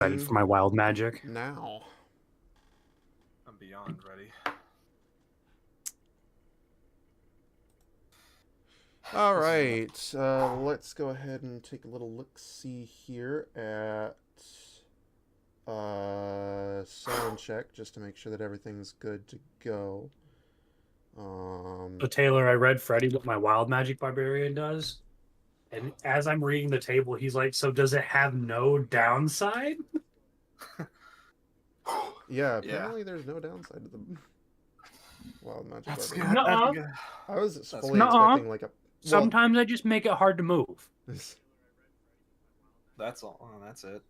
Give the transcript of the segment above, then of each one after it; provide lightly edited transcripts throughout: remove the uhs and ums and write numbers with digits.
Excited for my wild magic. Now. I'm beyond ready. All right, let's go ahead and take a little look-see here at sound check just to make sure that everything's good to go. So Taylor, I read Freddy what my wild magic barbarian does, and as I'm reading the table, he's like, "So does it have no downside?" Yeah, apparently there's no downside to the wild magic That's barbarian. good. Nuh-uh. That's good. I was That's fully Nuh-uh. expecting like a. Sometimes I just make it hard to move. That's all. Oh, that's it.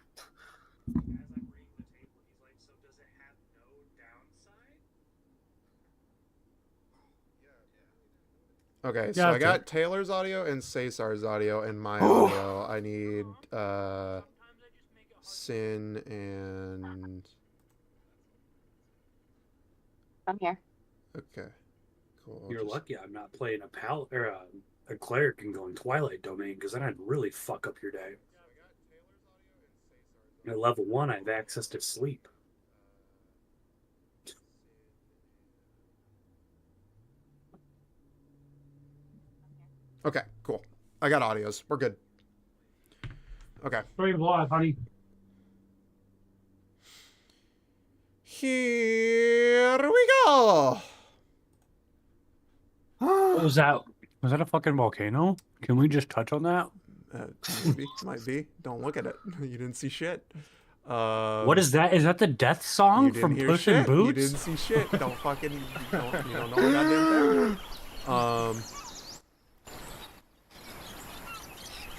Okay, so I got Taylor's audio and Cesar's audio and my audio. I need Sin and. I'm here. Okay, cool. You're lucky I'm not playing a a cleric and going Twilight Domain, because then I'd really fuck up your day. At level 1, I have access to sleep. Okay, cool. I got audios. We're good. Okay. Stream live, honey. Here we go. What was that? Was that a fucking volcano? Can we just touch on that? Maybe, might be. Don't look at it. You didn't see shit. What is that? Is that the death song from Puss in Boots? You didn't see shit. Don't fucking. You don't know the goddamn thing.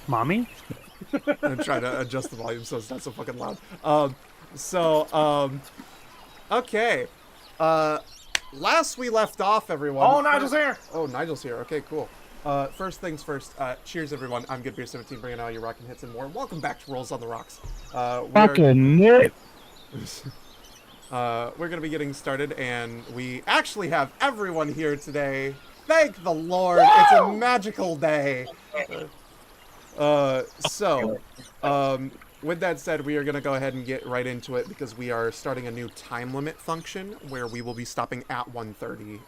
Mommy? I'm trying to adjust the volume so it's not so fucking loud. Okay. Last we left off, everyone. Oh, Nigel's here! Oh, Nigel's here. Okay, cool. First things first. Cheers, everyone. I'm GoodBeer17, bringing all your rockin' hits and more. Welcome back to Rolls on the Rocks. Fucking Nick! We're going to be getting started, and we actually have everyone here today. Thank the Lord. Woo! It's a magical day. With that said, we are going to go ahead and get right into it because we are starting a new time limit function where we will be stopping at 1:30.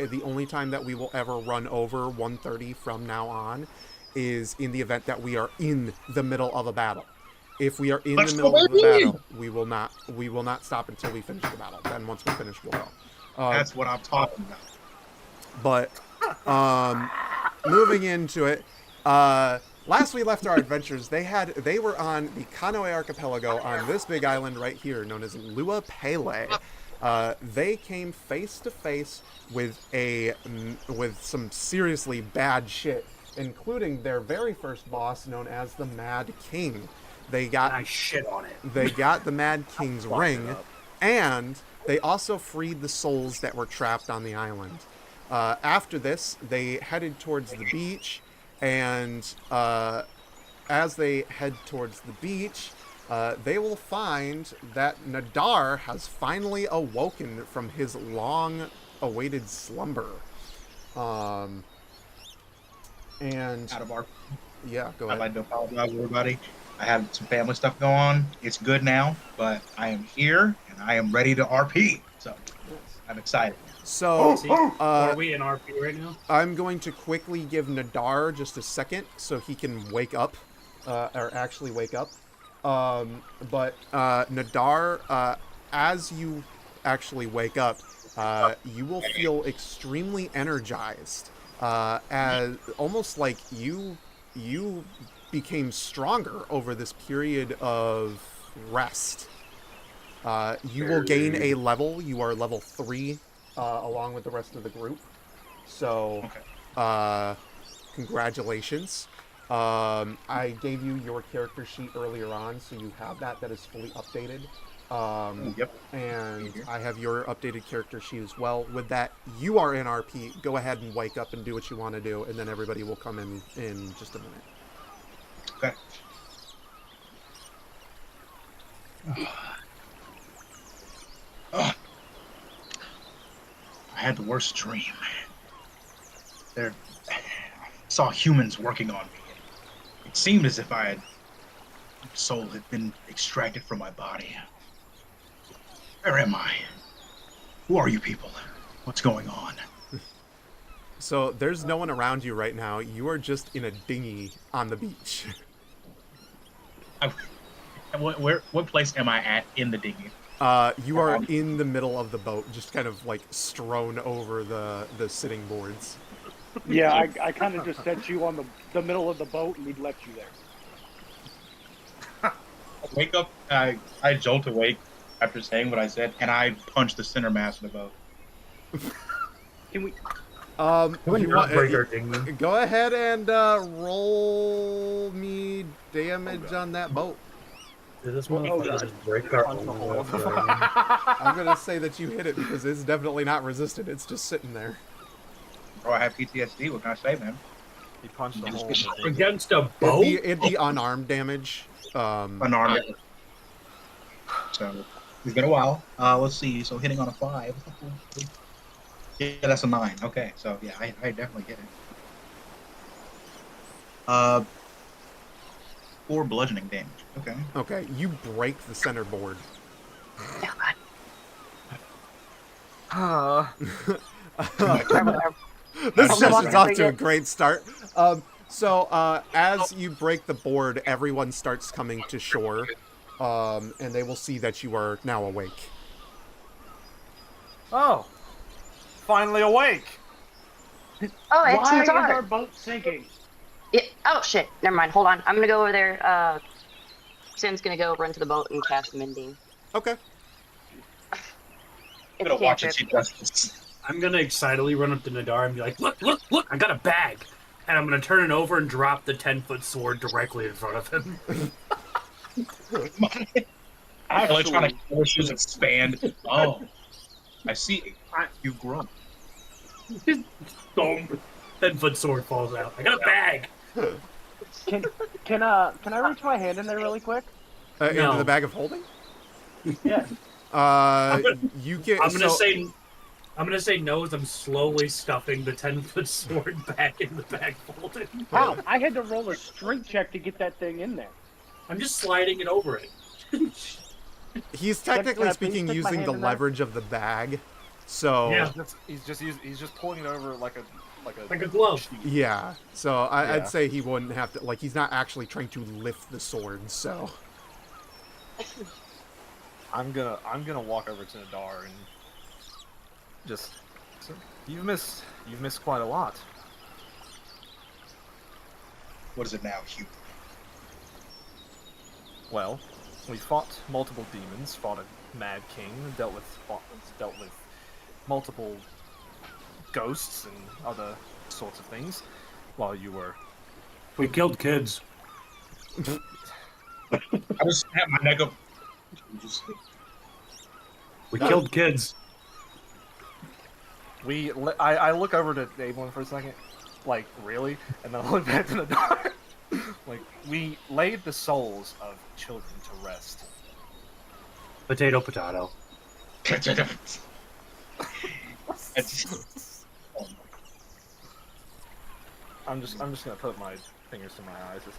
The only time that we will ever run over 1:30 from now on is in the event that we are in the middle of a battle. If we are in the middle of a battle, we will not stop until we finish the battle. Then once we finish, we'll go. That's what I'm talking about. But moving into it, last we left our adventures, they were on the Kanoe Archipelago on this big island right here, known as Lua Pele. They came face to face with some seriously bad shit, including their very first boss, known as the Mad King. They got shit on it. They got the Mad King's ring, and they also freed the souls that were trapped on the island. After this, they headed towards the beach. And as they head towards the beach, they will find that Nadar has finally awoken from his long-awaited slumber. And Out of our... Yeah, go ahead. I'd like to apologize, everybody. I had some family stuff going on. It's good now, but I am here, and I am ready to RP. So, I'm excited. So, are we in RP right now? I'm going to quickly give Nadar just a second so he can wake up, or actually wake up. But Nadar, as you actually wake up, you will feel extremely energized, as almost like you became stronger over this period of rest. You will gain a level. You are level 3. Along with the rest of the group. So, congratulations. I gave you your character sheet earlier on, so you have that. That is fully updated. Yep. And I have your updated character sheet as well. With that, you are in RP. Go ahead and wake up and do what you want to do, and then everybody will come in just a minute. Okay. I had the worst dream. I saw humans working on me. It seemed as if I had soul had been extracted from my body. Where am I? Who are you people? What's going on? So there's no one around you right now. You are just in a dinghy on the beach. What place am I at in the dinghy? You are in the middle of the boat, just kind of like strewn over the sitting boards. Yeah, I kind of just set you on the middle of the boat and we'd left you there. I wake up, I jolt awake after saying what I said, and I punch the center mast of the boat. Can we? break our dinghy? Go ahead and roll me damage on that boat. Did this God. motherfucker just break our Punch the hole. own dragon? I'm gonna say that you hit it because it's definitely not resisted. It's just sitting there. Bro, I have PTSD. What can I say, man? He punched the hole. in the dinghy. Against a boat? It'd be unarmed damage. Unarmed. So it's been a while. Let's see. So hitting on a 5. Yeah, that's a 9. Okay, so yeah, I definitely get it. 4 bludgeoning damage. Okay. Okay, you break the center board. This session's off to a great start. So as you break the board, everyone starts coming to shore, and they will see that you are now awake. Oh, finally awake. Oh, it's Why is Nazar. our boat sinking? Oh shit! Never mind. Hold on. I'm gonna go over there. Sin's gonna go run to the boat and cast Mending. Okay. It's I'm a gonna watch it cantrip. see justice. I'm gonna excitedly run up to Nadar and be like, look, look, look, I got a bag. And I'm gonna turn it over and drop the 10-foot sword directly in front of him. Electronic forces expand. Oh, I see. You've grown. Boom. 10-foot sword falls out. I got a bag. Can I reach my hand in there really quick? Into No. the bag of holding? Yeah. You can. I'm gonna say no as I'm slowly stuffing the 10-foot sword back in the bag folded. Wow, I had to roll a strength check to get that thing in there. I'm just sliding it over it. He's Can technically I speaking please stick my using hand the in there? leverage of the bag. So Yeah. He's just pulling it over like a Like a glove. yeah. So Yeah. I'd say he wouldn't have to. Like he's not actually trying to lift the sword. So I'm gonna walk over to Nadar and just you've missed quite a lot. What is it now, Hugh? Well, we fought multiple demons, fought a mad king, dealt with multiple ghosts and other sorts of things, while you were. We killed kids. I just have my neck up. We killed kids. I look over to Abelin for a second, like really, and then I look back to the dark. Like we laid the souls of children to rest. Potato, potato. I'm just gonna put my fingers to my eyes. Just,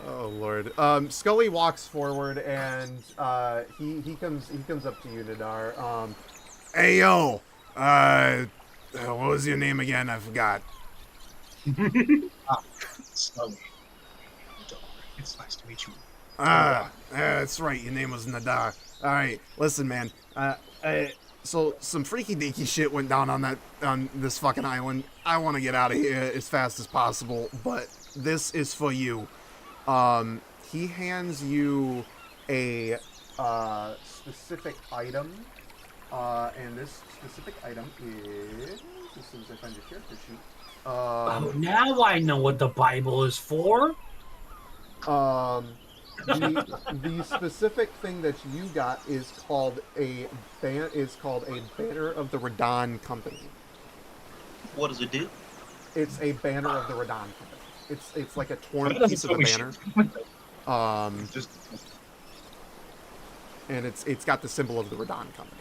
oh lord. Scully walks forward and he comes up to you, Nadar. Hey yo, what was your name again? I forgot. Slowly. It's nice to meet you. That's right. Your name was Nadar. All right, listen, man. So some freaky deaky shit went down on this fucking island. I want to get out of here as fast as possible, but this is for you. He hands you a specific item, and this specific item is, as soon as I find your character sheet. Oh, now I know what the Bible is for. The specific thing that you got is called a banner of the Radon Company. What does it do? It's a banner of the Radon Company. It's like a torn What piece of the does banner. Just And it's got the symbol of the Radon Company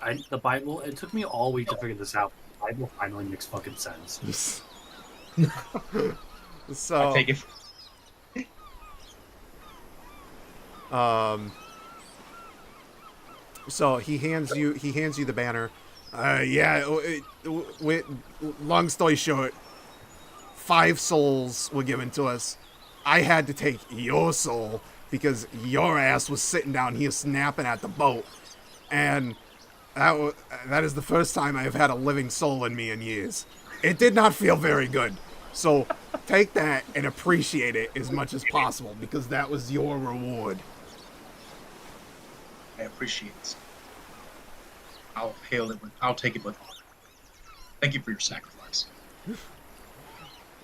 on The Bible. It took me all week to figure this out. The Bible finally makes fucking sense. it. So I take it. So he hands you the banner. Long story short, 5 souls were given to us. I had to take your soul because your ass was sitting down here snapping at the boat, and that is the first time I have had a living soul in me in years. It did not feel very good. So take that and appreciate it as much as possible because that was your reward. I appreciate it. I'll hail it. I'll take it with honor. Thank you for your sacrifice.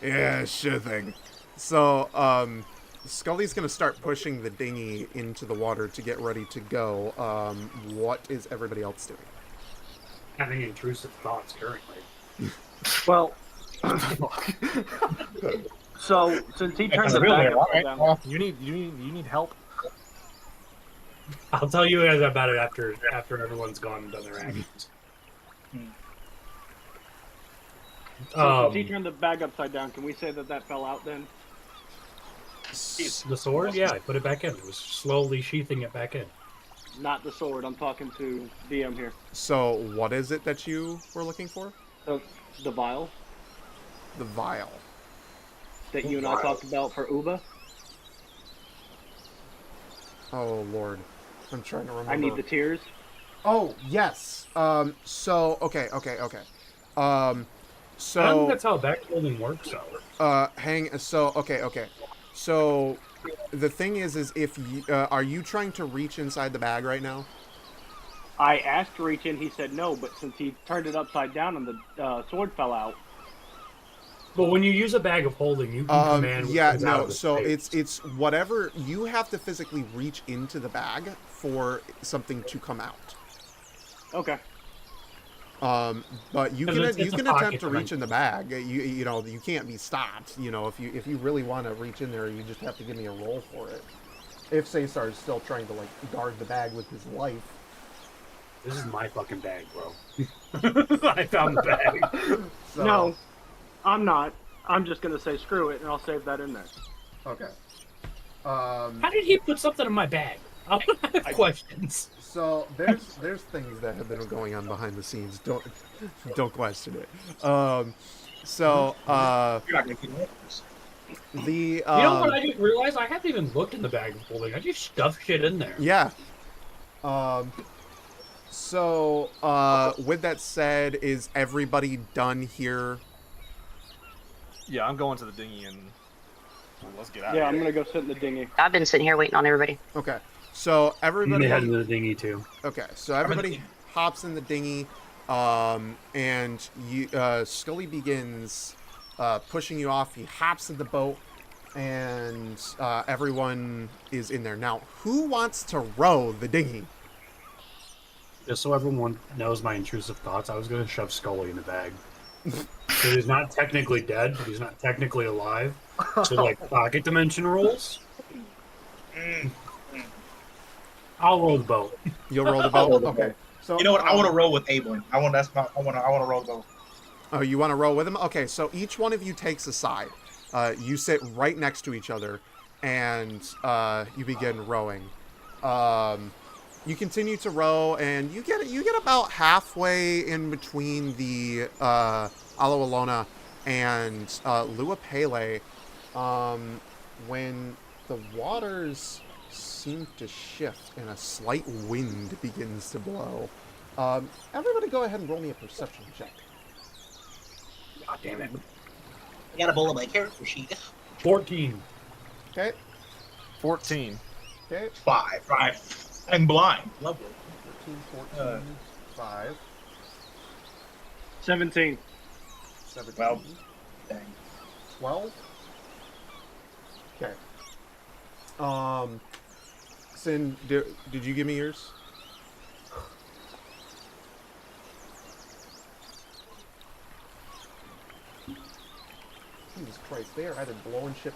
Yeah, sure thing. So, Scully's gonna start pushing the dinghy into the water to get ready to go. What is everybody else doing? Having intrusive thoughts currently. Well, so since he turned the bag upside down, You need help. I'll tell you guys about it after everyone's gone and done their actions. since he turned the bag upside down, can we say that fell out then? The sword? Yeah, I put it back in. It was slowly sheathing it back in. Not the sword. I'm talking to DM here. So, what is it that you were looking for? The vial The vial. that you and I talked about for Uba. Oh, Lord. I'm trying to remember. I need the tears. Oh, yes. Okay. I don't think that's how backbuilding works, though. Okay. So, the thing is if you, are you trying to reach inside the bag right now? I asked to reach in. He said no, but since he turned it upside down and the sword fell out. But when you use a bag of holding, you can command. Yeah, what comes out no. of the So space. it's whatever you have to physically reach into the bag for something to come out. Okay. But you Because can it's a attempt pocket to reach dimension. in the bag. You know you can't be stopped. You know if you really want to reach in there, you just have to give me a roll for it. If Cesar is still trying to like guard the bag with his life. This is my fucking bag, bro. I found the bag. So, No, I'm not. I'm just gonna say screw it, and I'll save that in there. Okay. How did he put something in my bag? I have questions. So there's things that have been going on behind the scenes. Don't question it. So You're not gonna get this. the You know what I didn't realize? I haven't even looked in the bag of holding. I just stuffed shit in there. yeah. So with that said, is everybody done here? Yeah, I'm going to the dinghy and let's get out Yeah, of I'm here. gonna go sit in the dinghy. I've been sitting here waiting on everybody. Okay. So I'm everybody. gonna head into the dinghy too. Okay. So everybody hops in the dinghy, and you Scully begins pushing you off. He hops in the boat, and everyone is in there now. Who wants to row the dinghy? Just so everyone knows my intrusive thoughts, I was gonna shove Scully in the bag. So he's not technically dead, but he's not technically alive. So like pocket dimension rolls. I'll roll the boat. You'll roll the I'll boat. roll the Okay. boat. So You know what? I want to roll with Ablin. I want to roll the boat. Oh, you want to row with him? Okay, so each one of you takes a side. You sit right next to each other, and you begin rowing. You continue to row, and you get about halfway in between the holoholona and Lua Pele, when the waters seem to shift and a slight wind begins to blow. Everybody, go ahead and roll me a perception check. God damn it. I got a bowl of my character sheet. 14. Okay. 14. Okay. 5. I'm blind. Lovely. 13, 14, 5, 17. 17, Well, dang. 12. Okay. Sin, did you give me yours? Jesus Christ, they are either blowing shit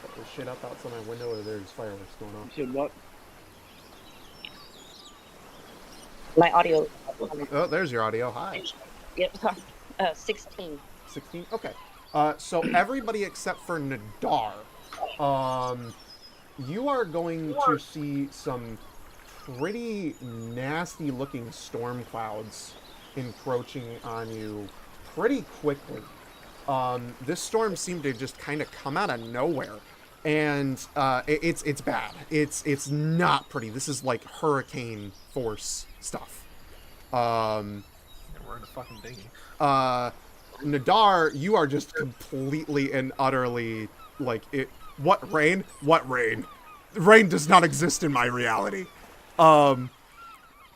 up outside my window or there's fireworks going on. You said what? My audio. Oh, there's your audio. Hi. Yep. 16. 16? Okay. So everybody except for Nadar you are going to see some pretty nasty looking storm clouds encroaching on you pretty quickly. This storm seemed to just kind of come out of nowhere, and it's bad. It's not pretty. This is like hurricane force stuff. Yeah, we're in a fucking dinghy. Nadar, you are just completely and utterly like it. What rain? What rain? Rain does not exist in my reality. Just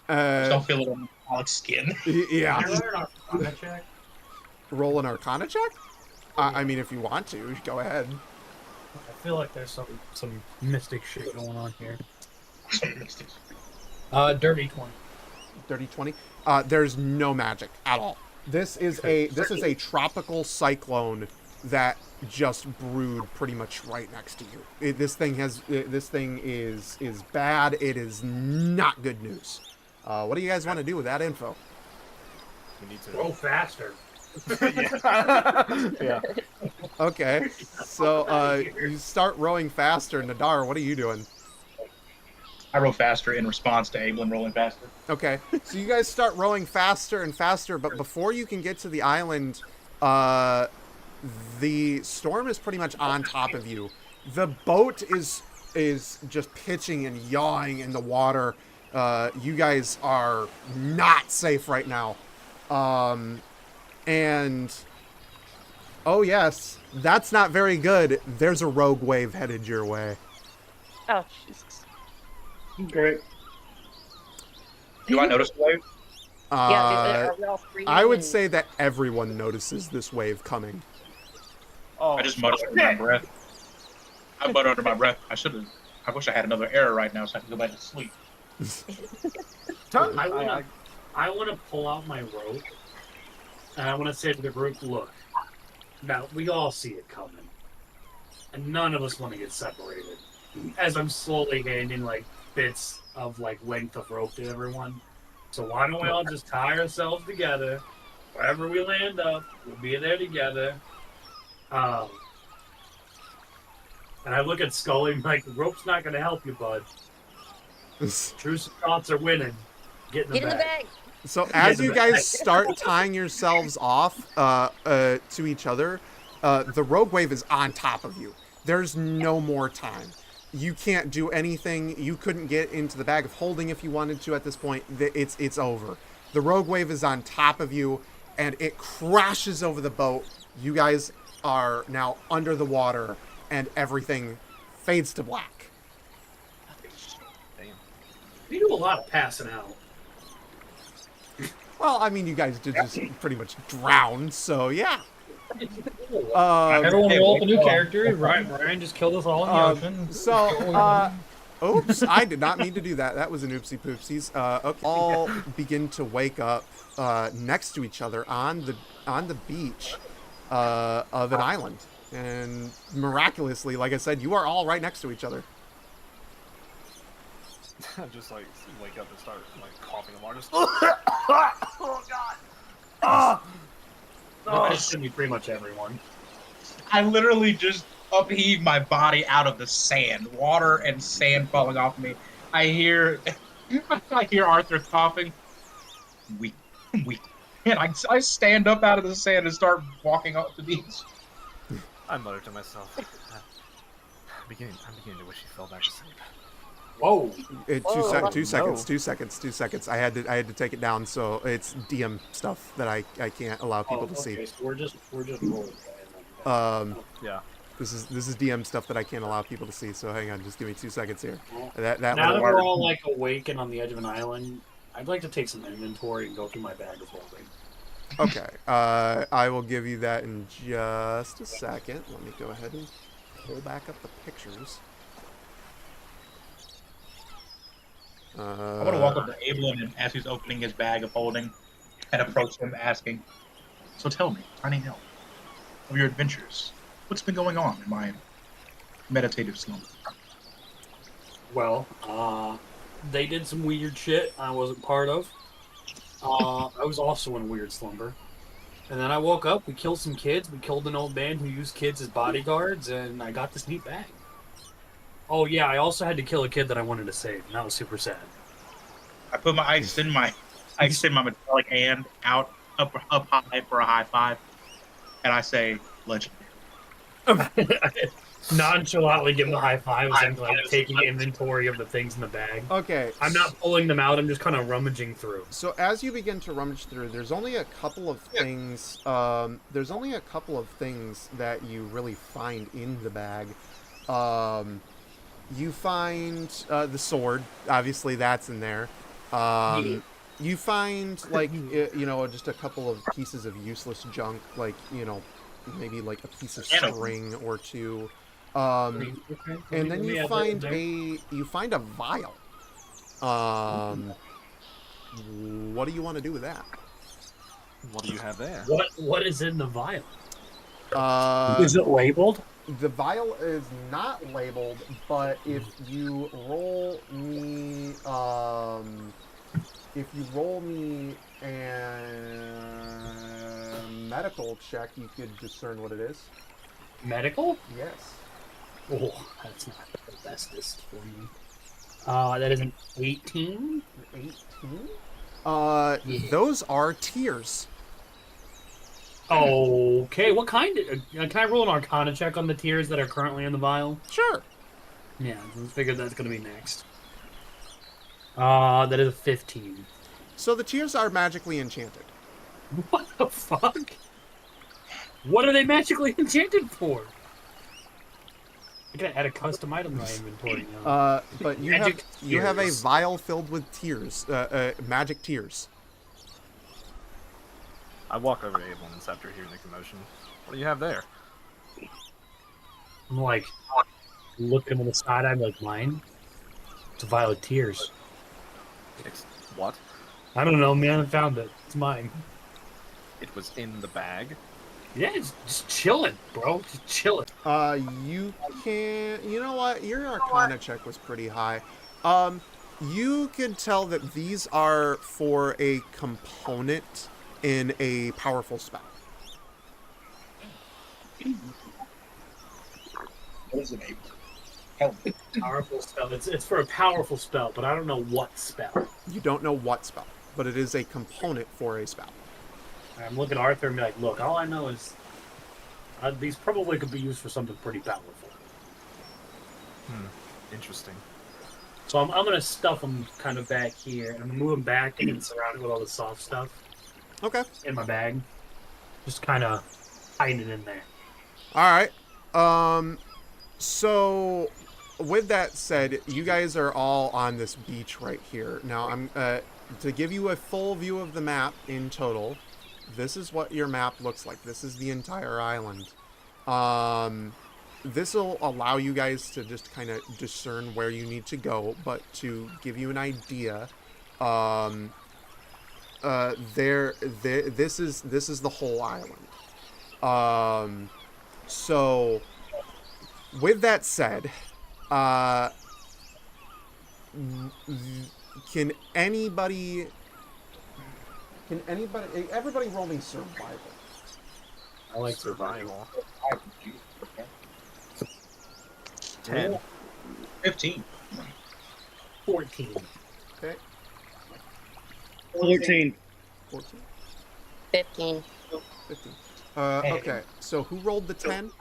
don't feel it on Alex's skin. Yeah. Can I run an Arcana check? Roll an Arcana check. I mean, if you want to, go ahead. I feel like there's some mystic shit going on here. Dirty 20. Dirty 20. There's no magic at all. This is a tropical cyclone that just brewed pretty much right next to you. This thing is bad. It is not good news. What do you guys want to do with that info? We need to Roll faster. yeah. Okay, so you start rowing faster. Nadar, what are you doing? I roll faster in response to Ablin rolling faster. Okay, so you guys start rowing faster and faster, but before you can get to the island, the storm is pretty much on top of you. The boat is just pitching and yawing in the water. You guys are not safe right now. And oh yes, that's not very good. There's a rogue wave headed your way. Oh, Jesus. Great. Do I notice the wave? Yeah, are we all freezing I would and- say that everyone notices this wave coming. Oh, I just mutter under my breath. I mutter under my breath. I wish I had another error right now so I could go back to sleep. I want to pull out my rope, and I want to say to the group, look, now, we all see it coming, and none of us want to get separated. As I'm slowly handing, like, bits of, like, length of rope to everyone. So why don't we all just tie ourselves together? Wherever we land up, we'll be there together. And I look at Scully and like, rope's not going to help you, bud. True thoughts are winning. Get in the bag. So as you guys start tying yourselves off to each other, the rogue wave is on top of you. There's no more time. You can't do anything. You couldn't get into the bag of holding if you wanted to at this point. It's over. The rogue wave is on top of you, and it crashes over the boat. You guys are now under the water, and everything fades to black. damn. We do a lot of passing out. Well, I mean, you guys did just pretty much drown, so yeah. Everyone roll up a new character. Right, Brian just killed us all in the ocean. So, oops, I did not mean to do that. That was an oopsie poopsies. Okay, all begin to wake up next to each other on the beach of an island, and miraculously, like I said, you are all right next to each other. Just like wake up and start like coughing and just. Oh god. It's gonna be pretty much everyone. I literally just upheave my body out of the sand, water and sand falling off me. I hear Arthur coughing. Weak. And I stand up out of the sand and start walking up the beach. I mutter to myself. I'm beginning to wish he fell back to sleep. Whoa. Two seconds. I had to take it down, so it's DM stuff that I can't allow people to see. So we're just rolling. Yeah. This is DM stuff that I can't allow people to see. So hang on, just give me 2 seconds here. That Now little that we're all like awake and on the edge of an island, I'd like to take some inventory and go through my bag of holding. Okay, I will give you that in just a second. Let me go ahead and pull back up the pictures. I want to walk up to Ablin and as he's opening his bag of holding and approach him asking, so tell me, Tiny Hill, of your adventures, what's been going on in my meditative slumber? Well, they did some weird shit I wasn't part of. I was also in a weird slumber. And then I woke up, we killed some kids, we killed an old man who used kids as bodyguards, and I got this neat bag. Oh yeah, I also had to kill a kid that I wanted to save, and that was super sad. I extend my metallic hand out up high for a high five, and I say legendary. Nonchalantly give him a high five as I'm like taking inventory of the things in the bag. Okay. I'm not pulling them out. I'm just kind of rummaging through. So as you begin to rummage through, there's only a couple of things. There's only a couple of things that you really find in the bag. You find the sword. Obviously, that's in there. You find just a couple of pieces of useless junk, like maybe like a piece of string or two. And then you find a vial. What do you want to do with that? What do you have there? What is in the vial? Is it labeled? The vial is not labeled, but if you roll me, a medical check, you could discern what it is. Medical? Yes. Oh, that's not the bestest for me. That is an 18. 18. Yeah. Those are tears. Okay, what kind? Can I roll an Arcana check on the tears that are currently in the vial? Sure. Yeah, I figured that's gonna be next. That is a 15. So the tears are magically enchanted. What the fuck? What are they magically enchanted for? I gotta add a custom item to my inventory now. But you Magic have a tears. vial filled with tears, magic tears. I walk over to Abelman's after hearing the commotion. What do you have there? I'm like, looking on the side, I'm like, mine? It's a vial of tears. What? I don't know, man, I found it. It's mine. It was in the bag? Yeah, it's just chilling, bro. Just chilling. You can. You know what? Your Arcana check was pretty high. You could tell that these are for a component in a powerful spell. What is it, Abe? Help me. Powerful spell. It's for a powerful spell, but I don't know what spell. You don't know what spell, but it is a component for a spell. I'm looking at Arthur and be like, look, all I know is these probably could be used for something pretty powerful. Interesting. So I'm going to stuff them kind of back here, and I'm going to move them back and surround it with all the soft stuff Okay. in my bag. Just kind of hiding it in there. All right. So with that said, you guys are all on this beach right here. Now, I'm to give you a full view of the map in total. This is what your map looks like. This is the entire island. This will allow you guys to just kind of discern where you need to go, but to give you an idea, this is the whole island. So with that said, can everybody roll me survival? I like Survival. 10. 10. 15. 14. Okay. 14. 14? 15. 15. Okay, so who rolled the 10?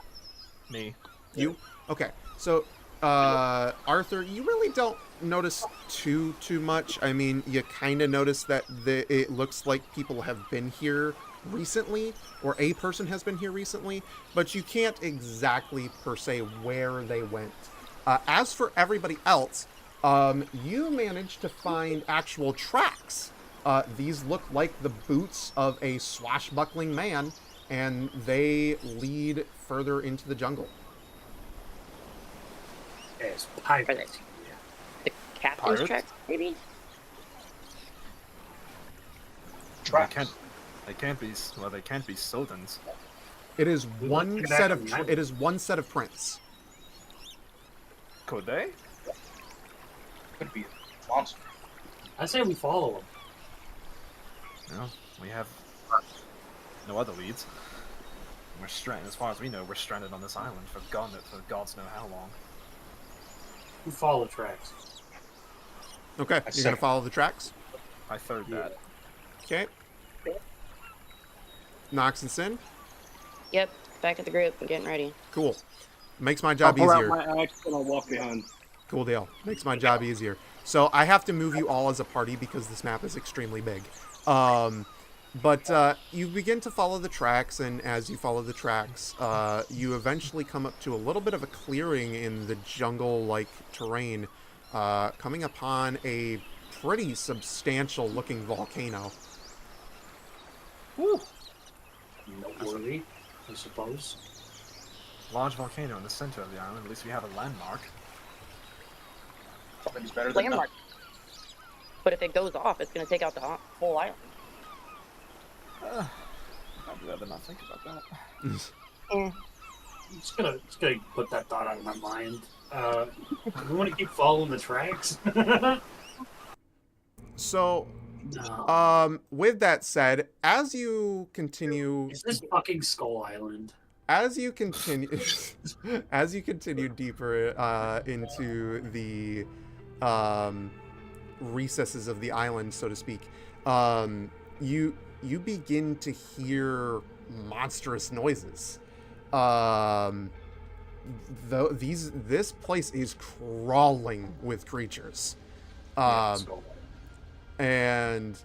Me. You? Okay, so, Arthur, you really don't notice too much. I mean, you kind of notice that it looks like people have been here recently, or a person has been here recently, but you can't exactly, per se, where they went. As for everybody else, you managed to find actual tracks. These look like the boots of a swashbuckling man, and they lead further into the jungle. Yes, Are they pirates. the captain's Pirates? track, maybe? Traps. They can't be. Well, they can't be Sothern's. It is We one looked set back of on that. it is one set of prints. Could they? Could be a monster. I say we follow them. No, we have no other leads. We're stranded. As far as we know, we're stranded on this island for gods know how long. You follow the tracks. Okay, you're gonna follow the tracks. I third that. Okay. Nox and Sin. Yep, back at the group and getting ready. Cool. Makes my I'll job pull out easier. my axe and I'll walk behind. Cool deal. Makes my job easier. So I have to move you all as a party because this map is extremely big. But you begin to follow the tracks, and as you follow the tracks, you eventually come up to a little bit of a clearing in the jungle-like terrain, coming upon a pretty substantial-looking volcano. Woo! Noteworthy, I suppose. Large volcano in the center of the island. At least we have a landmark. Something's better than Landmark. But if it goes off, it's gonna take out the whole island. I'd rather not think about that. Eh. Just gonna put that thought out of my mind. We want to keep following the tracks. So, No. with that said, as you continue... Is this fucking Skull Island? As you continue, as you continue deeper into the recesses of the island, so to speak, you begin to hear monstrous noises. This place is crawling with creatures, Skull and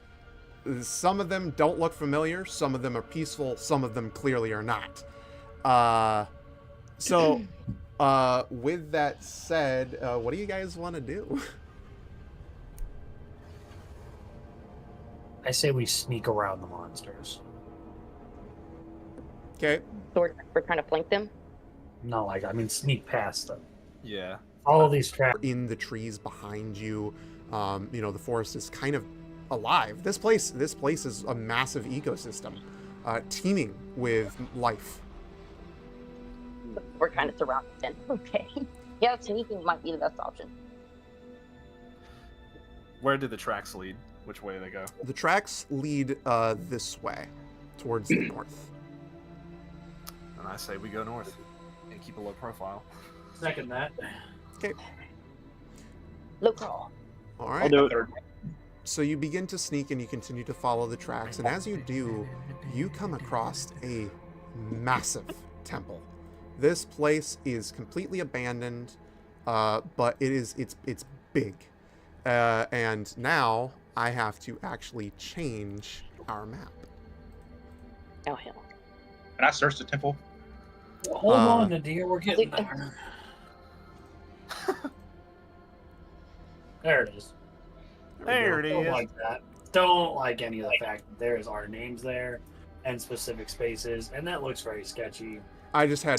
some of them don't look familiar. Some of them are peaceful. Some of them clearly are not. So, with that said, what do you guys want to do? I say we sneak around the monsters. Okay. So we're trying to flank them. No, sneak past them. Yeah. All of these tracks. In the trees behind you, the forest is kind of alive. This place is a massive ecosystem, teeming with life. We're kind of surrounded then. Okay. Yeah, sneaking might be the best option. Where do the tracks lead? Which way do they go? The tracks lead this way, towards the north. And I say we go north and keep a low profile. Second that. Okay. Low crawl. All I'll right. do it. So you begin to sneak and you continue to follow the tracks, and as you do, you come across a massive temple. This place is completely abandoned, but it's big, and now I have to actually change our map. Oh hell. Can I search the temple? Hold on, Nadir, we're getting there. There it is. There it Don't is. like that. Don't like any of the fact that there's our names there and specific spaces, and that looks very sketchy. I just had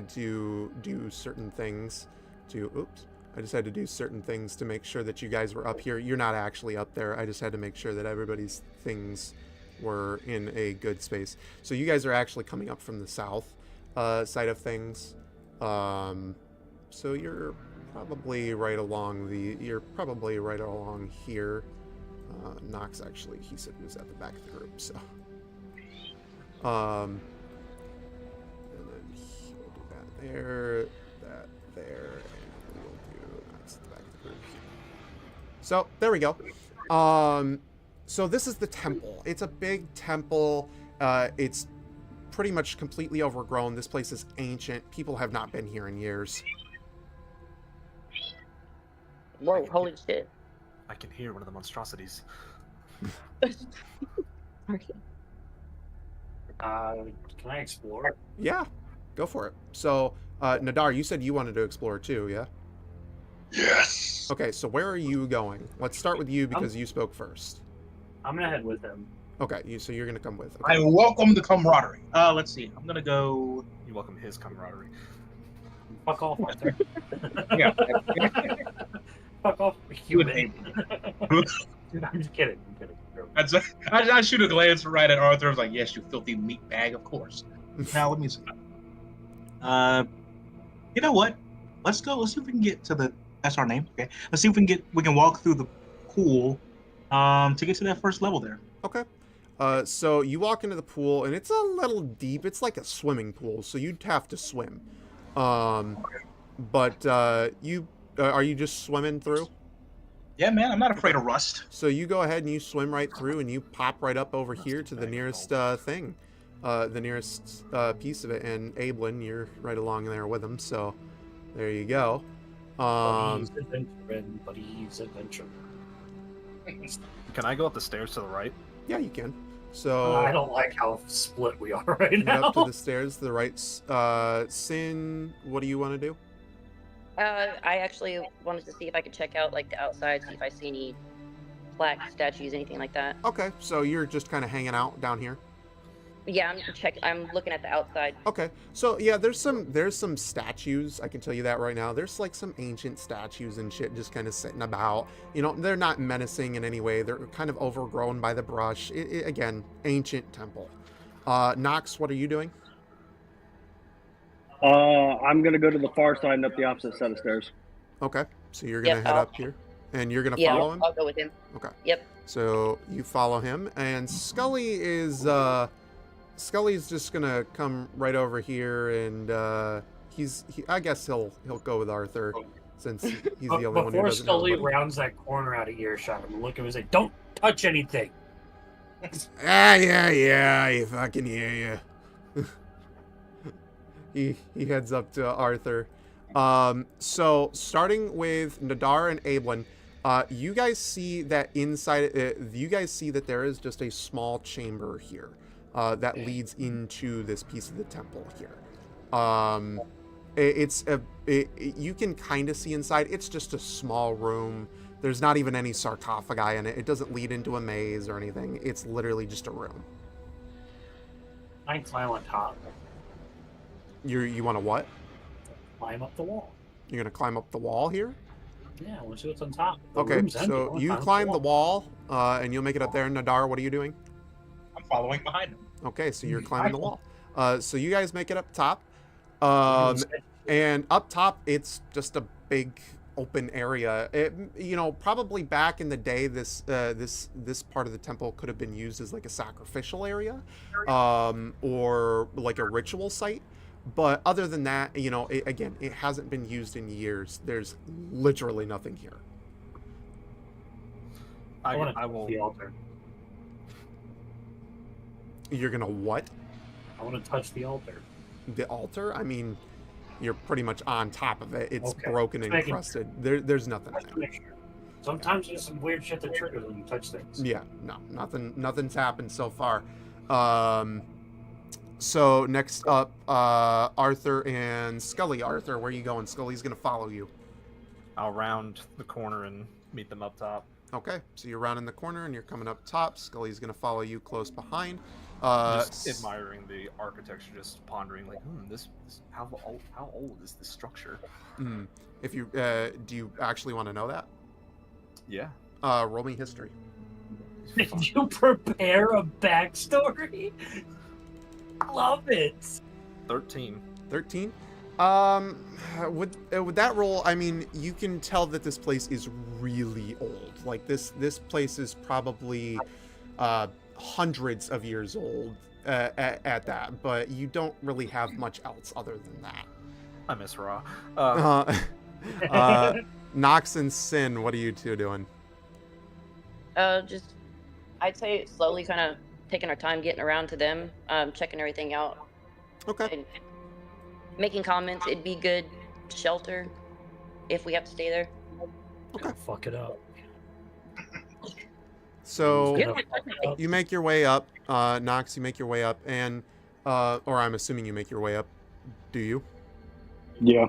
to do certain things to I just had to do certain things to make sure that you guys were up here. You're not actually up there. I just had to make sure that everybody's things were in a good space. So you guys are actually coming up from the south side of things. So you're probably right along here. Nox actually, he said he was at the back of the group, so. And then we'll do that there, and we'll do Nox at the back of the group here. So there we go. So this is the temple. It's a big temple. It's pretty much completely overgrown. This place is ancient. People have not been here in years. Whoa, holy shit. I can hear one of the monstrosities. Sorry. Can I explore? Yeah, go for it. So, Nadar, you said you wanted to explore too, yeah? Yes. Okay, so where are you going? Let's start with you because you spoke first. I'm gonna head with him. Okay, so you're gonna come with. I Okay. welcome the camaraderie. Let's see. I'm gonna go. You welcome his camaraderie. Fuck off, Arthur. Yeah. Fuck off, You would human. Dude, I'm just kidding. I shoot a glance right at Arthur. I was like, "Yes, you filthy meat bag, of course." Now let me see. You know what? Let's go. Let's see if we can get to the. That's our name. Okay. Let's see if we can walk through the pool, to get to that first level there. Okay. So you walk into the pool and it's a little deep. It's like a swimming pool, so you'd have to swim. But you are you just swimming through? Yeah, man, I'm not afraid of rust. So you go ahead and you swim right through, and you pop right up over here to the nearest thing, the nearest piece of it. And Ablin, you're right along there with him. So there you go. Buddy's adventuring, buddy's adventuring. Can I go up the stairs to the right? Yeah, you can. So I don't like how split we are right head now. up to the stairs to the right. Sin, what do you want to do? I actually wanted to see if I could check out like the outside, see if I see any plaques, statues, anything like that. Okay, so you're just kind of hanging out down here. Yeah, I'm looking at the outside. Okay, so yeah, there's some statues. I can tell you that right now. There's like some ancient statues and shit just kind of sitting about. You know, they're not menacing in any way. They're kind of overgrown by the brush. Again, ancient temple. Nox, what are you doing? I'm gonna go to the far side and up the opposite set of stairs. Okay, so you're gonna Yep, head I'll- up here, and you're gonna Yeah, follow him. I'll go with him. Okay. Yep. So you follow him, and Scully is Scully's just gonna come right over here, and I guess he'll go with Arthur since he's the only one who Before doesn't have a Scully buddy. rounds that corner out of earshot, I'm gonna look at him and say, "Don't touch anything." Yeah, you fucking hear you. he heads up to Arthur. So starting with Nadar and Ablin, you guys see that inside. You guys see that there is just a small chamber here that leads into this piece of the temple here. You can kind of see inside. It's just a small room. There's not even any sarcophagi in it. It doesn't lead into a maze or anything. It's literally just a room. I climb on top, You want to what? climb up the wall. You're gonna climb up the wall here? Yeah, we'll see what's on top. The Okay, room's empty. I so wanna you climb the wall, and you'll make it up there. Nadar, what are you doing? I'm following behind him. Okay, so you're climbing the wall. So you guys make it up top. Um, And up top, it's just a big open area. Probably back in the day, this part of the temple could have been used as like a sacrificial area, or like a ritual site. But other than that, it hasn't been used in years. There's literally nothing here. I want I to will. the altar. You're gonna what? I want to touch the altar. The altar? I mean, you're pretty much on top of it. It's Okay. broken and Making- crusted. There's nothing Just to there. make sure. Sometimes there's some weird shit that triggers when you touch things. Yeah, no, nothing's happened so far. So next up, Arthur and Scully. Arthur, where are you going? Scully's gonna follow you. I'll round the corner and meet them up top. Okay, so you're rounding the corner and you're coming up top. Scully's gonna follow you close behind. Just admiring the architecture, just pondering, like, how old is this structure? If you do you actually want to know that? Yeah. Roll me history. Did you prepare a backstory? Love it. 13. 13. With that roll, I mean, you can tell that this place is really old. Like this place is probably hundreds of years old at that, but you don't really have much else other than that. I miss Raw. Nox and Sin, what are you two doing? Just I'd say slowly, kind of taking our time, getting around to them, checking everything out, Okay. and making comments. It'd be good shelter if we have to stay there. Don't fuck it up. So Yeah. you make your way up, Nox. You make your way up, and or I'm assuming you make your way up. Do you? Yeah.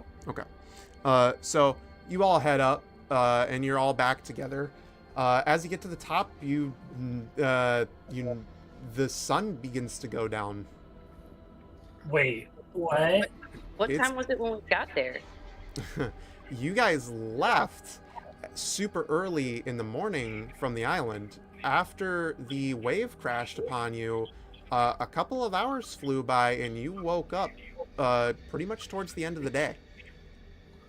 So you all head up, and you're all back together. As you get to the top, the sun begins to go down. Wait, what? What It's- time was it when we got there? You guys left super early in the morning from the island. After the wave crashed upon you, a couple of hours flew by, and you woke up pretty much towards the end of the day.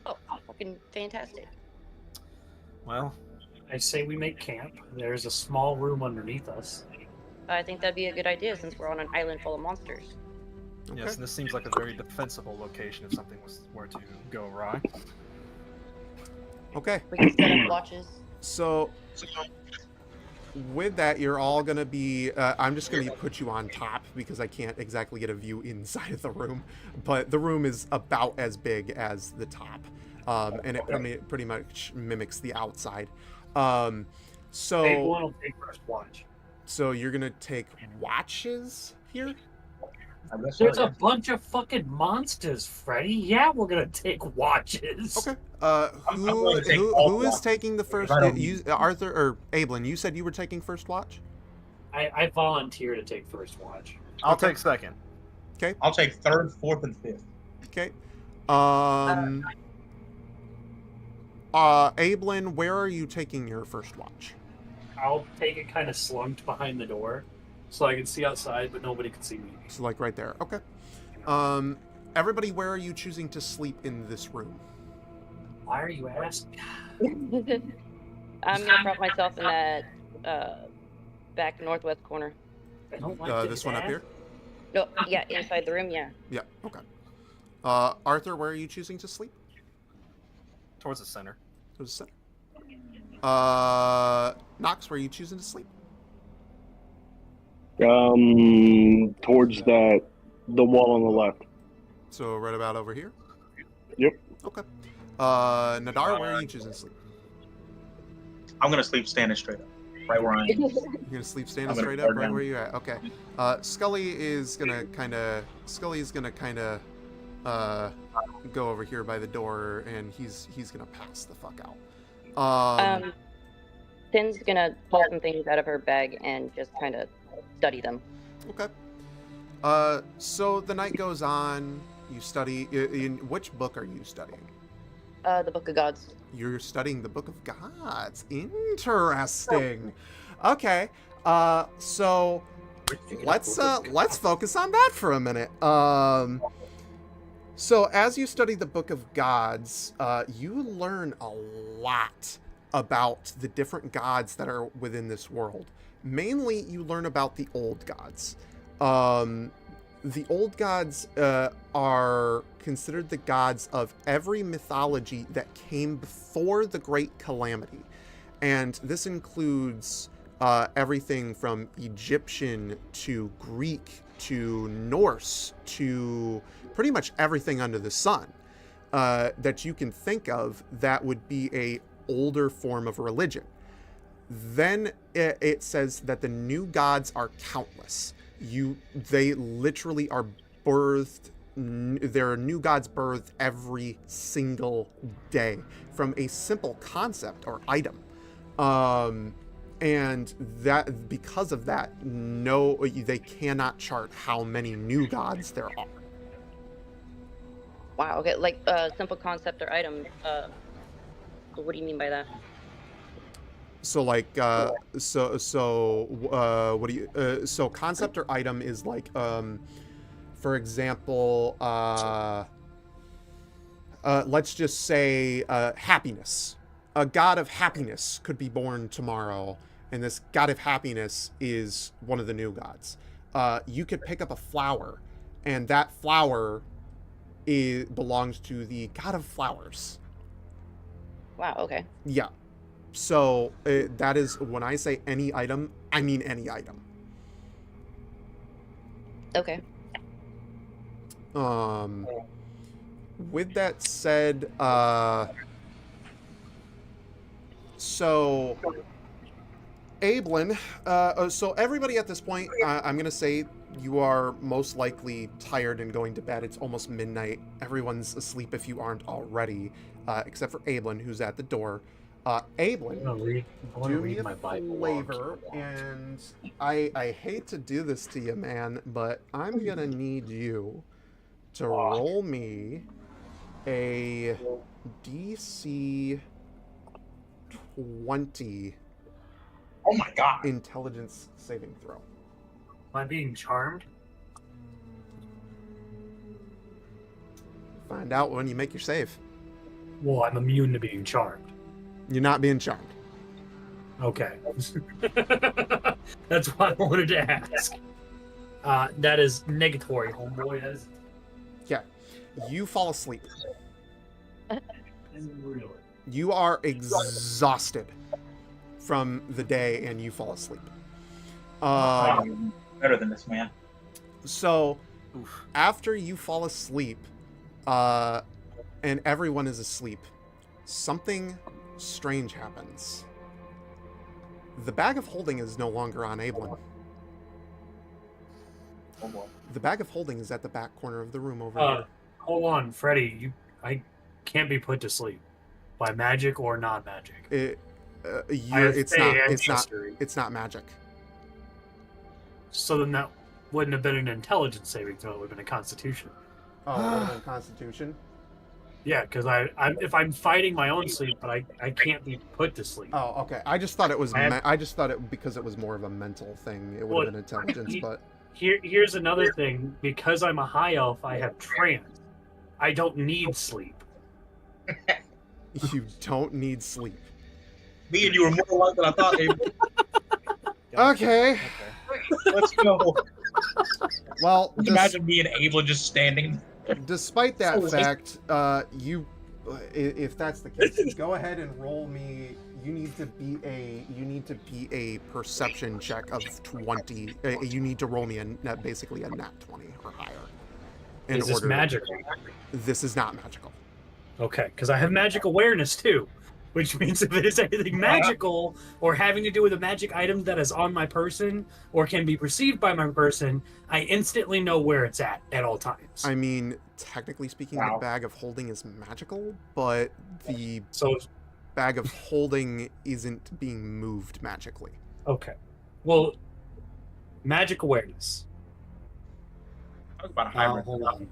Oh, fucking fantastic! Well, I say we make camp. There's a small room underneath us. I think that'd be a good idea since we're on an island full of monsters. yes, and this seems like a very defensible location if something were to go awry. Okay. We can set up watches. So with that, you're all gonna be. I'm just gonna put you on top because I can't exactly get a view inside of the room, but the room is about as big as the top, and it pretty much mimics the outside. So Abelin will take first watch. so you're gonna take watches here. I guess There's so, a bunch of fucking monsters, Freddy. Yeah, we're gonna take watches. Okay. I'm going to take all Who is watches, taking the first? I don't You, Arthur or Ablin? You said you were taking first watch. I volunteer to take first watch. I'll Okay. take second. I'll take third, fourth, and fifth. Okay. Ablin, where are you taking your first watch? I'll take it kind of slumped behind the door, so I can see outside, but nobody can see me. So like right there. Okay. Everybody, where are you choosing to sleep in this room? Why are you asking? I'm gonna prop myself in that back northwest corner. I don't like This one up here? No, yeah, inside the room, yeah. Yeah, okay. Arthur, where are you choosing to sleep? Towards the center. Towards the center. Knox, where are you choosing to sleep? Towards the wall on the left. So right about over here? Yep. Okay. Nadar, where are you choosing to sleep? I'm going to sleep standing straight up, right where I am. You're gonna sleep standing I'm gonna straight up, guard right down. where you at? Okay. Scully is gonna go over here by the door, and he's gonna pass the fuck out. Tin's gonna pull some things out of her bag and just kind of study them. Okay. So the night goes on. You study. In which book are you studying? The Book of Gods. You're studying the Book of Gods. Interesting. Okay. So let's focus on that for a minute. So as you study the Book of Gods, you learn a lot about the different gods that are within this world. Mainly, you learn about the old gods. The old gods are considered the gods of every mythology that came before the Great Calamity. And this includes everything from Egyptian to Greek to Norse to pretty much everything under the sun that you can think of that would be a older form of religion. Then it says that the new gods are countless. They literally are birthed. There are new gods birthed every single day from a simple concept or item. And that because of that, they cannot chart how many new gods there are. Wow. Okay, like simple concept or item. What do you mean by that? So like what do you so concept or item is like for example let's just say happiness. A god of happiness could be born tomorrow, and this god of happiness is one of the new gods. You could pick up a flower, and that flower belongs to the god of flowers. Wow. Okay. Yeah. So that is when I say any item, I mean any item. Okay. With that said, so Ablin, so everybody at this point, I'm gonna say you are most likely tired and going to bed. It's almost midnight. Everyone's asleep if you aren't already, except for Ablin, who's at the door. Ablin, do me a favor, and I hate to do this to you, man, but I'm gonna need you to roll me a DC 20 Oh my god. intelligence saving throw. Am I being charmed? Find out when you make your save. Well, I'm immune to being charmed. You're not being charmed. Okay. That's why I wanted to ask. That is negatory, homeboy. That is Yeah. You fall asleep. really. You are exhausted from the day, and you fall asleep. I'm better than this man. So, Oof. after you fall asleep, and everyone is asleep, something strange happens. The bag of holding is no longer on Ablin. Oh boy. The bag of holding is at the back corner of the room over here. Hold on, Freddy. I can't be put to sleep by magic or non-magic. It's not magic. So then that wouldn't have been an intelligence saving throw. It would have been a Constitution. Oh, Constitution. Yeah, because if I'm fighting my own sleep, but I can't be put to sleep. Oh, okay. I just thought it was. I just thought it because it was more of a mental thing. It would have been intelligence, but here's another thing. Because I'm a high elf, I have trance. I don't need sleep. you don't need sleep. Me and you were more alike than I thought, Abe. Okay. Let's go. Well, Imagine me and Abel just standing. Despite that fact, if that's the case, go ahead and roll me. You need to be a perception check of 20. You need to roll me basically a nat 20 or higher. Is this magical? This is not magical. Okay, because I have magic awareness too, which means if it is anything magical or having to do with a magic item that is on my person or can be perceived by my person, I instantly know where it's at all times. I mean, technically speaking, the bag of holding is magical, but the bag of holding isn't being moved magically. Okay. Well, magic awareness. Talk about a hybrid. Hold on.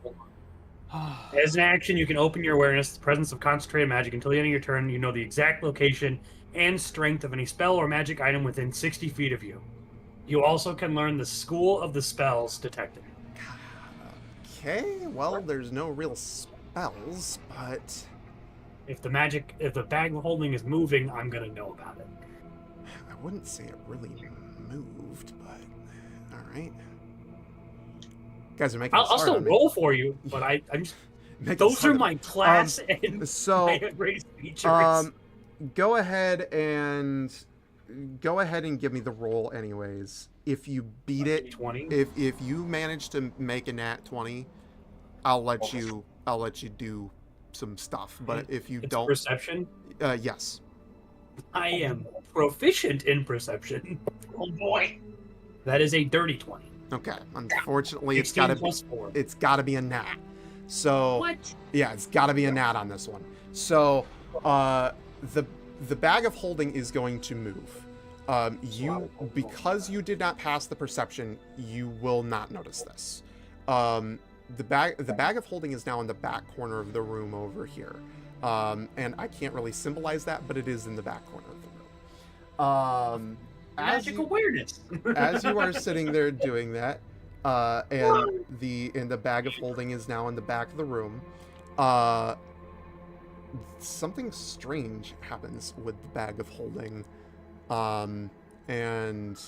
As an action, you can open your awareness to the presence of concentrated magic until the end of your turn. You know the exact location and strength of any spell or magic item within 60 feet of you. You also can learn the school of the spells detected. Okay, well, there's no real spells, but if the bag of holding is moving, I'm gonna know about it. I wouldn't say it really moved, but all right. You guys are making. I'll still roll for you, but I'm just. Those are my class and my race features. Go ahead and give me the roll, anyways. If you beat it, 20. If you manage to make a nat 20, I'll let you do some stuff. But if you don't, perception. Yes. I am proficient in perception. Oh boy. That is a dirty 20. Okay. Unfortunately, it's gotta be a nat. So what? Yeah, it's gotta be a nat on this one. So the bag of holding is going to move. Because you did not pass the perception, you will not notice this. The bag of holding is now in the back corner of the room over here. And I can't really symbolize that, but it is in the back corner of the room. Magic awareness. As you are sitting there doing that, and the bag of holding is now in the back of the room, something strange happens with the bag of holding, and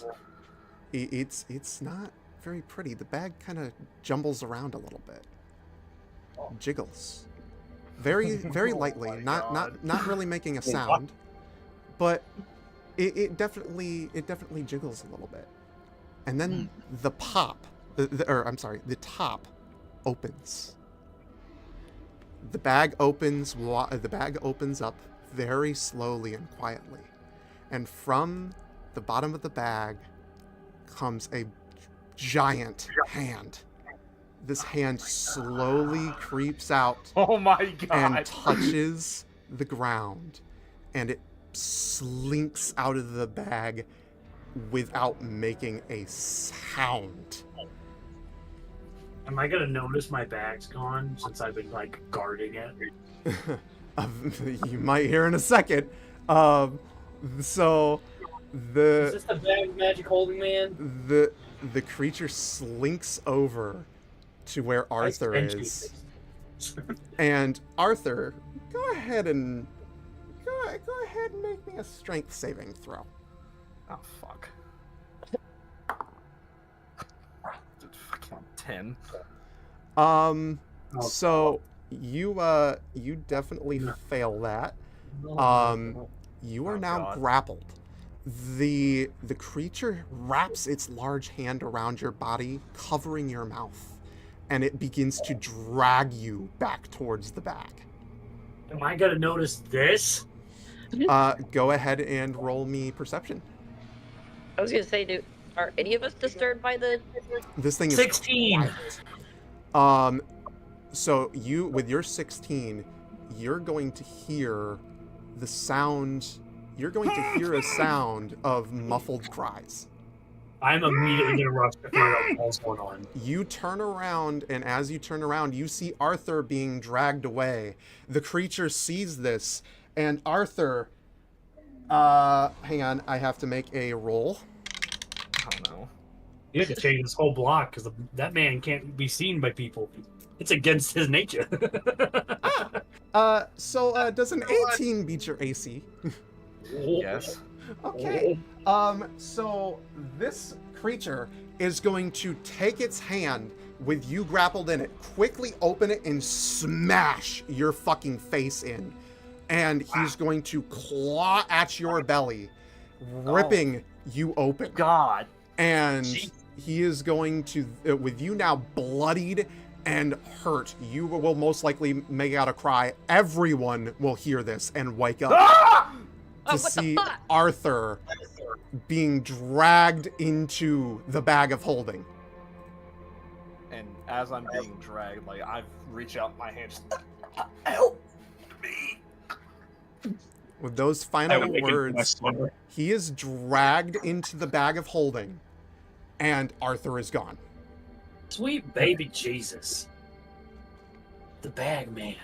it's not very pretty. The bag kind of jumbles around a little bit, jiggles, very very lightly, not really making a sound, but it definitely jiggles a little bit, and then the top opens. The bag opens up very slowly and quietly, and from the bottom of the bag comes a giant hand. This hand slowly creeps out. Oh my god! And touches the ground, and it slinks out of the bag without making a sound. Am I gonna notice my bag's gone since I've been guarding it? You might hear in a second. So is this the bag of magic holding man? The creature slinks over to where Arthur is. And Arthur, go ahead and make me a strength saving throw. Oh fuck. Fucking 10. So you definitely fail that. You are Oh, now God. grappled. The creature wraps its large hand around your body, covering your mouth, and it begins to drag you back towards the bag. Am I gonna notice this? Go ahead and roll me perception. I was gonna say, are any of us disturbed by the? This thing is 16. quiet. So you, with your 16, you're going to hear the sound. You're going to hear a sound of muffled cries. I'm immediately gonna rush to figure out what's going on. You turn around, and as you turn around, you see Arthur being dragged away. The creature sees this, and Arthur. Hang on, I have to make a roll. Oh no. You have to change this whole block because that man can't be seen by people. It's against his nature. Does an 18 beat your AC? Yes. Okay. So this creature is going to take its hand with you grappled in it, quickly open it, and smash your fucking face in. And he's going to claw at your belly, ripping you open. God. And he is going to, with you now bloodied and hurt, you will most likely make out a cry. Everyone will hear this and wake up to see Arthur being dragged into the bag of holding. And as I'm being dragged, like I've reached out my hands. Help me! With those final words, he is dragged into the bag of holding, and Arthur is gone. Sweet baby Jesus. The bag, man.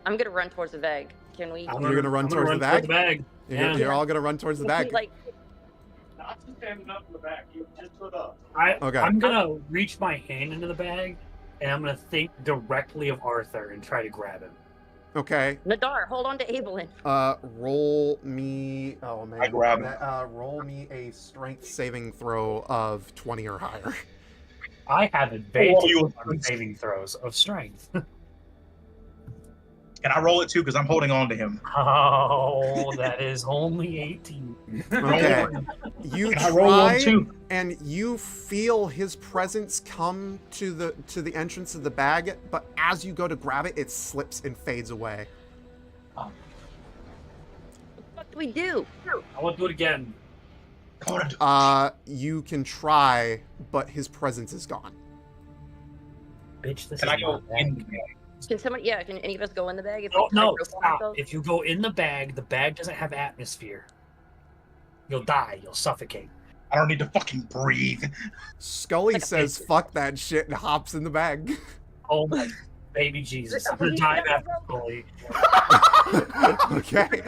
I'm gonna run towards the bag. Can we? You're gonna run towards the bag? Yeah. You're all gonna run towards the bag. Like, Not just standing up in the back. You just stood up. Okay. I'm gonna reach my hand into the bag, and I'm gonna think directly of Arthur and try to grab him. Okay. Nadar, hold on to Abelin. Roll me. Oh man. I grab him. Roll me a strength saving throw of 20 or higher. I have advantage you- on saving throws of strength. Can I roll it too? Because I'm holding on to him. Oh, that is only 18. Okay. You Can I roll one try, too? and you feel his presence come to the entrance of the bag, but as you go to grab it, it slips and fades away. What do we do? I want to do it again. I want to do You can try, but his presence is gone. Bitch, this Can is I go not bad. in the bag? Can someone? Yeah, can any of us go in the bag? If No, we tie no, rope on stop. ourselves? If you go in the bag doesn't have atmosphere. You'll die. You'll suffocate. I don't need to fucking breathe. Scully says, "Fuck that shit," and hops in the bag. Oh my baby Jesus. I'm gonna dive after Scully. Okay.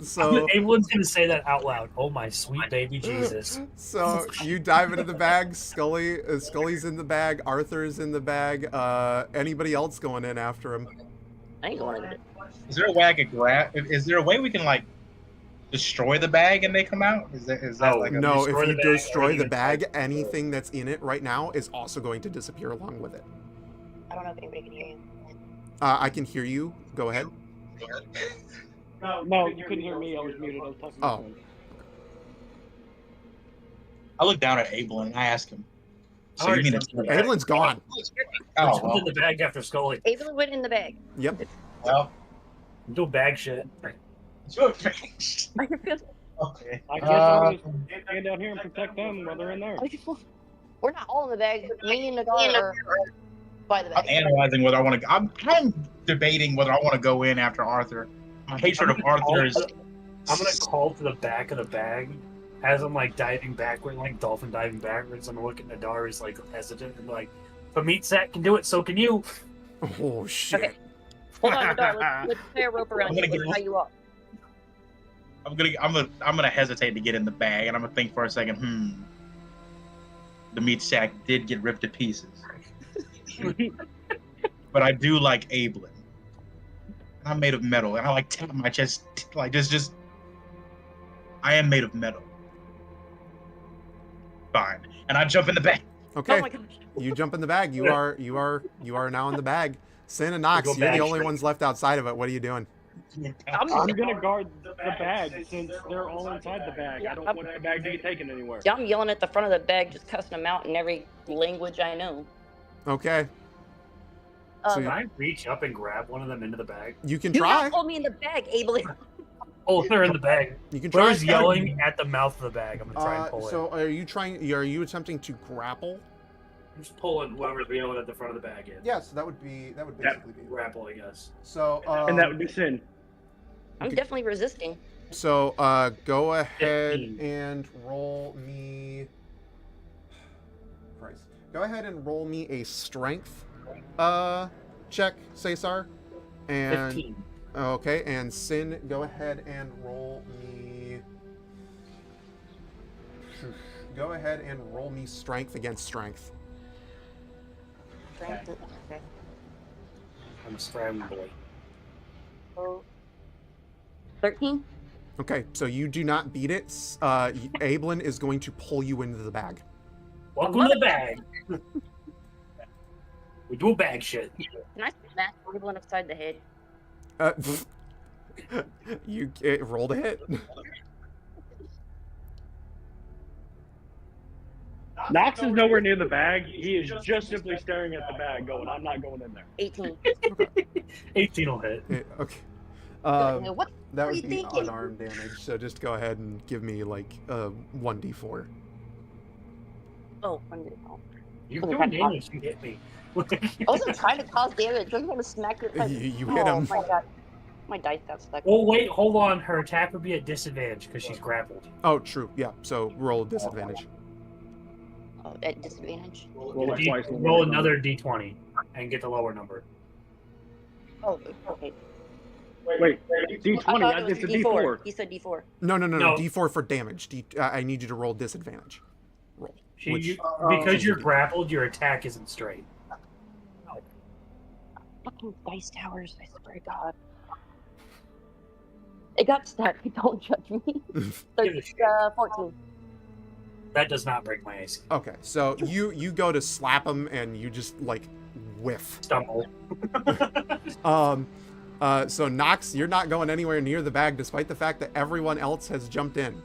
So Everyone's gonna say that out loud. Oh my sweet baby Jesus. So you dive into the bag. Scully's in the bag. Arthur's in the bag. Anybody else going in after him? I ain't going in it. Is there a way I could grab? Is there a way we can like destroy the bag and they come out? Is that Oh, like a No, destroy if you the bag, destroy the everything bag, inside. anything that's in it right now is also going to disappear along with it. I don't know if anybody can hear you. I can hear you. Go ahead. No, you couldn't hear me. I was muted. I was talking. to Oh. my phone. I look down at Abel and I ask him. So you Alright, mean that's it's okay. Evelyn's gone. I Oh jumped well. in the bag after Scully. Abelin went in the bag. Yep. Well, Do bag shit. it's your face. I feel. Okay. I guess I'm gonna stand down here and protect them while they're in there. We're not all in the bag. Me and Nadar are by the I'm bag. analyzing whether I want to. I'm debating whether I want to go in after Arthur. My hatred of Arthur is. I'm gonna call to the back of the bag as I'm like diving backward, like dolphin diving backwards. I'm looking at Nadar, he's like hesitant and like, but meat sack can do it, so can you. Oh shit. Okay. Hold on, Nadar. Let's tie a rope around I'm you. gonna Let's get- tie you up. I'm gonna hesitate to get in the bag, and I'm gonna think for a second. The meat sack did get ripped to pieces, but I do like Abelin. I'm made of metal, and I like tap my chest like this. Just, I am made of metal. Fine, and I jump in the bag. Okay. Oh my gosh. You jump in the bag. You are now in the bag. Sin and Nox, Go you're the bag only straight. ones left outside of it. What are you doing? I'm I'm gonna guard the bag since they're all inside the bag. Yeah, I don't I'm- want the bag to get taken anywhere. Yeah, I'm yelling at the front of the bag, just cussing them out in every language I know. Okay. So Can I reach up and grab one of them into the bag? you can Do try. not hold me in the bag, Abel. Oh, they're in the bag. You can try. Whoever's yelling at the mouth of the bag, I'm gonna try and pull it. So are you trying? Are you attempting to grapple? I'm just pulling whoever's yelling at the front of the bag in. Yes, that would basically be Grapple, I guess. So And that would be sin. I'm definitely resisting. So go ahead 15. and roll me. Christ. Go ahead and roll me a strength check, Cesar. And 15. okay, and Sin, go ahead and roll me. Go ahead and roll me strength against strength. Okay. I'm scrambling. 13? Okay, so you do not beat it. Ablin is going to pull you into the bag. Welcome to the bag. We do bag shit. Can I smack everyone upside the head? You rolled a hit. Knox is nowhere near the bag. He is just simply staring at the bag, going, "I'm not going in there." 18. 18 will hit. Okay. What That are would you be thinking? unarmed damage. So just go ahead and give me like 1d4. Oh, I'm gonna go. You're doing damage. You hit me. I wasn't trying to cause damage. I was going to smack your face. You hit him. Oh my god. My dice got stuck. Oh, wait, hold on. Her attack would be at disadvantage because she's grappled. Oh, true. Yeah. So roll disadvantage. Oh, at disadvantage. Roll it twice. Roll another d20 and get the lower number. Oh, okay. Wait, I D20. thought I it was did a the D4. He said D4. No. No. D4 for damage. I need you to roll disadvantage. Roll. Because you're grappled, your attack isn't straight. Fucking dice towers, I swear to God. It got stuck. Don't judge me. Give it a shit. 14. That does not break my AC. Okay. So you go to slap him and you just like whiff. Stumble. So Nox, you're not going anywhere near the bag despite the fact that everyone else has jumped in.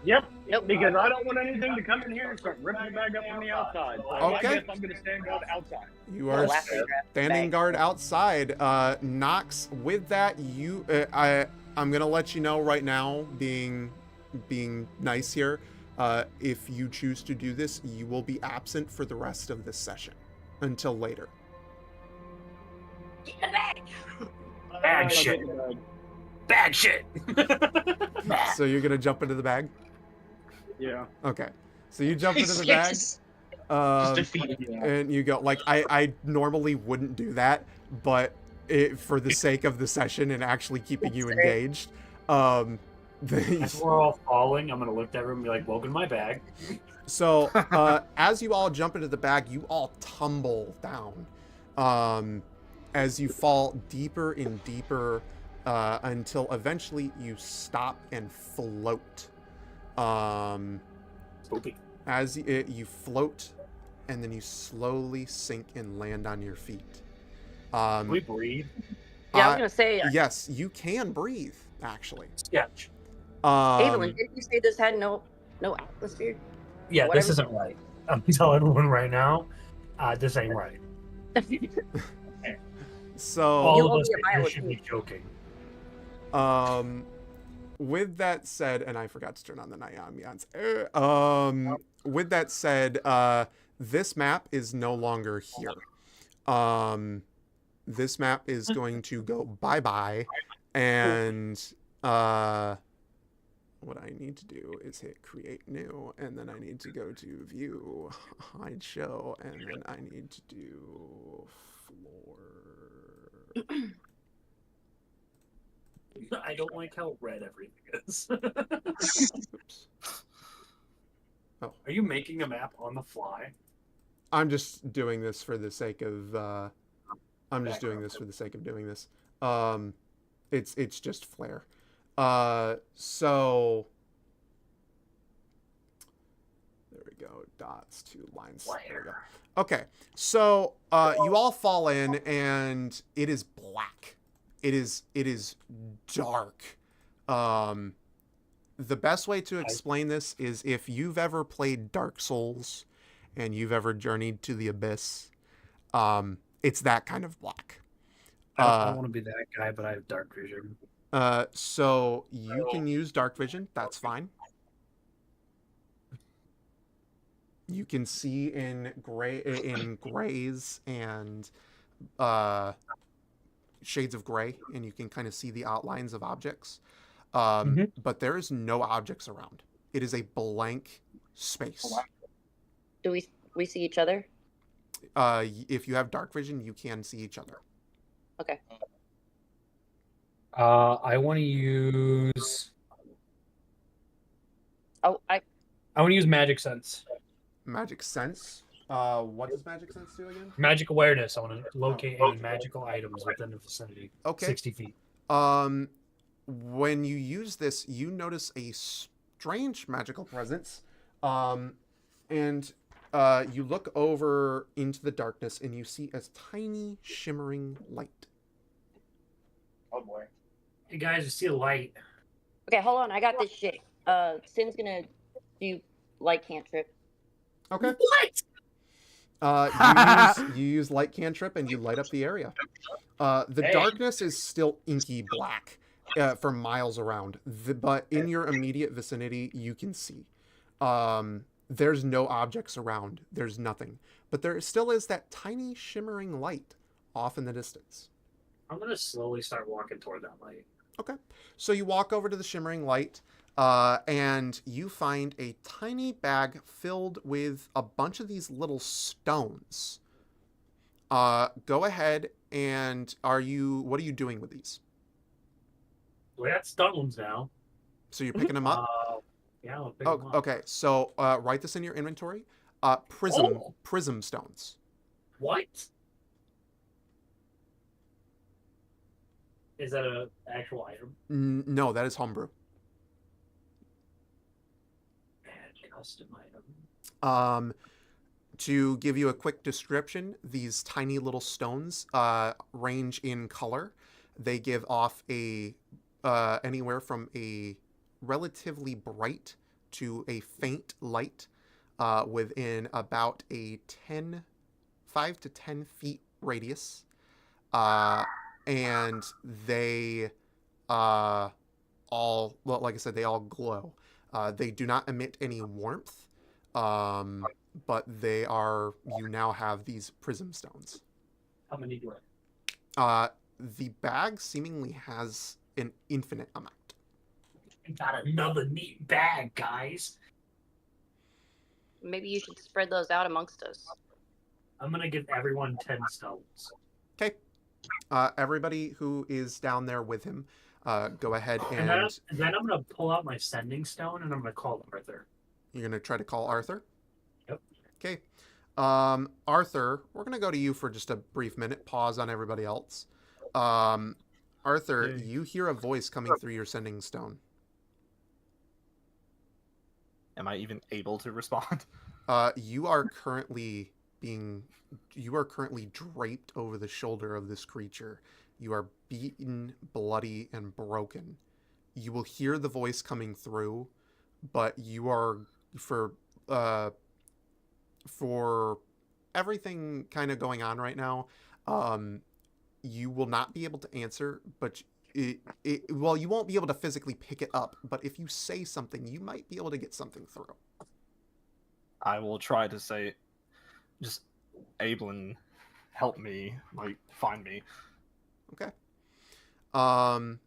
Yep. Nope. Because I don't want anything to come in here and start ripping the bag up from the outside. So Okay. I guess I'm going to stand guard outside. You are standing guard outside. Nox, with that, I'm gonna let you know right now, being nice here. If you choose to do this, you will be absent for the rest of this session until later. Bag shit. Bag shit. So you're gonna jump into the bag? Yeah. Okay. So you jump into the bag. Just Um, defeated you. and you go like I normally wouldn't do that, but for the sake of the session and actually keeping you engaged, As we're all falling, I'm gonna look at everyone and be like, "Welcome to my bag." so as you all jump into the bag, you all tumble down as you fall deeper and deeper until eventually you stop and float. Spoopy. As you float, and then you slowly sink and land on your feet. Can we breathe? Yeah, I was gonna say, Yes, you can breathe, actually. Sketch. Evelyn, didn't you say this had no atmosphere? Yeah, Whatever. this isn't right. I'm telling everyone right now, this ain't right. So, All You'll of us be a here mile should be joking. with that said, and I forgot to turn on the night ambiance. With that said, this map is no longer here. This map is going to go bye-bye, and what I need to do is hit create new, and then I need to go to view, hide show, and then I need to do floor. I don't like how red everything is. Oops. Are you making a map on the fly? I'm just doing this for the sake of I'm just doing this for the sake of doing this. It's just flare. So there we go. Dots, 2 lines. There we go. Okay. So you all fall in and it is black It is dark. The best way to explain this is if you've ever played Dark Souls and you've ever journeyed to the abyss, it's that kind of black. I don't want to be that guy, but I have dark vision. So you can use dark vision. That's fine. You can see in grays and shades of gray, and you can kind of see the outlines of objects. But there is no objects around. It is a blank space. Do we see each other? If you have dark vision, you can see each other. Okay. I want to use. Oh, I want to use magic sense. Magic sense. What does magic sense do again? Magic awareness. I want to locate any magical items within the vicinity. Okay. 60 feet. When you use this, you notice a strange magical presence. And you look over into the darkness and you see a tiny shimmering light. Oh boy. Hey guys, you see a light. okay. Hold on. I got this shit. Sin's gonna do light cantrip. Okay. What? You use light cantrip and you light up the area. The Hey. darkness is still inky black for miles around, but in your immediate vicinity, you can see. There's no objects around. There's nothing. But there still is that tiny shimmering light off in the distance. I'm going to slowly start walking toward that light. Okay. So you walk over to the shimmering light, and you find a tiny bag filled with a bunch of these little stones. Go ahead and what are you doing with these? We got stones now. So you're picking them up? Yeah, I'll pick them up. Okay. So write this in your inventory. Prism stones. What? Is that an actual item? No, that is homebrew. Bad custom item. To give you a quick description, these tiny little stones range in color. They give off anywhere from a relatively bright to a faint light within about a 5 to 10 feet radius. And they all, well, like I said, they all glow. They do not emit any warmth, but you now have these prism stones. How many do I? The bag seemingly has an infinite amount. We got another neat bag, guys. Maybe you should spread those out amongst us. I'm going to give everyone 10 stones. Okay. Everybody who is down there with him, go ahead and then I'm going to pull out my sending stone and I'm going to call Arthur. You're going to try to call Arthur? Yep. Okay. Arthur, we're going to go to you for just a brief minute. Pause on everybody else. Arthur, Yay. you hear a voice coming through your sending stone. Am I even able to respond? You are currently draped over the shoulder of this creature. You are beaten, bloody, and broken. You will hear the voice coming through, but you are for everything kind of going on right now. You will not be able to answer, but you won't be able to physically pick it up. But if you say something, you might be able to get something through. I will try to say, just Ablin, help me, find me. Okay. The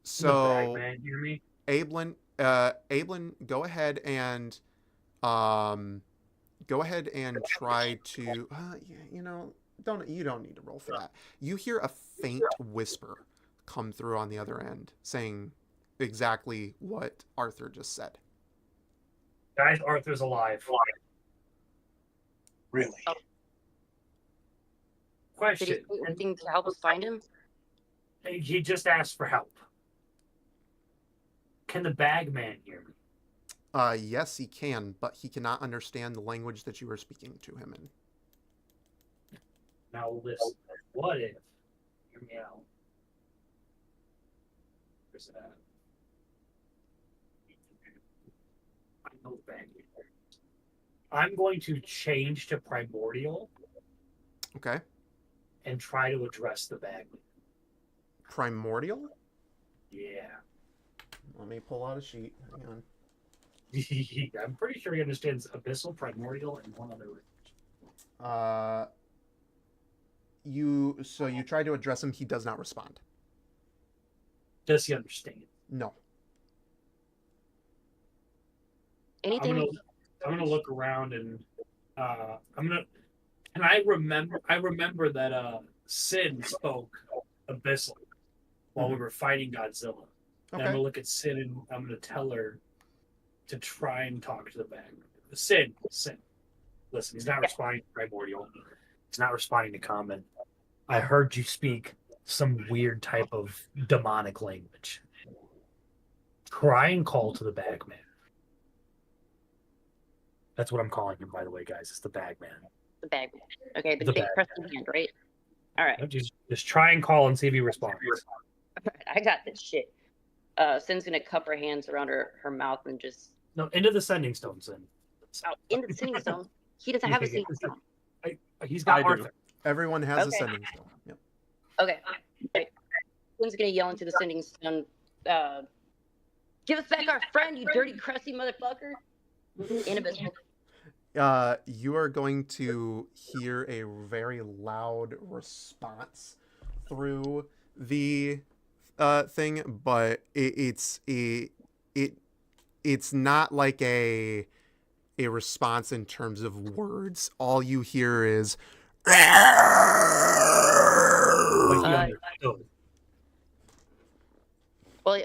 So bag man, hear me? Ablin, go ahead and try to. You don't need to roll for that. You hear a faint whisper come through on the other end, saying exactly what Arthur just said. Guys, Arthur's alive. Really? Did he Question. say anything to help us find him? He just asked for help. Can the bag man hear me? Yes, he can, but he cannot understand the language that you are speaking to him in. Now listen. What if? Hear me out. is it at? I know the bag. I'm going to change to primordial Okay. and try to address the bag. Primordial? Yeah. Let me pull out a sheet. Hang on. I'm pretty sure he understands abyssal, primordial, and one other language. So you try to address him, he does not respond. Does he understand? No. Anything? I'm gonna look around and and I remember that Sin spoke abyssal while we were fighting Godzilla. And I'm Okay. gonna look at Sin and I'm gonna tell her to try and talk to the bag. Sin. Listen, he's not responding to primordial. He's not responding to common. I heard you speak some weird type of demonic language. Try and call to the bagman. That's what I'm calling him, by the way, guys. It's the bagman. The bag. Okay, the The big bag. crusty hand, right? All right. Just try and call and see if he responds. I got this shit. Sin's gonna cup her hands around her mouth and just No, into the sending stone, Sin. out into the singing zone. He doesn't have a singing zone. He's got I do. Arthur. Everyone has a Okay. sending stone. Yep. Okay. Right. Sin's gonna yell into the sending stone. Give us back our friend, you dirty, crusty motherfucker. Inhibition. You are going to hear a very loud response through the thing, but it's not like a response in terms of words. All you hear is But he Uh, understood. Well,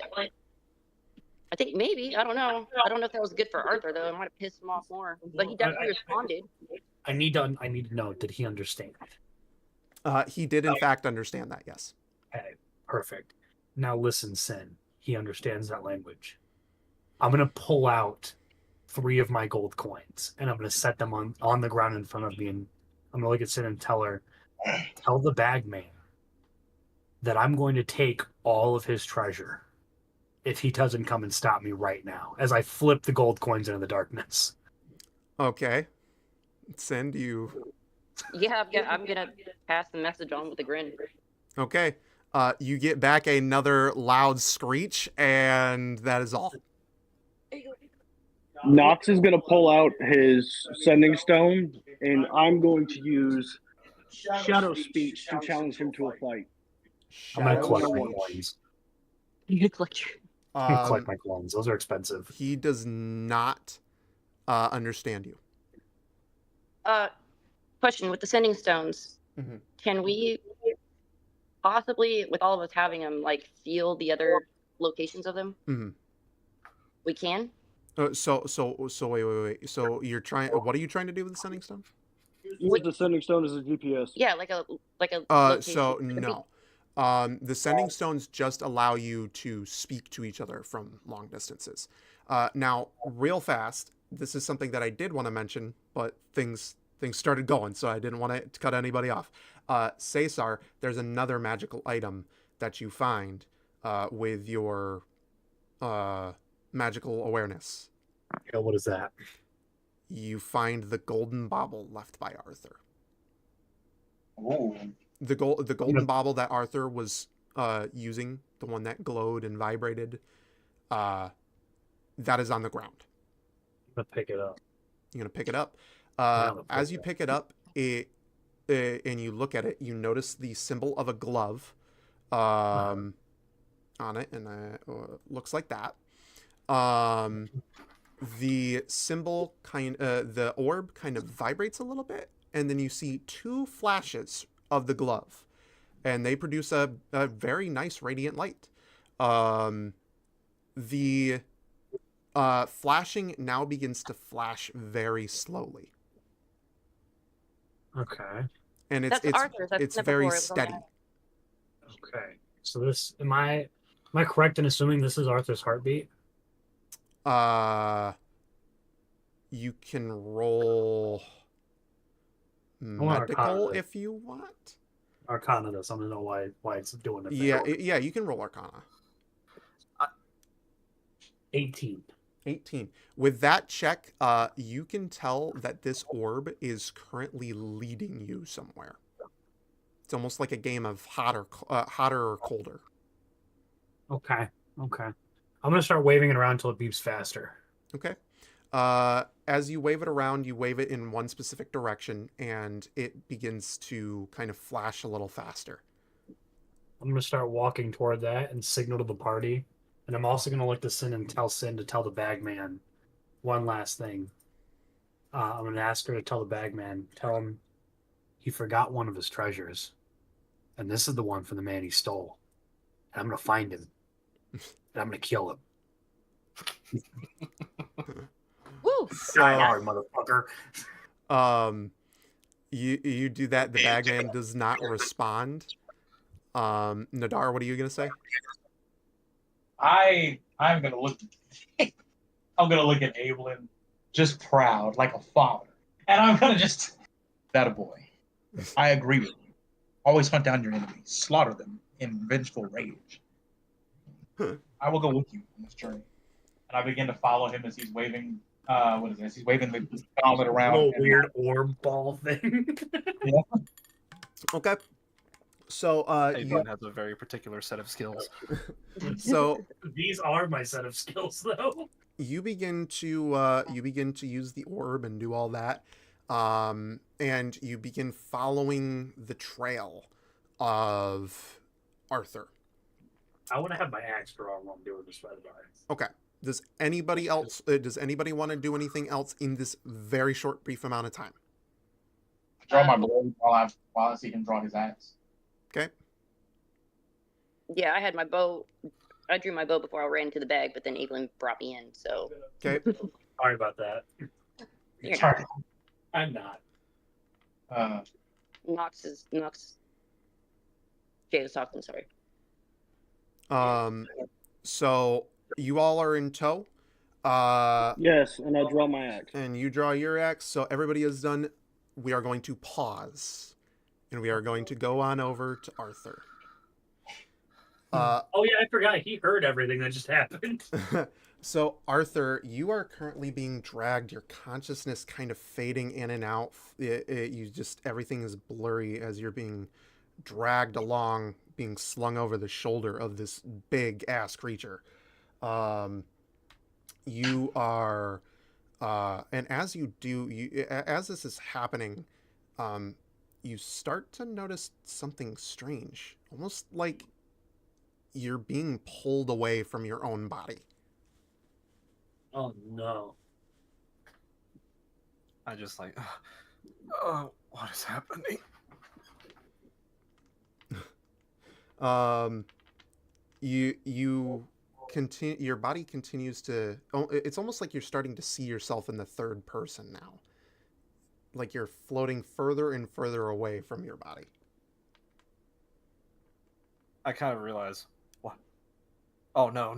I think maybe. I don't know. I don't know if that was good for Arthur though. It might have pissed him off more. But he definitely responded. I need to know, did he understand? he did in fact understand that, yes. Okay, perfect. Now listen, Sin. He understands that language. I'm gonna pull out 3 of my gold coins and I'm gonna set them on the ground in front of me, and I'm gonna look at Sin and tell the bagman that I'm going to take all of his treasure if he doesn't come and stop me right now, as I flip the gold coins into the darkness. Okay. Send you. Yeah, I'm gonna pass the message on with a grin. Okay. You get back another loud screech, and that is all. Knox is going to pull out his sending stone, and I'm going to use shadow speech to challenge him to a fight. I'm gonna Shadow collect my speech. coins. You collect your I'm gonna collect my coins. Those are expensive. He does not understand you. Question with the sending stones. Mhm. Can we possibly, with all of us having them, like feel the other locations of them? Mhm. We can. So wait. So you're trying. What are you trying to do with the sending stone? Use the sending stone as a GPS. Yeah, like a So location. no. The sending stones just allow you to speak to each other from long distances. Now, real fast, this is something that I did want to mention, but things started going, so I didn't want to cut anybody off. Cesar, there's another magical item that you find with your magical awareness. Yeah, what is that? You find the golden bauble left by Arthur. Ooh. The golden bauble that Arthur was using, the one that glowed and vibrated, that is on the ground. I'm gonna pick it up. You're gonna pick it up. No, As you pick it up, and you look at it, you notice the symbol of a glove on it, and looks like that. The symbol the orb kind of vibrates a little bit, and then you see 2 flashes of the glove, and they produce a very nice radiant light. The flashing now begins to flash very slowly, Okay. and That's Arthur's. That's it's never very before. It was on steady. that. Okay. So this am I correct in assuming this is Arthur's heartbeat? You can roll want medical Arcana. if you want. Arcana does. I don't know why it's doing it. Yeah, you can roll Arcana. 18. 18. With that check, you can tell that this orb is currently leading you somewhere. It's almost like a game of hotter or colder. Okay. Okay. I'm gonna start waving it around until it beeps faster. Okay. As you wave it around, you wave it in one specific direction, and it begins to kind of flash a little faster. I'm gonna start walking toward that and signal to the party. And I'm also gonna look to Sin and tell Sin to tell the bagman one last thing. I'm gonna ask her to tell the bagman, tell him he forgot one of his treasures, and this is the one from the man he stole. And I'm gonna find him, and I'm gonna kill him. Woo! Die hard, motherfucker. You do that. The bagman does not respond. Nadar, what are you gonna say? I'm gonna look. I'm gonna look at Abelin, just proud, like a father, and I'm gonna just that a boy. I agree with you. Always hunt down your enemies, slaughter them in vengeful rage. I will go with you on this journey, and I begin to follow him as he's waving. What is this? He's waving the gauntlet around. Little weird orb ball thing. Yeah. Okay. So Avon has a very particular set of skills. so These are my set of skills, though. you begin to use the orb and do all that, and you begin following the trail of Arthur. I want to have my axe drawn while I'm doing this, by the way. Okay. Does anybody else? Does anybody want to do anything else in this very short, brief amount of time? Draw my blade while he can draw his axe. Okay. Yeah, I had my bow. I drew my bow before I ran into the bag, but then Evelyn brought me in. So Okay. Sorry about that. You're Sorry. I'm not. Nox. Jay was talking. Sorry. So you all are in tow. Yes, and I draw my axe. And you draw your axe. So everybody is done. We are going to pause, and we are going to go on over to Arthur. Oh yeah, I forgot. He heard everything that just happened. So Arthur, you are currently being dragged. Your consciousness kind of fading in and out. Everything is blurry as you're being dragged along, being slung over the shoulder of this big ass creature. You are, and as you do, as this is happening, you start to notice something strange, almost like you're being pulled away from your own body. Oh no. I just like, what is happening? You continue. Your body continues to. It's almost like you're starting to see yourself in the third person now. Like you're floating further and further away from your body. I kind of realize, what? Oh no.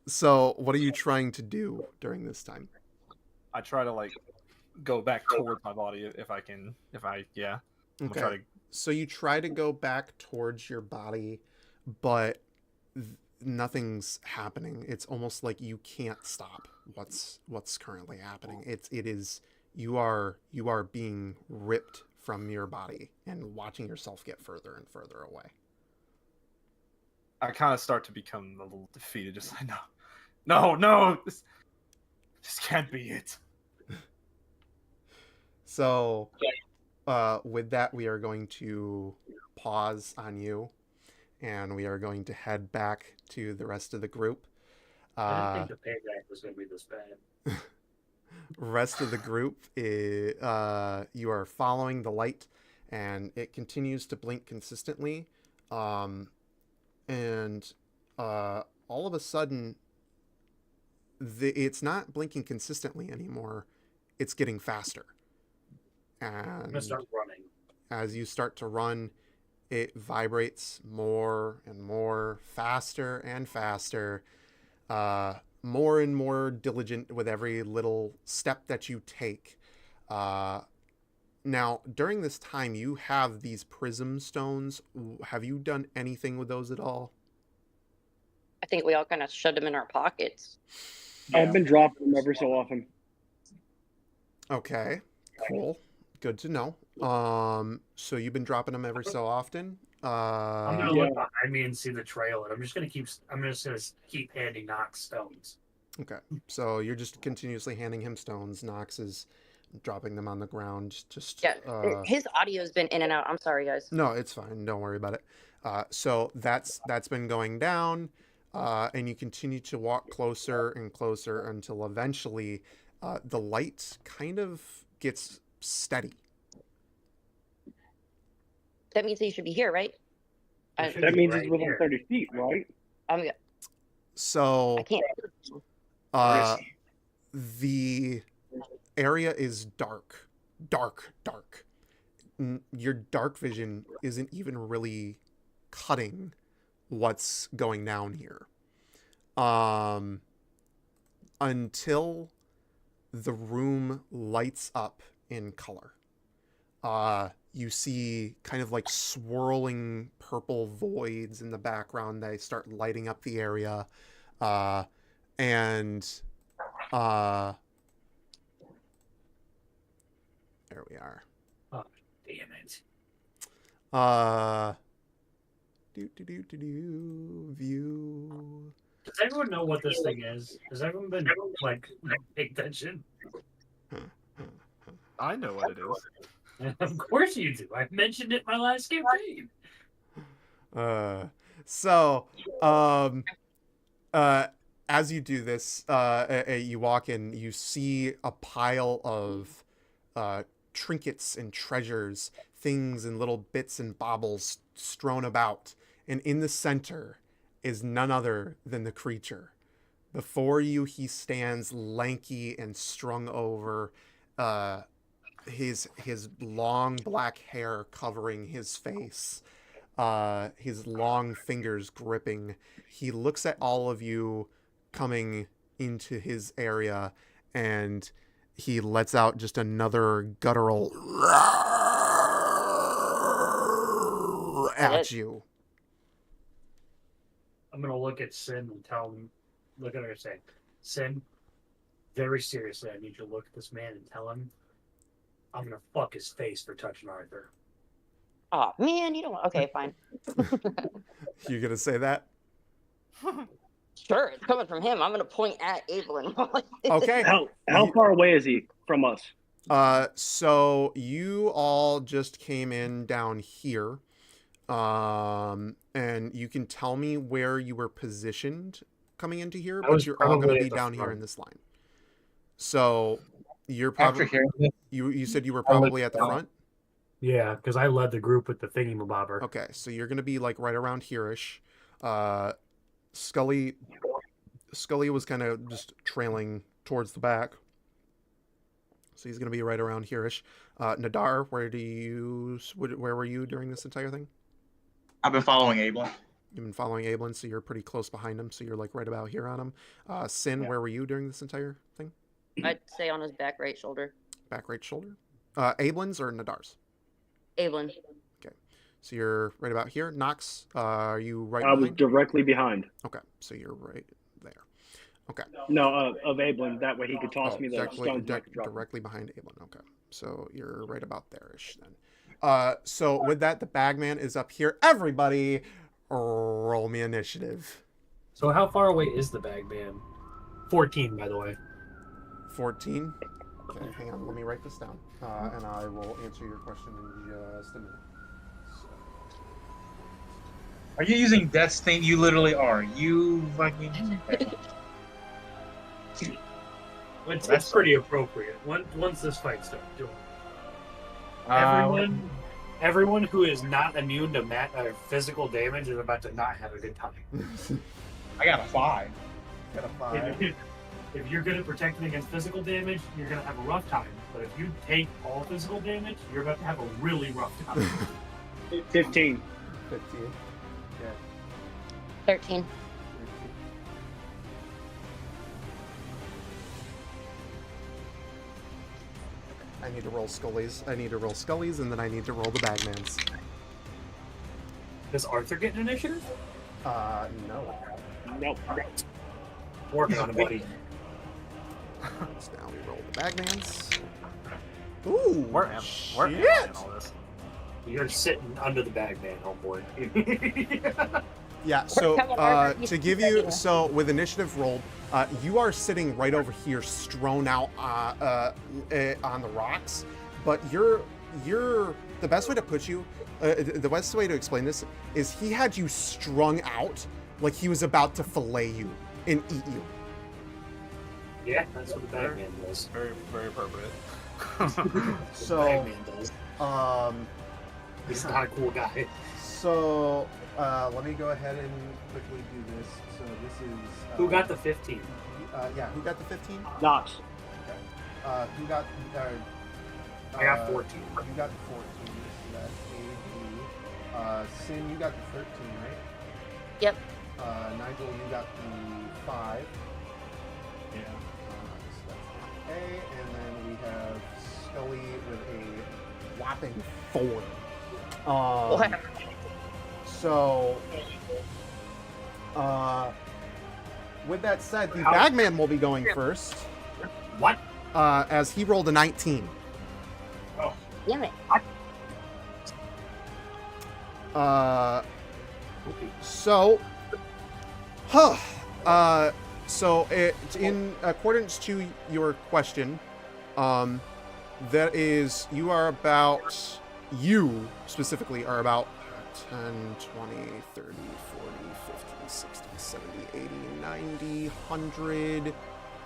So, what are you trying to do during this time? I try to like go back towards my body if I can. Yeah. I'm gonna try to. So you try to go back towards your body, but nothing's happening. It's almost like you can't stop what's currently happening. You are being ripped from your body and watching yourself get further and further away. I kind of start to become a little defeated. Just like, no, this can't be it. So, with that, we are going to pause on you, and we are going to head back to the rest of the group. I didn't think the payback was going to be this bad. Rest of the group, you are following the light, and it continues to blink consistently. And all of a sudden, it's not blinking consistently anymore. It's getting faster. And I'm going to start running. as you start to run, it vibrates more and more, faster and faster, more and more diligent with every little step that you take. Now, during this time, you have these prism stones. Have you done anything with those at all? think we all kind of shoved them in our pockets. I've been dropping them ever so often. Okay, cool. Good to know. So you've been dropping them every so often. I'm gonna Yeah. look behind me and see the trail, and I'm just gonna keep handing Knox stones. Okay, so you're just continuously handing him stones. Knox is dropping them on the ground. Just Yeah, his audio's been in and out. I'm sorry, guys. No, it's fine. Don't worry about it. So that's been going down, and you continue to walk closer and closer until eventually the light kind of gets steady. That means he should be here, right? That means he's within 30 feet, right? So I can't. the area is dark. Your dark vision isn't even really cutting what's going down here. Until the room lights up in color. You see kind of like swirling purple voids in the background. They start lighting up the area. And there we are. Oh, damn it. View. Does everyone know what this thing is? Has everyone been like paying attention? I know what it is. Of course you do. I mentioned it in my last campaign. As you do this, you walk in, you see a pile of trinkets and treasures, things and little bits and baubles strewn about. And in the center is none other than the creature. Before you, he stands lanky and strung over, his long black hair covering his face, his long fingers gripping. He looks at all of you coming into his area, and he lets out just another guttural at you. I'm gonna look at Sin and tell him, look at her and say, Sin, very seriously, I need you to look at this man and tell him I'm gonna fuck his face for touching Arthur. Oh man, you don't want. Okay, fine. You gonna say that? Sure, it's coming from him. I'm gonna point at Evelyn. Okay. How far away is he from us? So you all just came in down here. And you can tell me where you were positioned coming into here, but you're all going to be down here in this line. So you're probably you said you were probably at the front. Yeah, because I led the group with the thingy-mabobber. Okay, so you're going to be like right around here-ish. Scully was kind of just trailing towards the back, so he's going to be right around here-ish. Nadar, where were you during this entire thing? I've been following Abel. You've been following Ablin, so you're pretty close behind him, so you're like right about here on him. Sin, where were you during this entire thing? I'd say on his back right shoulder. Back right shoulder? Ablin's or Nadar's? Evelyn. Okay. So you're right about here. Knox, are you right I was behind? directly behind. Okay, so you're right there. Okay. No, of Ablin. That way he could toss me the stones. and I could drop them. Directly behind Ablin. Okay. So you're right about there-ish then. So with that, the bagman is up here. Everybody, roll me initiative. So how far away is the bagman? 14, by the way. 14. Okay, hang on. Let me write this down, and I will answer your question in just a minute. Are you using Death's thing? You literally are. You fucking. It's pretty appropriate. Once this fight starts, doing. Everyone who is not immune to physical damage is about to not have a good time. I got a 5. If you're good at protecting against physical damage, you're going to have a rough time. But if you take all physical damage, you're about to have a really rough time. 15. 15. Okay. 13. I need to roll Scully's. And then I need to roll the Bagman's. Does Arthur get an initiative? No. Nope. Working on it, buddy. So now we roll the Bagmans. Ooh, Where am I in shit! all this? You're sitting under the bag, man, homeboy. Yeah, so coming, Arthur. to give you, so with initiative rolled, you are sitting right over here, strewn out on the rocks, but you're the best way to put you, the best way to explain this is he had you strung out like he was about to fillet you and eat you. Yeah, that's what the bag man does. Very, very appropriate. So, The bag man does. He's not a cool guy. So let me go ahead and quickly do this. So this is Who got the 15? yeah, who got the 15? Knox. Okay. Who got? I got 14. You got the 14. So that's AD. Sin, you got the 13, right? Yep. Nigel, you got the 5. Yeah. So that's A, and then we have Scully with a whopping 4. So, with that said, the Bagman will be going first, What? as he rolled a 19. Damn it. So, so in accordance to your question, that is, you specifically are about 10, 20, 30, 40, 50, 60, 70, 80, 90, 100,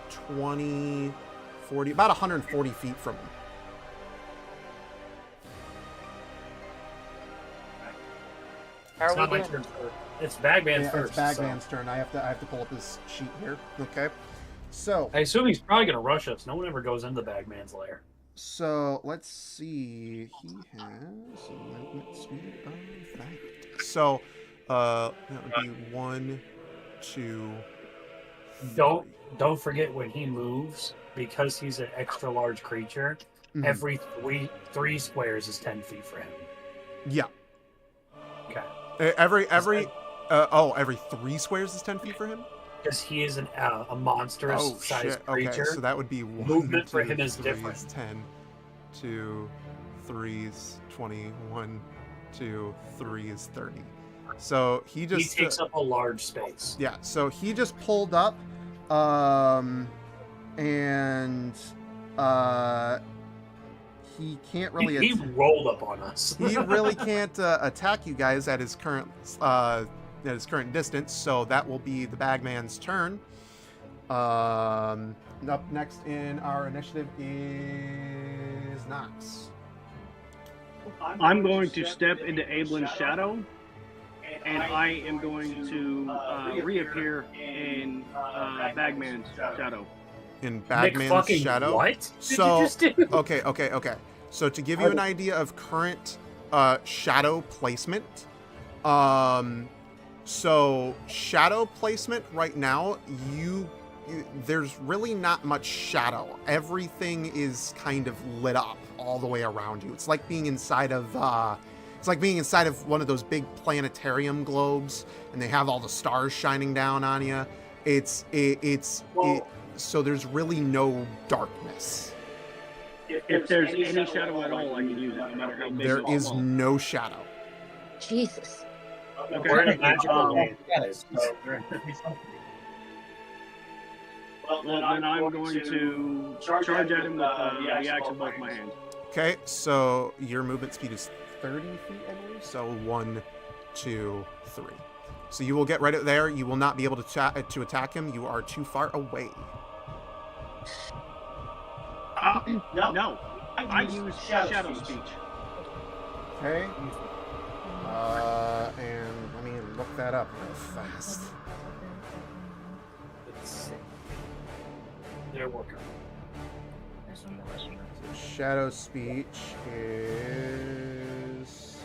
20, 40, about 140 feet from him. How It's are not we my doing? turn. It's Bagman's Yeah, first. it's Bagman's turn. I have to pull up this sheet here. Okay. So I assume he's probably going to rush us. No one ever goes into Bagman's lair. So let's see. He has a movement speed of that. So that would be 1, 2. Don't forget when he moves, because he's an extra large creature. Mhm. Every three squares is 10 feet for him. Yeah. Okay. Every 3 squares is 10 feet for him. Because he is a monstrous Oh sized shit. creature. Okay, so that would be 1. Movement for 2, him is 3 different. 10, 2, 3 is 20, 1, 2, 3 is 30. So he just He takes up a large space. Yeah, so he just pulled up, and he can't really. He rolled up on us. He really can't attack you guys at his current distance. So that will be the Bagman's turn. Up next in our initiative is Knox. I'm going to step into Ablin's shadow, and I am going to reappear in Bagman's shadow. In Nick Bagman's fucking shadow. What? Did So you just do? okay. So to give you an idea of current shadow placement, so shadow placement right now, there's really not much shadow. Everything is kind of lit up all the way around you. It's like being inside of one of those big planetarium globes, and they have all the stars shining down on you. So there's really no darkness. If there's any shadow at all, I can use it, no matter how big. There or is small. no shadow. Jesus. Okay. We're in a magical land, Yes. so- Well, then I'm going to charge at him with the axe of both my hands. Okay, so your movement speed is 30 feet, I believe. So 1, 2, 3. So you will get right up there. You will not be able to attack him. You are too far away. No. I use shadow speech. Okay. And let me look that up real fast. They're working. So shadow speech is.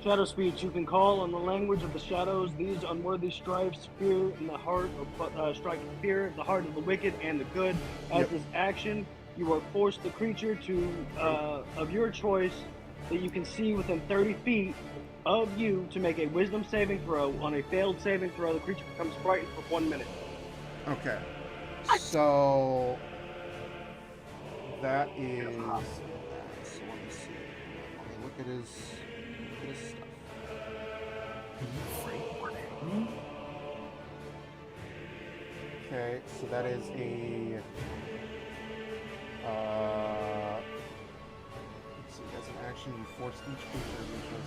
Shadow speech. You can call in the language of the shadows. These unworthy strifes, fear in the heart of strike fear in the heart of the wicked and the good. As this action, you are forced the creature to of your choice that you can see within 30 feet of you to make a wisdom saving throw. On a failed saving throw, the creature becomes frightened for 1 minute. Okay. So that is. So let me see. Let me look at his stuff. Okay, so that is a. Let's see. As an action, you force each creature to reach a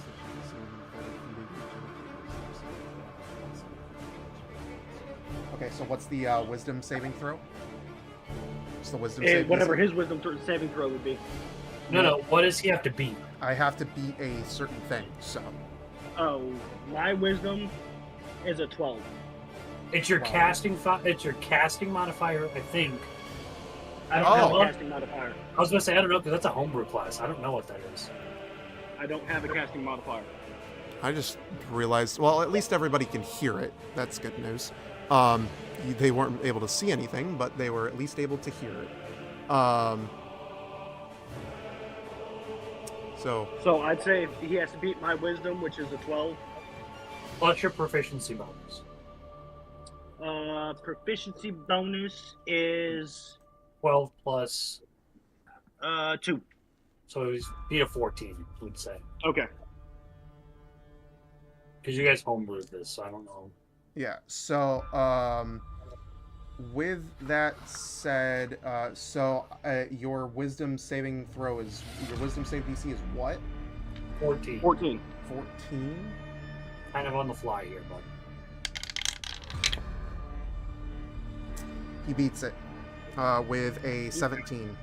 Okay, so what's the wisdom saving throw? What's the wisdom saving Whatever DC? his wisdom saving throw would be. No. What does he have to beat? I have to beat a certain thing, so. Oh, my wisdom is a 12. It's your casting. It's your casting modifier, I think. I don't have a casting modifier. I was gonna say I don't know because that's a homebrew class. I don't know what that is. I don't have a casting modifier. I just realized, well, at least everybody can hear it. That's good news. They weren't able to see anything, but they were at least able to hear it. So I'd say he has to beat my wisdom, which is a 12. Plus your proficiency bonus. Proficiency bonus is 12 plus. 2. So he's beat a 14, we'd say. Okay. Because you guys homebrewed this, so I don't know. Yeah, so, with that said, your wisdom saving throw is, your wisdom save DC is what? 14. 14. 14? Kind of on the fly here, bud. He beats it, with a 17.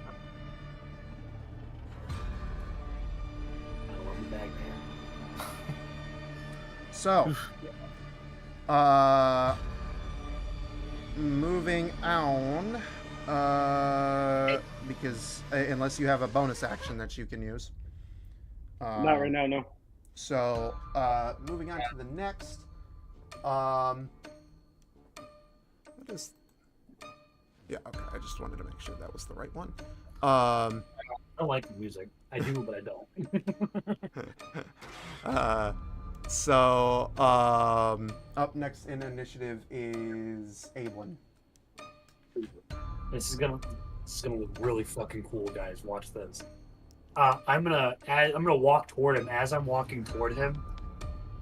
I love the bag, man. So, moving on, because unless you have a bonus action that you can use. Not right now, no. So, moving on to the next. What is? Yeah, okay. I just wanted to make sure that was the right one. I don't like the music. I do, but I don't. Up next in initiative is Ablin. This is gonna look really fucking cool, guys. Watch this. I'm gonna walk toward him. As I'm walking toward him,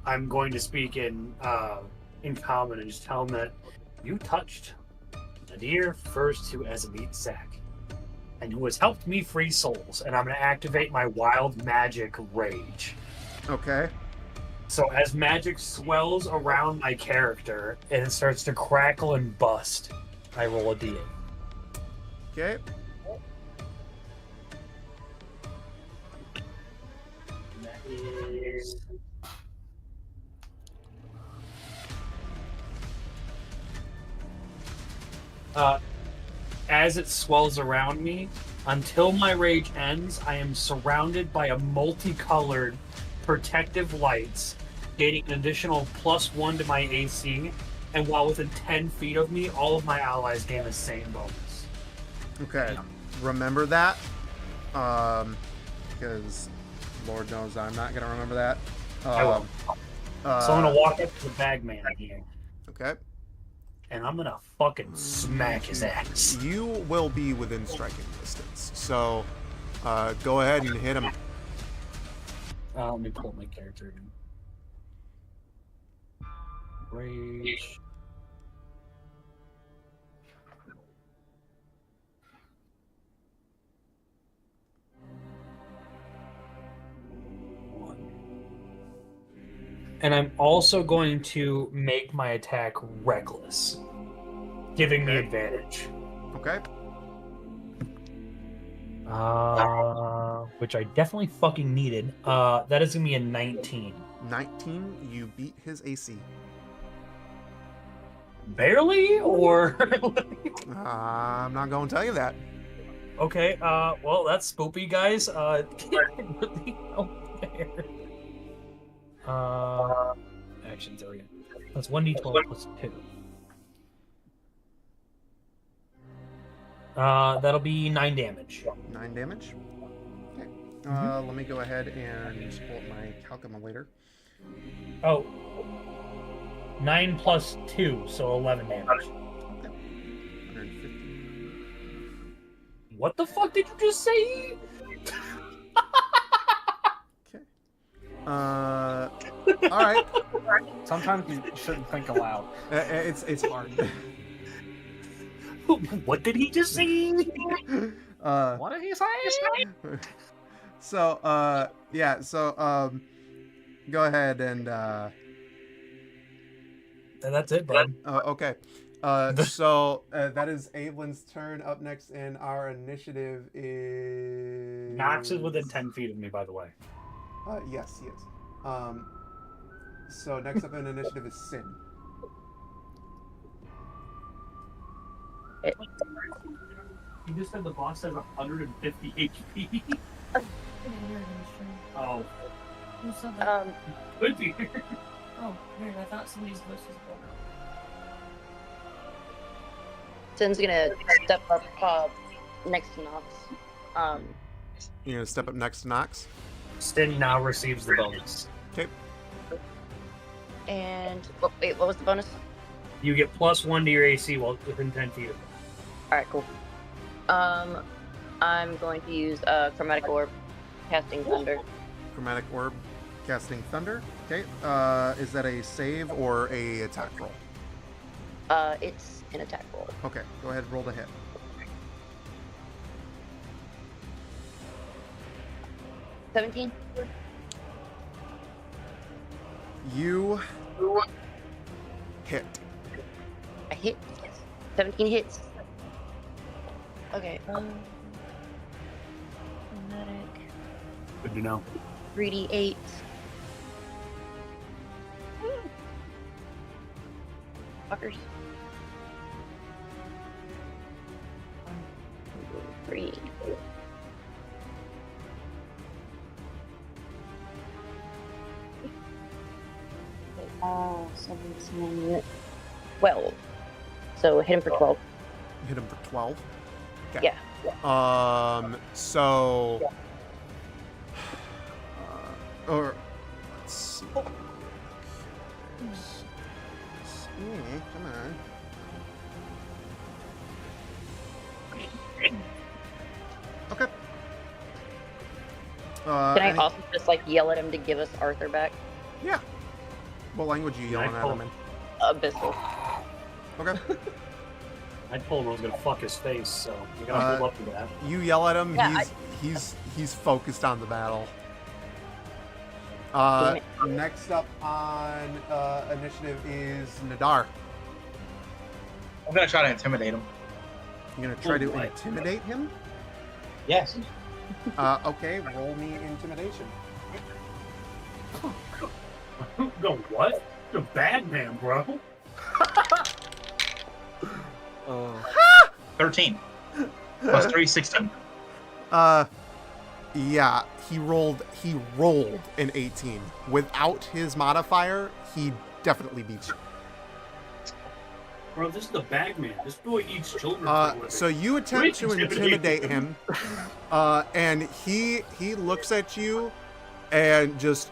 I'm going to speak in common and just tell him that you touched Nadir first who as a meat sack, and who has helped me free souls. And I'm gonna activate my wild magic rage. Okay. So as magic swells around my character and it starts to crackle and bust, I roll a d8. Okay. That is... as it swells around me, until my rage ends, I am surrounded by a multicolored protective lights, gaining an additional +1 to my AC, and while within 10 feet of me, all of my allies gain the same bonus. Okay. Yeah. Remember that. Because Lord knows I'm not gonna remember that. I will. So I'm gonna walk up to the bagman here, Okay. and I'm gonna fucking smack his ass. You will be within striking distance. So, go ahead and hit him. Let me pull up my character again. Rage. And I'm also going to make my attack reckless, giving me advantage. Okay. Which I definitely fucking needed. That is gonna be a 19. 19. You beat his AC. Barely, or I'm not going to tell you that. okay. Well, that's spoopy, guys. Can't really help there. Actions area. That's 1d12 plus 2. That'll be 9 damage. 9 damage. Okay. Let me go ahead and just pull up my calculator. Oh. 9 plus 2, so 11 damage. 150. What the fuck did you just say? Okay. All right. Sometimes you shouldn't think aloud. It's hard. What did he just say? What did he say? So yeah. So go ahead and And that's it, bud. okay. So that is Avelin's turn. Up next in our initiative is Knox is within 10 feet of me, by the way. Yes, he is. So next up in initiative is Sin. You just said the boss has 150 HP. Oh, Who said that? could be. Oh, weird. I thought somebody's voice was going out. Sin's gonna step up next to Nox. You're gonna step up next to Knox. Stin now receives the bonus. Okay. And wait, what was the bonus? You get +1 to your AC while within 10 feet of him. All right, cool. I'm going to use chromatic orb, casting thunder. Chromatic orb, casting thunder. Okay. Is that a save or a attack roll? It's an attack roll. Okay. Go ahead. Roll the hit. $17. You hit. I hit. 17 hits. Okay. Chromatic. Good to know. 3d8. Fuckers. 3. Oh, 17. 12. So hit him for 12. Hit him for 12. Okay. Yeah. So. Or. Let's see. Come on. Okay. Can I any- also just like yell at him to give us Arthur back? Yeah. What language are you yelling at him in? Abyssal. Okay. I told him I was gonna fuck his face, so you gotta hold up to that. You yell at him. Yeah, He's focused on the battle. Damn it. Next up on initiative is Nadar. I'm gonna try to intimidate him. You're gonna try to boy. intimidate him. Yes. Okay. Roll me intimidation. Go what? You're a bad man, bro. 13. Plus 3, 16. Yeah, he rolled an 18. Without his modifier, he definitely beats you. Bro, this is the bag man. This boy eats children. for a living. So you attempt to intimidate him, and he looks at you and just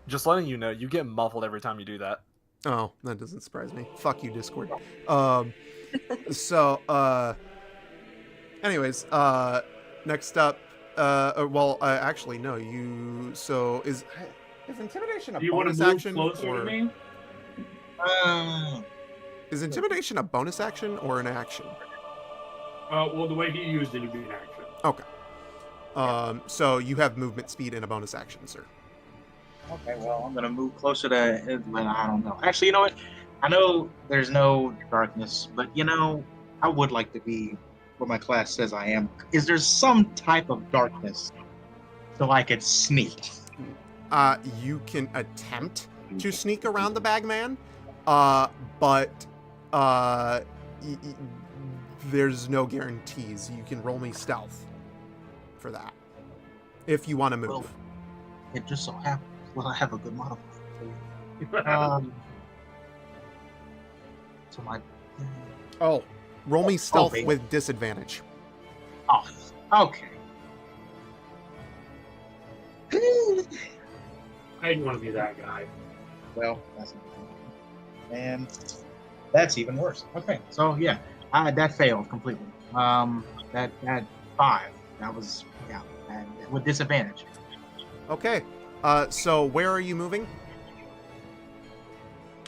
Just letting you know, you get muffled every time you do that. oh, that doesn't surprise me. Fuck you, Discord. Anyways, next up, actually no, you. So is intimidation a Do you want to bonus move action? closer or- to me? Is intimidation a bonus action or an action? Well, the way he used it would be an action. Okay. So you have movement speed and a bonus action, sir. Okay, well, I'm gonna move closer to. Well, I don't know. Actually, you know what? I know there's no darkness, but I would like to be what my class says I am. Is there some type of darkness so I could sneak? You can attempt to sneak around the bagman, but there's no guarantees. You can roll me stealth for that if you want to move. Well, it just so happens I have a good modifier. So my. Oh, roll me stealth baby. with disadvantage. Oh, okay. I didn't want to be that guy. Well, that's not good. And that's even worse. Okay, so yeah, that failed completely. That 5. That was with disadvantage. Okay. So where are you moving?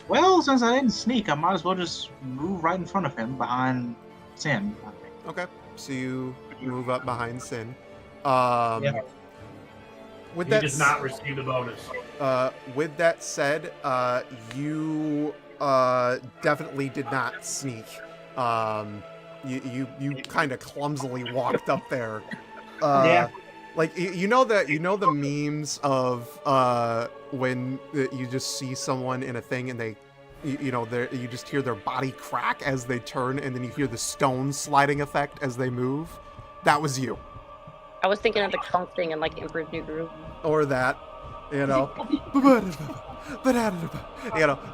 Well, since I didn't sneak, I might as well just move right in front of him behind Sin. I think. Okay. So you move up behind Sin. Yeah. With He that does not receive the bonus. with that said, you definitely did not sneak. You kind of clumsily walked up there. Yeah. Like you know the memes of when you just see someone in a thing and they you just hear their body crack as they turn, and then you hear the stone sliding effect as they move. That was you. I was thinking of the conch thing in like Emperor's New Groove. Or that, you know,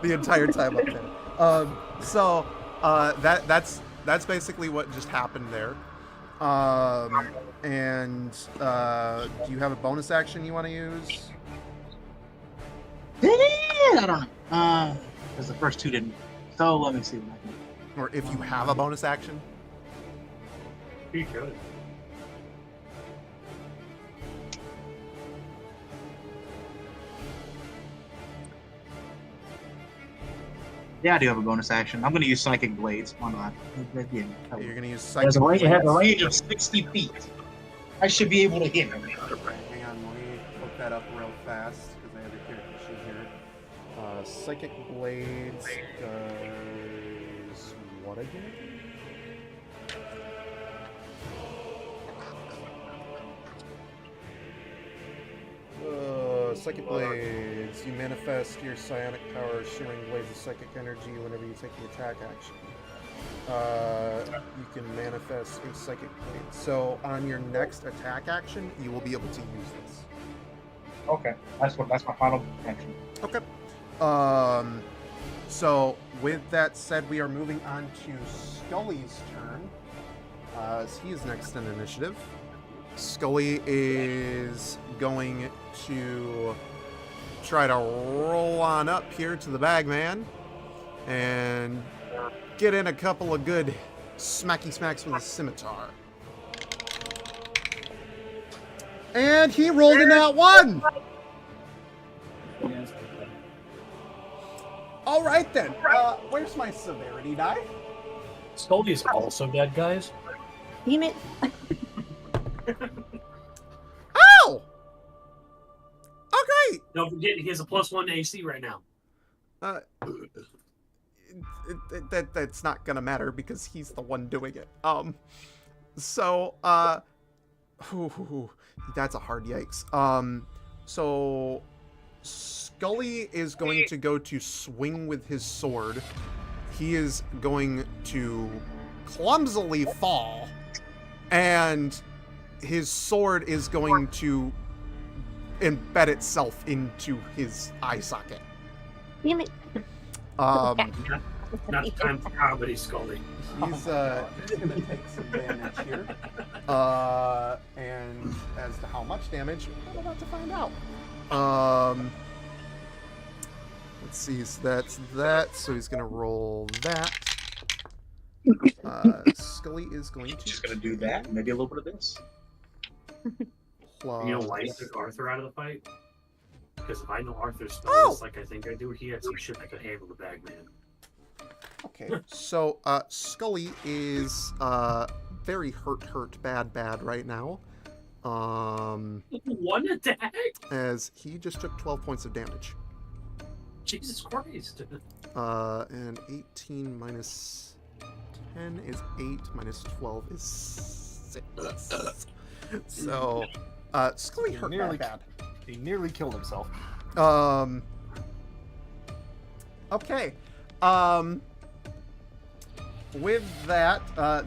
the entire time up there. So that's basically what just happened there. And do you have a bonus action you want to use? I don't know. Because the first 2 didn't. So let me see what I can do. Or if you have a bonus action? He could. Yeah, I do have a bonus action. I'm going to use Psychic Blades. Why not? Yeah, You're going to use it Psychic has a range, it has a Blades. range of 60 feet. I should be able to hit him. Hang on, let me look that up real fast because I have a character sheet here. Psychic Blades does what again? Psychic Blades. You manifest your psionic power, shimmering blades of psychic energy whenever you take the attack action. You can manifest a psychic blade. So on your next attack action, you will be able to use this. Okay, that's my final action. Okay. So with that said, we are moving on to Scully's turn. As he is next in initiative. Scully is going to try to roll on up here to the Bagman and get in a couple of good smacky smacks with his scimitar. And he rolled in that 1! All right then. Where's my severity die? Scully is also dead, guys. Damn it. Oh! Oh, great! Don't forget, he has a +1 to AC right now. That's not gonna matter because he's the one doing it. So, that's a hard yikes. So Scully is going to go to swing with his sword. He is going to clumsily fall, and his sword is going to embed itself into his eye socket. Damn it. Not the time for comedy, Scully. He's gonna take some damage here. And as to how much damage, we're about to find out. Let's see, so that's that. So he's gonna roll that. Scully is going to Just gonna do that, maybe a little bit of this. plus... You know why he took Arthur out of the fight? Because if I know Arthur's spells like I think I do, he had some shit that could handle the Bagman. Okay, so Scully is very hurt, bad right now. One attack? As he just took 12 points of damage. Jesus Christ. And 18 minus 10 is 8, minus 12 is 6. So, Scully hurt bad. He nearly killed himself. Okay. With that,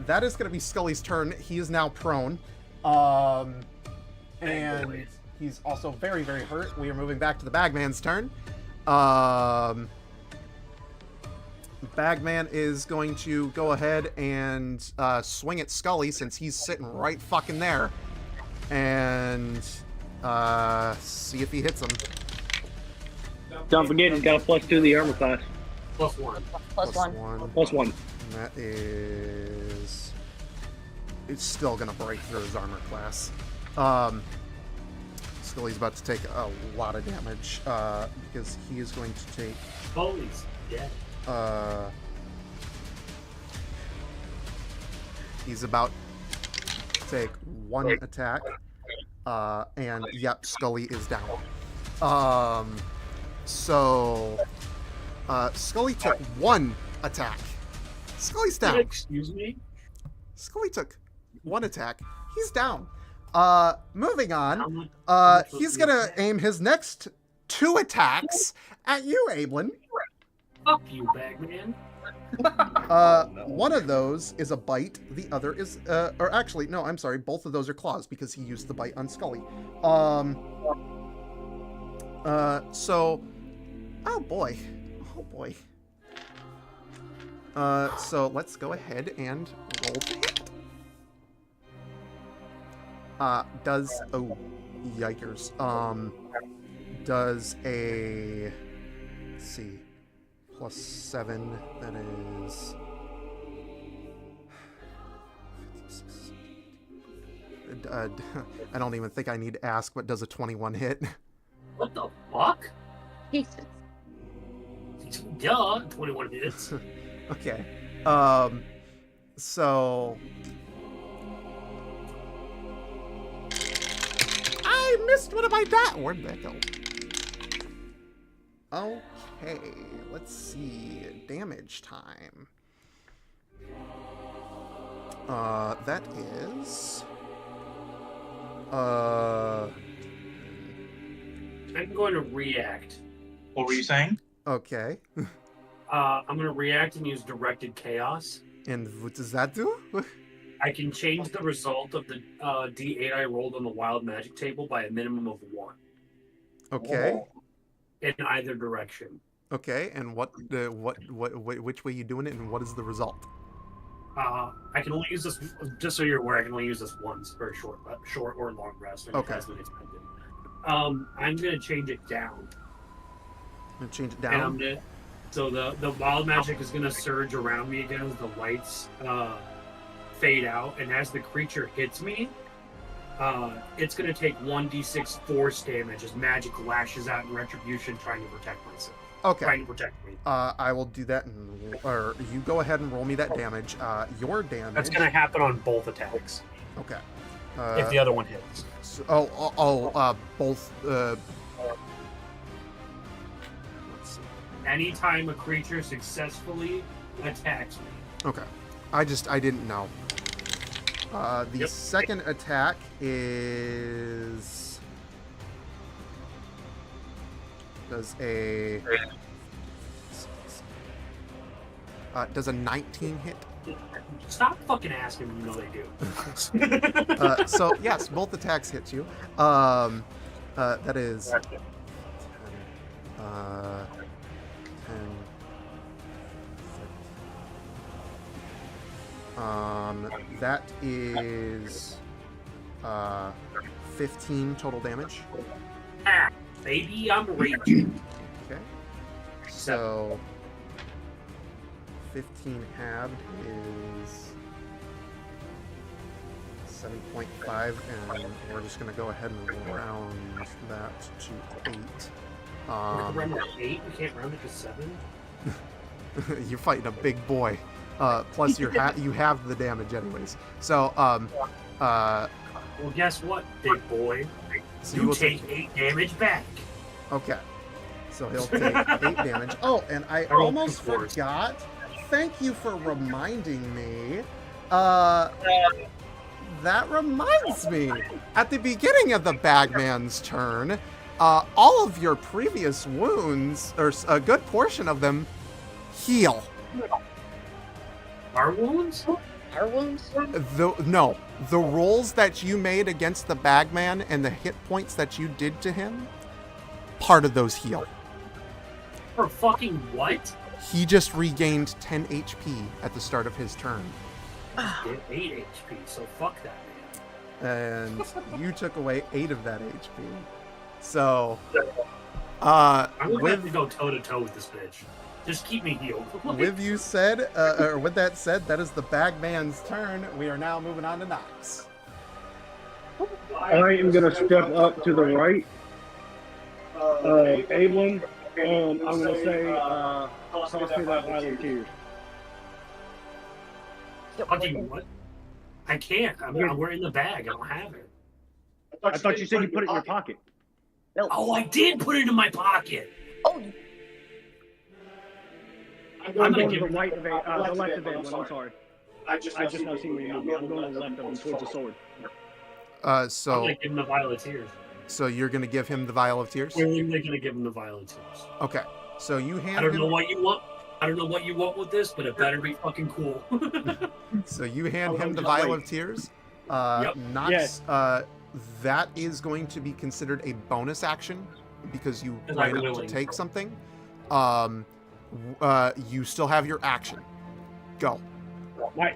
that is going to be Scully's turn. He is now prone. And he's also very hurt. We are moving back to the Bagman's turn. Bagman is going to go ahead and swing at Scully since he's sitting right fucking there. And see if he hits him. Don't forget, he's got a +2 to the armor class. +1. Plus one. +1. And that is... It's still going to break through his armor class. Scully's about to take a lot of damage because he is going to take... Scully's dead. He's about to take 1 attack. And, yep, Scully is down. So... Scully took 1 attack. Scully's down. Excuse me? Scully took 1 attack. He's down. Moving on. He's gonna aim his next 2 attacks at you, Ablin. Fuck you, Bagman. One of those is a bite. The other is, or actually, no, I'm sorry. Both of those are claws because he used the bite on Scully. So, oh boy. So let's go ahead and roll to hit. Oh, yikers. Does a, let's see, +7, that is, I don't even think I need to ask, but does a 21 hit? What the fuck? Jesus. Duh, 21 hits. Okay. So I missed one of my where'd that go? Okay, let's see. Damage time. That is I'm going to react. What were you saying? okay. I'm going to react and use directed chaos. And what does that do? I can change the result of the D8 I rolled on the wild magic table by a minimum of 1. Okay. In either direction. Okay, and which way you doing it, and what is the result? I can only use this, just so you're aware, I can only use this once for a short or long rest. And Okay. it has been expended. I'm going to change it down. And change it And down. I'm gonna, so the wild magic is going to surge around me again as the lights fade out. And as the creature hits me, it's going to take 1d6 force damage as magic lashes out in retribution, trying to protect myself. Okay. Trying to protect me. I will do that, or you go ahead and roll me that damage. Your damage. That's going to happen on both attacks. Okay. If the other one hits. So, both. Let's see. Anytime a creature successfully attacks me. Okay. I didn't know. The second attack is... Does a 19 hit? Stop fucking asking me. You know they do. So yes, both attacks hit you. That is 10, 10, that is 15 total damage. Ah, baby, I'm raging. Okay. So 15 halved is 7.5, and we're just gonna go ahead and round that to 8. Round to 8? You can't round it to 7? You're fighting a big boy. Plus you have the damage anyways. So well, guess what, big boy? so You take 8 damage back. Okay. So he'll take 8 damage. Oh, and I almost forgot. Thank you for reminding me. That reminds me. At the beginning of the Bagman's turn, all of your previous wounds, or a good portion of them, heal. Our wounds? Our wounds? No, the rolls that you made against the Bagman and the hit points that you did to him, part of those heal. For fucking what? He just regained 10 HP at the start of his turn. Did 8 HP, so fuck that, man. And you took away 8 of that HP. So, I'm gonna have to With go toe to toe with this bitch. Just keep me healed. with you said, or with that said, that is the Bagman's turn. We are now moving on to Nox. I am gonna step up to the right. Ablin, I'm gonna say, toss me that vial of tears. Fucking what? I can't. We're in the bag. I don't have it. I thought you said you put it in your pocket. No. Oh, I did put it in my pocket. Oh, I'm going to the right of the left of Ablin. I'm sorry. I just now seen where you're moving. I'm going to the left of him towards the sword. I'm So gonna give him the vial of tears. you're gonna give him the vial of tears. We're literally gonna give him the vial of tears. Okay. So you hand I don't him. know what you want. I don't know what you want with this, but it better be fucking cool. So you hand him the vial of tears. Yep. Nox, Yes. that is going to be considered a bonus action because you Because ran I'm up to willing. take something. You still have your action. Go. My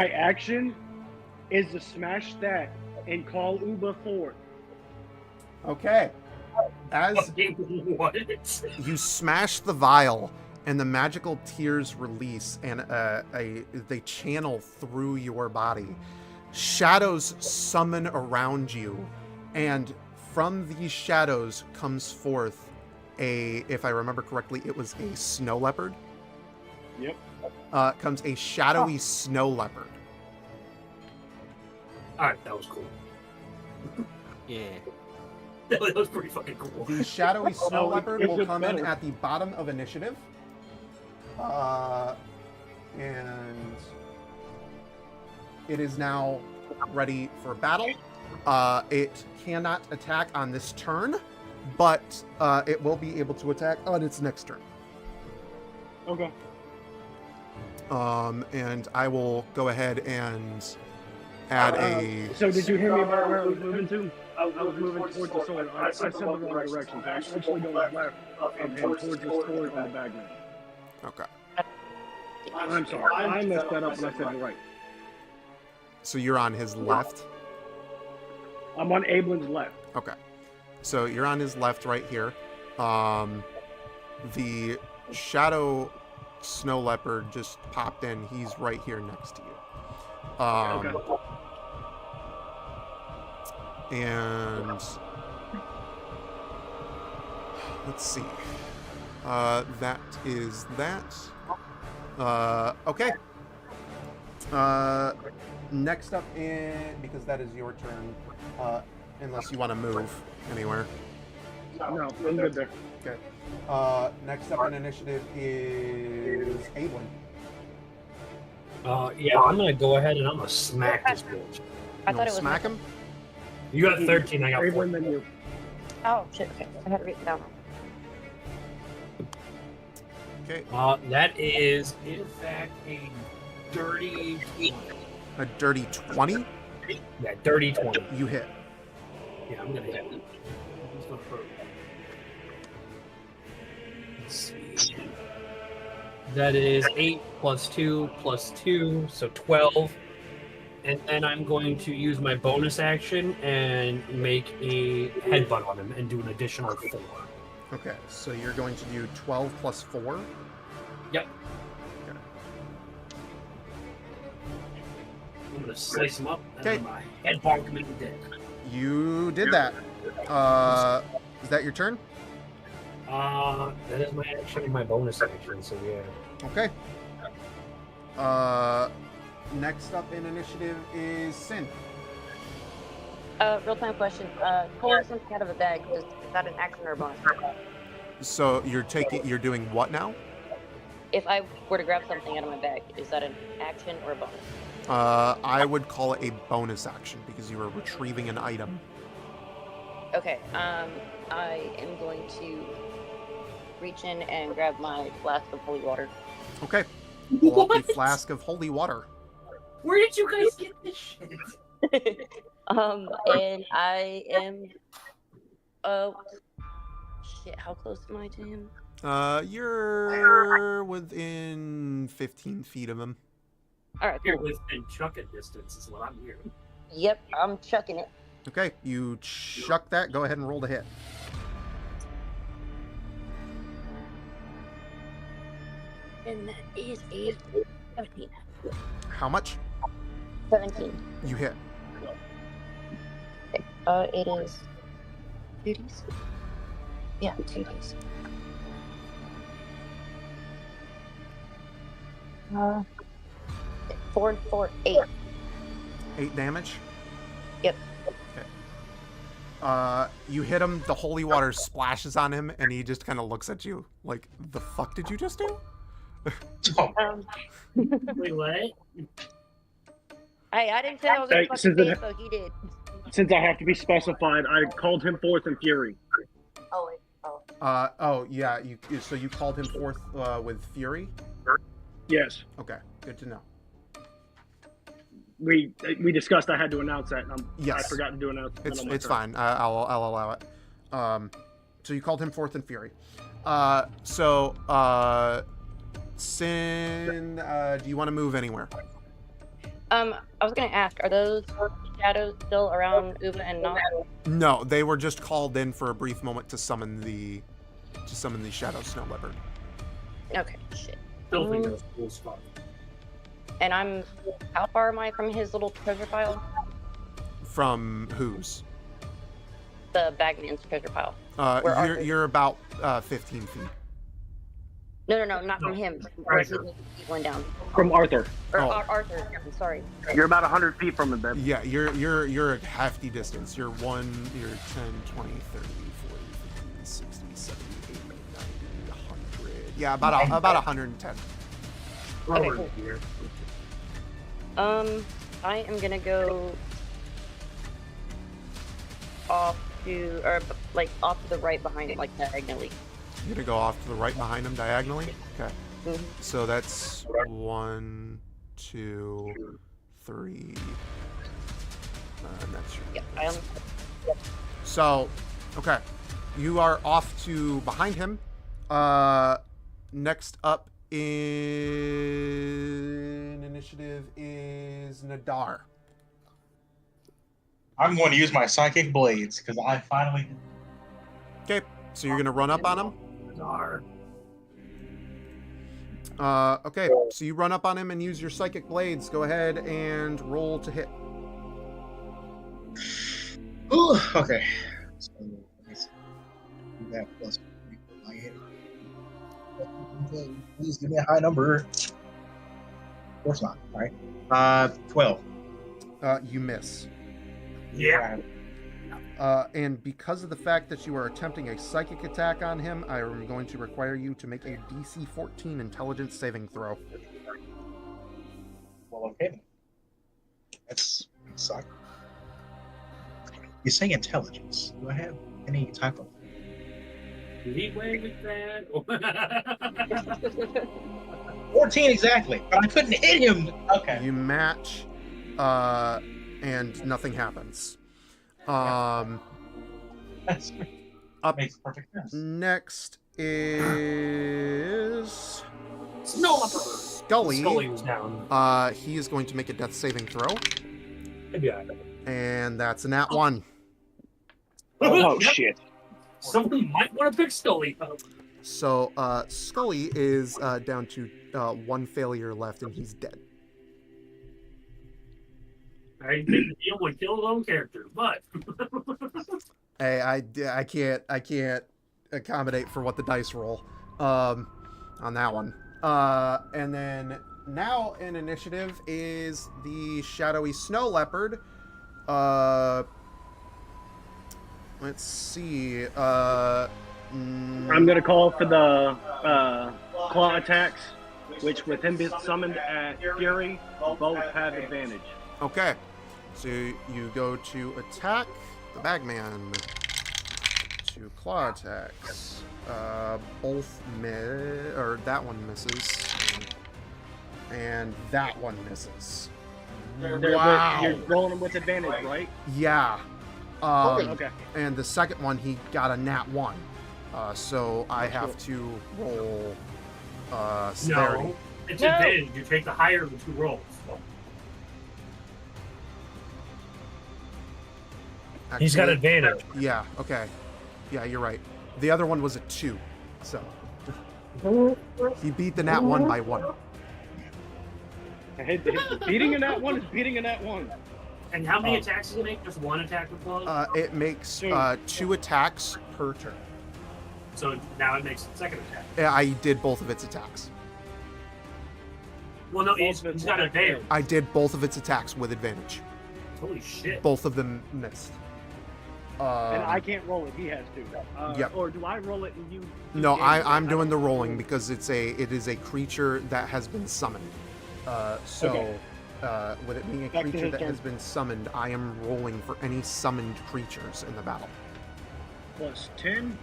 action is to smash that and call Uber forward. Okay. As What? you smash the vial and the magical tears release and they channel through your body, shadows summon around you, and from these shadows comes forth if I remember correctly, it was a snow leopard. Yep. Comes a shadowy snow leopard. Alright, that was cool. Yeah. That was pretty fucking cool. The shadowy snow leopard Is will it come in better? at the bottom of initiative. And it is now ready for battle. It cannot attack on this turn, but it will be able to attack on its next turn. Okay. And I will go ahead and add a... So did you hear me about where I was moving to? I was moving towards the sword. I said the wrong direction. So I actually go left of him towards the sword on the bagman. Okay. I'm sorry. I messed that up when I said it right. So you're on his left. I'm on Ablin's left. Okay. So you're on his left right here. The shadow snow leopard just popped in. He's right here next to you. Okay. And let's see. That is that. Okay. Next up because that is your turn. Unless you want to move anywhere. No, I'm good there. Okay. Next up in initiative is Ablin. Yeah, I'm gonna go ahead and I'm gonna smack this bitch. I thought it was smack him. You got 13, I got Ablin, 14. then you. Oh shit! Okay, I had it written down. Okay. That is in fact a dirty 20. A dirty 20. Yeah, dirty 20. You hit. Yeah, I'm gonna hit it. It's gonna hurt. Let's see. That is 8 plus 2 plus 2, so 12. And then I'm going to use my bonus action and make a headbutt on him and do an additional 4. Okay, so you're going to do 12 plus 4. Yep. Okay. I'm gonna slice him up and Okay. then my head bonk him in the dick. You did that. Is that your turn? That is my action and my bonus action, so yeah. Okay. Next up in initiative is Sin. Real time question. Pulling something out of a bag, is that an action or a bonus? So you're doing what now? If I were to grab something out of my bag, is that an action or a bonus? I would call it a bonus action because you are retrieving an item. Okay, I am going to reach in and grab my flask of holy water. Okay. Pull out What? the flask of holy water. Where did you guys get this shit? And I am. Shit, how close am I to him? You're within 15 feet of him. Alright, You're cool. within chucking distance is what I'm hearing. Yep, I'm chucking it. Okay, you chuck that. Go ahead and roll to hit. And that is a 17. How much? 17. You hit. Okay. It is 2Ds. Yeah, 2Ds. 4 and 4, 8. 8 damage? Yep. Okay. You hit him, the holy water splashes on him, and he just kind of looks at you like, the fuck did you just do? Wait, what? Hey, I didn't say I was Hey, gonna since fucking it- face, so he did. Since I have to be specified, I called him forth in fury. Oh, wait. Oh. Oh, yeah, so you called him forth with fury? Yes. Okay, good to know. We discussed I had to announce that, and I Yes. forgot to do announce that. on my It's turn. fine. I'll allow it. So you called him forth in fury. Sin, do you want to move anywhere? I was gonna ask, are those shadows still around Uba and Nox? No, they were just called in for a brief moment to summon the shadow snow leopard. Okay, shit. Still think that's a cool spot. And how far am I from his little treasure pile? From whose? The Bagman's treasure pile. Where Arthur- You're about 15 feet. No, not from him. Where he went down. From Arthur. Or Oh. Arthur, I'm sorry. You're about 100 feet from him, babe. Yeah, you're a hefty distance. You're 10, 20, 30, 40, 50, 60, 70, 80, 90, 100. Yeah, about 110. Okay, Over cool. here. I am gonna go off to the right behind it, like diagonally. You're gonna go off to the right behind him diagonally? Okay. Mhm. So that's 1, 2, 3. And that's your. Yeah, So, okay. You are off to behind him. Next up in initiative is Nadar. I'm going to use my psychic blades because I finally. Okay, so you're gonna run up on him. Dar. Okay, so you run up on him and use your psychic blades. Go ahead and roll to hit. Ooh, okay. So, let me see. Do that plus 3 for my hit. Please give me a high number. Of course not. All right. 12. You miss. Yeah. And because of the fact that you are attempting a psychic attack on him, I am going to require you to make a DC 14 intelligence saving throw. Well, okay. That sucks. You say intelligence. Do I have any type of? Leeway with that? 14 exactly, but I couldn't hit him. Okay. You match, and nothing happens. That's Up makes perfect sense. next is Snow leopard. Scully. Scully was down. He is going to make a death saving throw, Maybe I. and that's a nat 1. Oh, Yep. shit. Someone might want to pick Scully up. So Scully is down to 1 failure left, and he's dead. I think the deal would kill his own character, but Hey, I can't accommodate for what the dice roll on that one. And then now in initiative is the shadowy snow leopard. Let's see. I'm going to call for the claw attacks, which with him being summoned at Fury, both have advantage. Okay, so you go to attack the bagman. 2 claw attacks. Both or that one misses, and that one misses. Wow. You're rolling them with advantage, right? Yeah. Okay. And the second one, he got a nat 1. So I have to roll severity. no. It's advantage. You take the higher of the 2 rolls. He's got Actually, advantage. Yeah, okay. Yeah, you're right. The other one was a 2. So He beat the nat 1 by 1. Beating a nat 1 is beating a nat 1. And how many attacks does it make? Just one attack with claws? It makes 2 attacks per turn. So now it makes the second attack. Yeah, I did both of its attacks. Well, no, he's got advantage. I did both of its attacks with advantage. Holy shit. Both of them missed. And I can't roll it. He has to. Yep. Or do I roll it and you? No, I'm doing the rolling because it is a creature that has been summoned. With it being a Back to creature his that turn. has been summoned, I am rolling for any summoned creatures in the battle. Plus 10.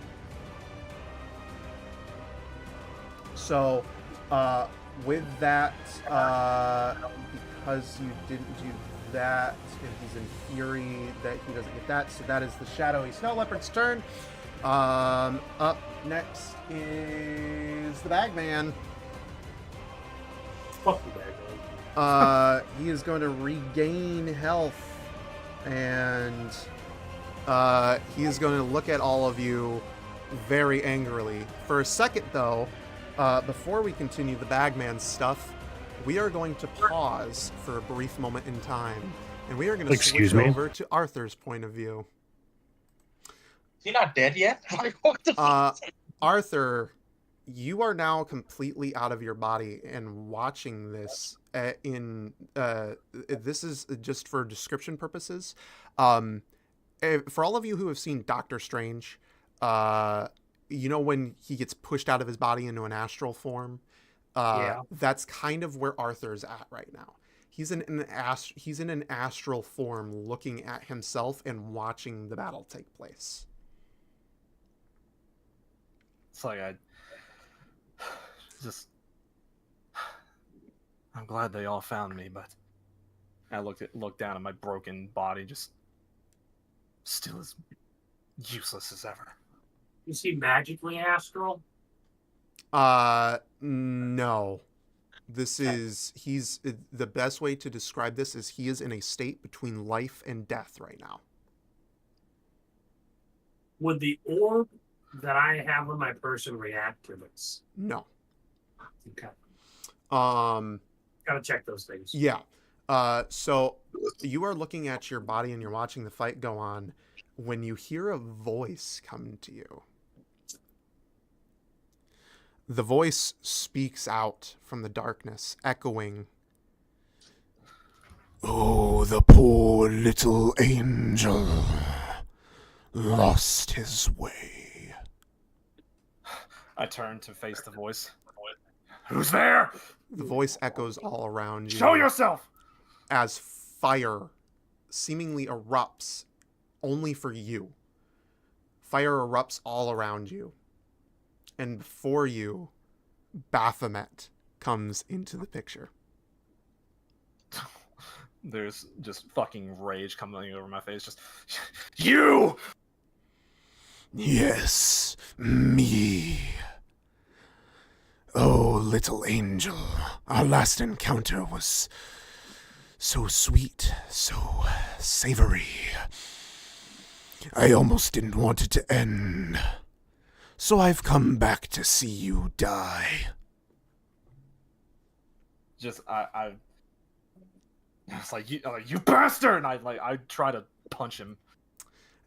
So, with that, because you didn't do that, and he's in fury, that he doesn't get that. So that is the shadowy snow leopard's turn. Up next is the Bagman. Fuck the Bagman. He is going to regain health, and he is going to look at all of you very angrily. For a second, though, before we continue the Bagman stuff, we are going to pause for a brief moment in time, and we are going to switch over to Arthur's point of view. Is he not dead yet? Like, what the fuck? Arthur, you are now completely out of your body and watching this this is just for description purposes. For all of you who have seen Doctor Strange, you know when he gets pushed out of his body into an astral form? That's kind of where Arthur's at right now. He's in an astral form looking at himself and watching the battle take place. It's like I'm glad they all found me, but I looked down at my broken body, just still as useless as ever. Is he magically astral? No. He's the best way to describe this is he is in a state between life and death right now. Would the orb that I have on my person react to this? No. Okay. Gotta check those things. Yeah. So you are looking at your body and you're watching the fight go on when you hear a voice come to you. The voice speaks out from the darkness, echoing, "Oh, the poor little angel lost his way." I turn to face the voice. Who's there? The voice echoes all around you. Show yourself! As fire seemingly erupts only for you. Fire erupts all around you. And before you, Baphomet comes into the picture. There's just fucking rage coming over my face. Just, you! Yes, me. Oh, little angel, our last encounter was so sweet, so savory. I almost didn't want it to end. So I've come back to see you die. Just it's like you bastard! And I try to punch him.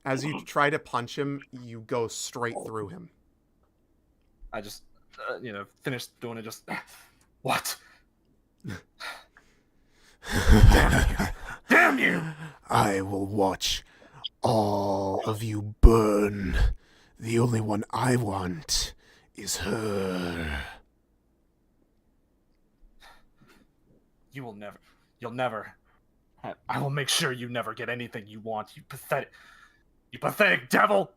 As you try to punch him, you go straight through him. I just finish doing it. Just what? Damn you! Damn you! I will watch all of you burn. The only one I want is her. You'll never. I will make sure you never get anything you want, you pathetic devil!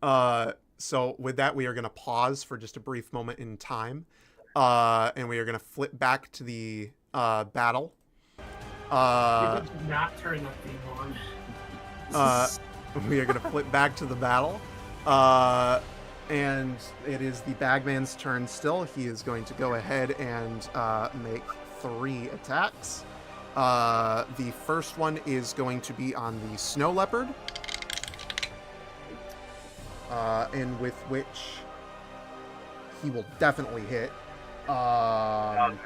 So with that, we are going to pause for just a brief moment in time. And we are going to flip back to the battle. You did not turn that thing on. We are going to flip back to the battle. And it is the Bagman's turn still. He is going to go ahead and make 3 attacks. The first one is going to be on the Snow Leopard. And with which he will definitely hit. And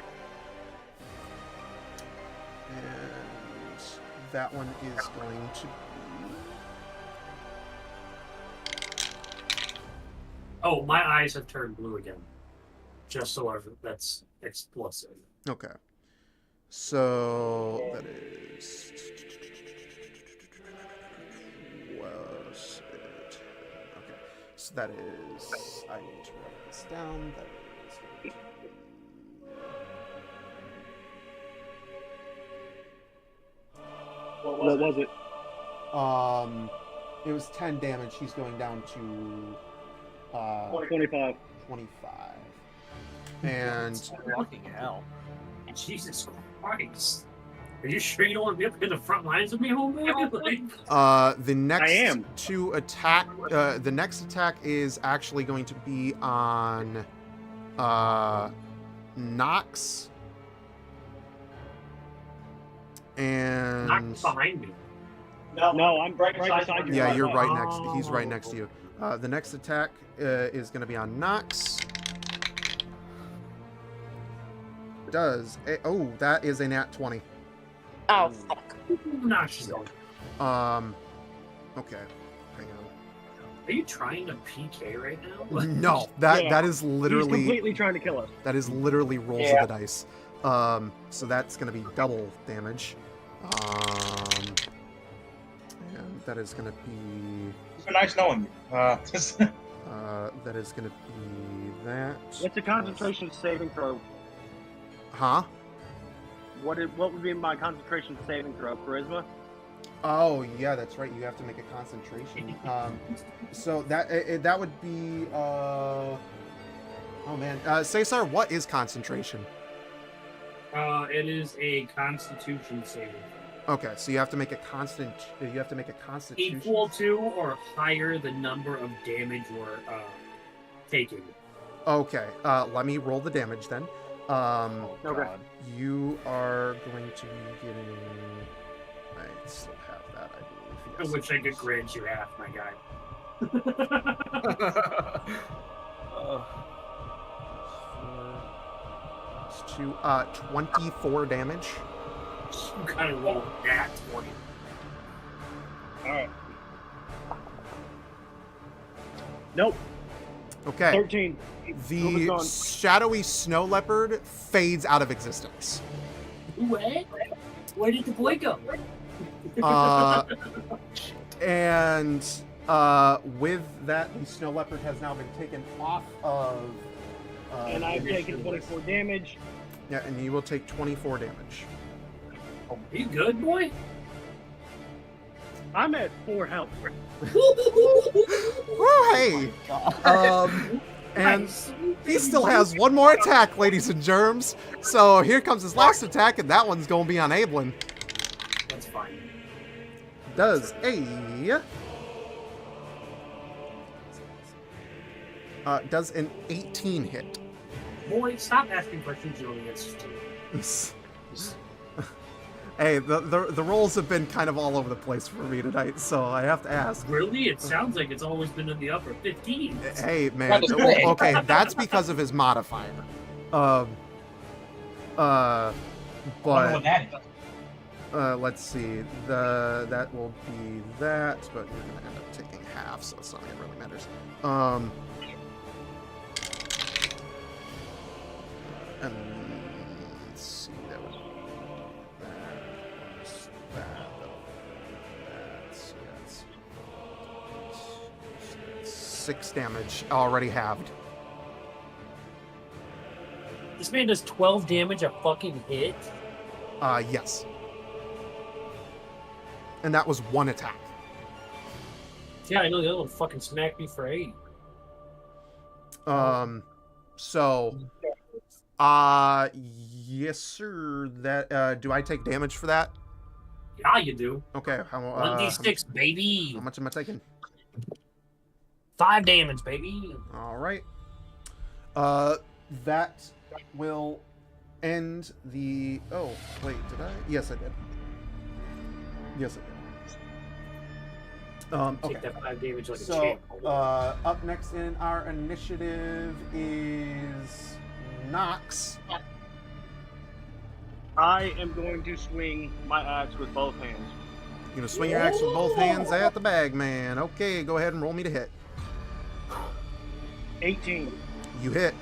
that one is going to be... Oh, my eyes have turned blue again. Just so that's explicit. Okay. So that is... Was it? Okay. So that is... I need to write this down. That is going to be... What was it? It was 10 damage. He's going down to 25. 25. And Fucking hell. Jesus Christ. Are you sure you don't want to be up in the front lines with me, homeboy? the next I am. two attack. The next attack is actually going to be on Nox. And Knock behind me. No, I'm right beside you. yeah, you're right Oh. next. He's right next to you. The next attack is going to be on Nox. Oh, that is a nat 20. Oh, fuck. Nah, she's going. Okay, hang on. Are you trying to PK right now? No, that Yeah. that is He's literally completely trying to kill us. that is literally rolls Yeah. of the dice. So that's going to be double damage. And that is going to be It's been nice knowing you. that is going to be that. It's a concentration saving throw. Huh? What would be my concentration saving throw? Charisma? Oh yeah, that's right. You have to make a concentration. So that would be oh man, Cesar, what is concentration? It is a Constitution saving. Okay, so you have to make a constitution. Equal to or higher the number of damage you're taking. Okay, let me roll the damage then. Oh, Okay. God. You are going to be getting. I still have that, I believe. I Yes. wish I could grant you half, my guy. To 24 damage. You gotta roll that 20. Alright. Nope. Okay. 13. The Moving on. shadowy snow leopard fades out of existence. What? Where did the boy go? And with that, the snow leopard has now been taken off of. And I've taken 24 damage. Yeah, and you will take 24 damage. Are you good, boy? I'm at 4 health. Woo, hey! And Nice. he still has one more attack, ladies and germs. So here comes his last attack, and that one's going to be on Ablin. That's fine. Does an 18 hit. Boy, stop asking questions you don't answer to. Hey, the rolls have been kind of all over the place for me tonight, so I have to ask. Really? It sounds like it's always been in the upper 15. Hey, man. That was great. Okay, that's because of his modifier. I don't know But what that is. let's see. That will be that, but you're gonna end up taking half, so it's not gonna really matters. And let's see. That would be that. So that's 6 damage already halved. This man does 12 damage a fucking hit? Yes. And that was one attack. Yeah, I know the other one fucking smacked me for 8. So, yes, sir. That do I take damage for that? Yeah, you do. Okay. How 1d6, baby. How much am I taking? 5 damage, baby. All right. That will end the. Oh, wait, did I? Yes, I did. Yes, I Okay. Take that 5 damage like a So, champ. up next in our initiative is Nox. I am going to swing my axe with both hands. You're gonna swing your axe with both hands at the Bagman. Okay, go ahead and roll me to hit. 18. You hit.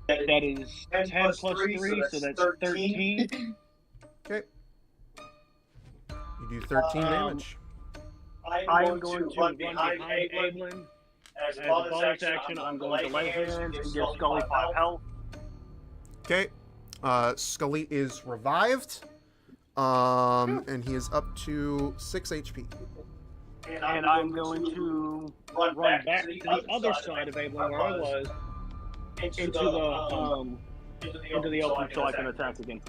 That is 10 plus 3, so that's 13. Okay. You do 13 damage. I am going to run behind Ablin. As a bonus action, I'm going to lay hands and give Scully 5 health. Okay. Scully is revived. And he is up to 6 HP. And I'm going to run back to the other side of Ablin where I was, into the open so I can attack again.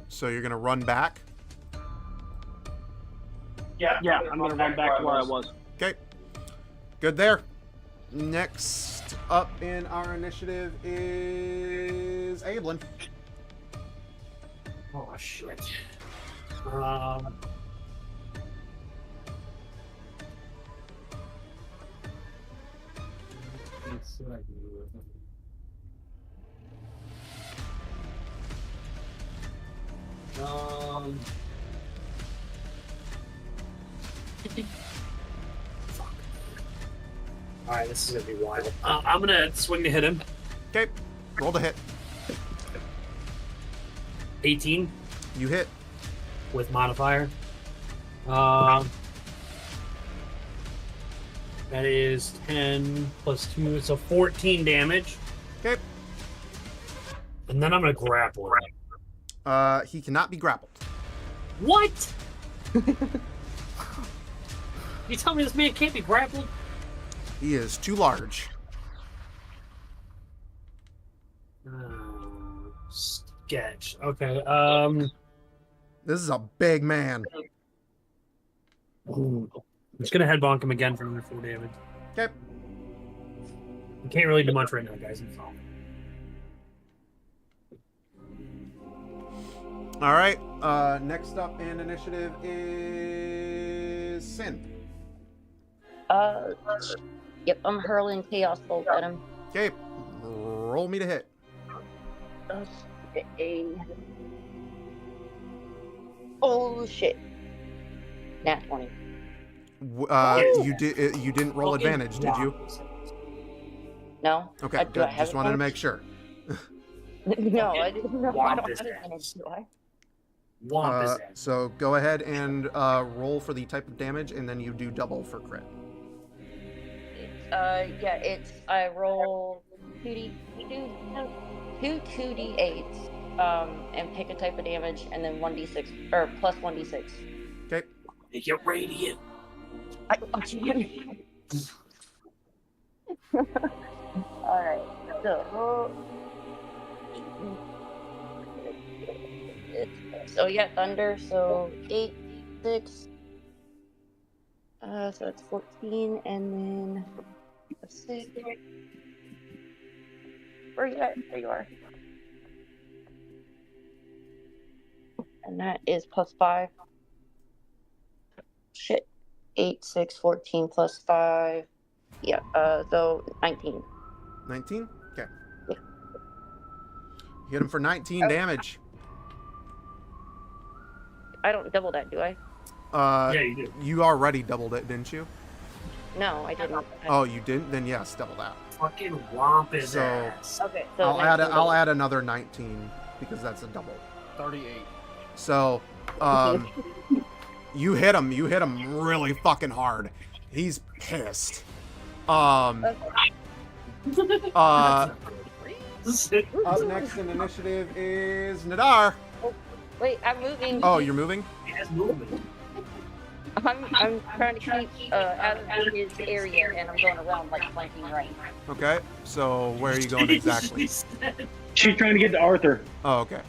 So you're gonna run back. Yeah, I'm going to run back to where I was. Okay. Good there. Next up in our initiative is Ablin. Oh shit. Let's see what I can do with him. Fuck. Alright, this is gonna be wild. I'm gonna swing to hit him. Okay. Roll the hit. 18 You hit. with modifier. That is 10 plus 2, so 14 damage. Okay. And then I'm gonna grapple him. He cannot be grappled. What? You tell me this man can't be grappled? He is too large. Sketch. Okay. This is a big man. I'm just gonna head bonk him again for another 4 damage. Okay. I can't really do much right now, guys. All right. Next up in initiative is Sin. Yep, I'm hurling chaos bolt at him. Okay. Roll me to hit. Oh shit. Nat 20. You didn't roll advantage, did you? No. Okay. Do Good. I have Just wanted to make advantage? sure. No, I didn't know. I don't Womp his have ass. advantage, do I? Womp his ass. So go ahead and roll for the type of damage, and then you do double for crit. Yeah, it's I roll 2d8, and pick a type of damage, and then 1d6 or plus 1d6. Okay. Make it radiant. All right. So yeah, thunder. So 8, 6. So that's 14, and then a 6. Where you at? There you are. And that is plus 5. Shit. 8, 6, 14 plus 5. Yeah, so 19. 19? Okay. Yeah. Hit him for 19 damage. I don't double that, do I? Yeah, you do. You already doubled it, didn't you? No, I didn't. Oh, you didn't? Then yes, double that. Fucking womp his So- ass. Okay, so I'll add another 19 because that's a double. 38. So, you hit him really fucking hard. He's pissed. Up next in initiative is Nadar. Wait, I'm moving. Oh, you're moving? He has movement. I'm trying to keep out of his area, and I'm going around like flanking right. Okay. So where are you going exactly? She's trying to get to Arthur, Oh, okay.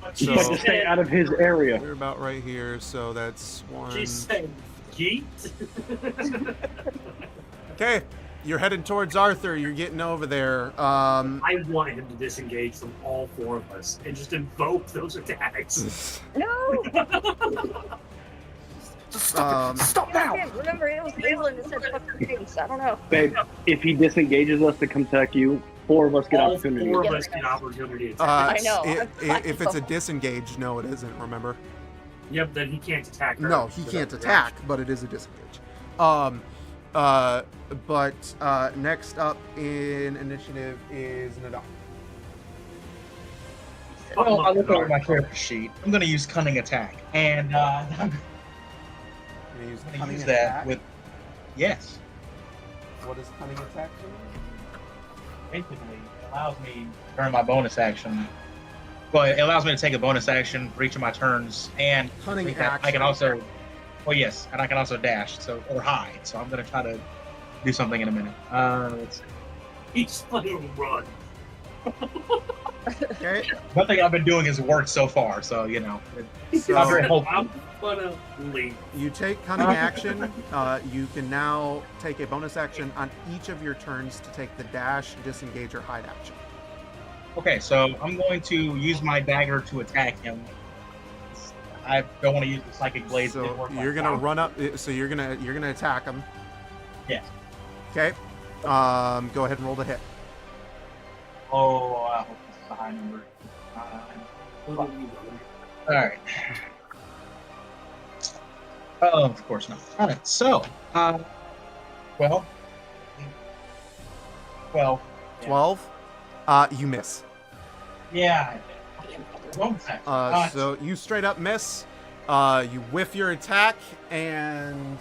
but So to stay out of his area. we're about right here. So that's one. She said, "Yeet." Okay. You're heading towards Arthur. You're getting over there. I want him to disengage from all four of us and just invoke those attacks. No! Stop now! Remember, it was England that said fucking things. I don't know. Babe, if he disengages us to come attack you, 4 of us get All opportunity. 4 of us get opportunity to attack. I know. If it's a disengage, no, it isn't. Remember? Yep, then he can't attack her. No, he So can't that's attack, but it is a disengage. But next up in initiative is Nadal. Well, I look over my character sheet. I'm going to use cunning attack, and I'm You're gonna use going to cunning use that attack. with yes. What is cunning attack? Basically, it allows me to earn my bonus action. Well, it allows me to take a bonus action for each of my turns, and Cunning I action. can also, well, yes, and I can also dash, or hide. So I'm going to try to do something in a minute. Let's see. He just fucking run. Okay. Nothing I've been doing has worked so far, so you know. It's So- not very helpful. I'm gonna leave. You take cunning action. You can now take a bonus action on each of your turns to take the dash, disengage, or hide action. Okay, so I'm going to use my dagger to attack him. I don't want to use the psychic blade. So you're gonna run up. So you're gonna attack him. Yes. Okay. Go ahead and roll the hit. Oh, I hope this is a high number. All right. Oh, of course not. All right. So, well, 12. 12. You miss. Yeah. Wrong side. So you straight up miss. You whiff your attack, and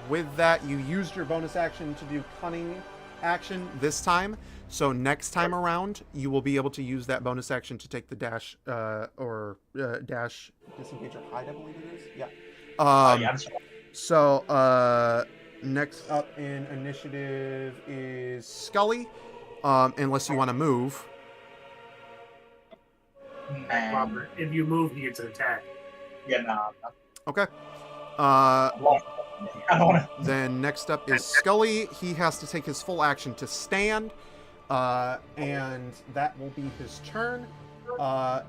with that, you used your bonus action to do cunning action this time. So next time around, you will be able to use that bonus action to take the dash or dash, disengage, or hide, I believe it is. Yeah. Yeah, that's So next up in initiative is Scully, unless you want to move. right. Robert, if you move, he gets an attack. Yeah, nah. Okay. I don't want to. Then next up is Scully. He has to take his full action to stand, and that will be his turn.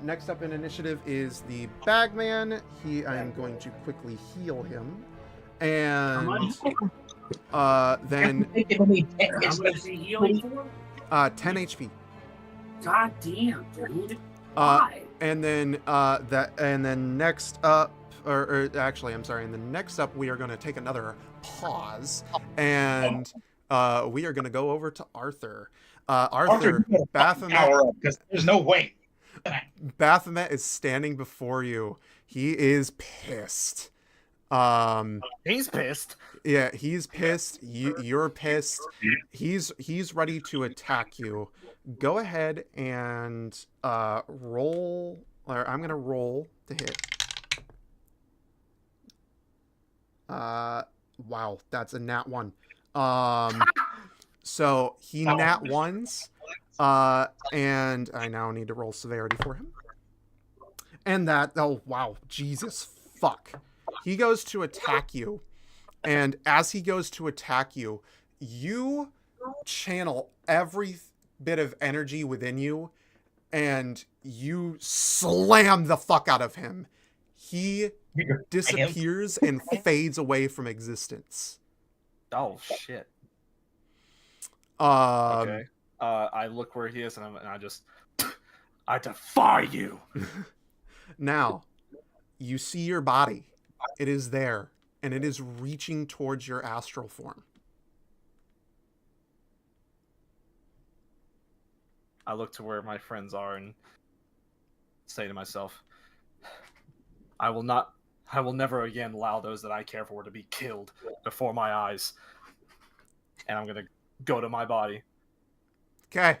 Next up in initiative is the Bagman. I am going to quickly heal him, and then How much is he healing for? 10 HP. God damn, dude. Uh, Why? And then next up, or actually, I'm sorry. And then next up, we are going to take another pause, and we are going to go over to Arthur. Arthur, Baphomet, Because there's no way. Baphomet is standing before you. He is pissed. He's pissed. Yeah, he's pissed. You're pissed. He's ready to attack you. Go ahead and roll. Or I'm gonna roll to hit. Wow, that's a nat 1. So he nat 1s. And I now need to roll severity for him. And that, oh wow, Jesus fuck. He goes to attack you. And as he goes to attack you, you channel every bit of energy within you and you slam the fuck out of him. He disappears and fades away from existence. Oh shit. Okay. I look where he is and I just I defy you. Now, you see your body. It is there, and it is reaching towards your astral form. I look to where my friends are and say to myself, I will never again allow those that I care for to be killed before my eyes. And I'm going to go to my body. Okay.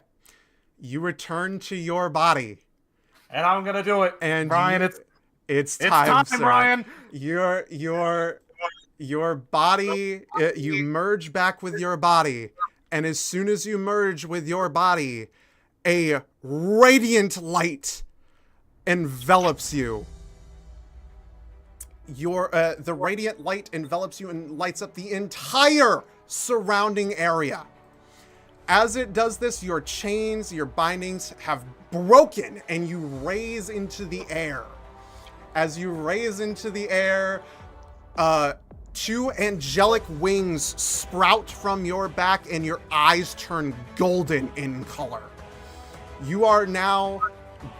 You return to your body. And I'm going to do it. And Brian, it's time, sir. Brian. Your body, you merge back with your body. And as soon as you merge with your body, a radiant light envelops you. the radiant light envelops you and lights up the entire surrounding area. As it does this, your chains, your bindings have broken, and you raise into the air. As you raise into the air, two angelic wings sprout from your back, and your eyes turn golden in color. You are now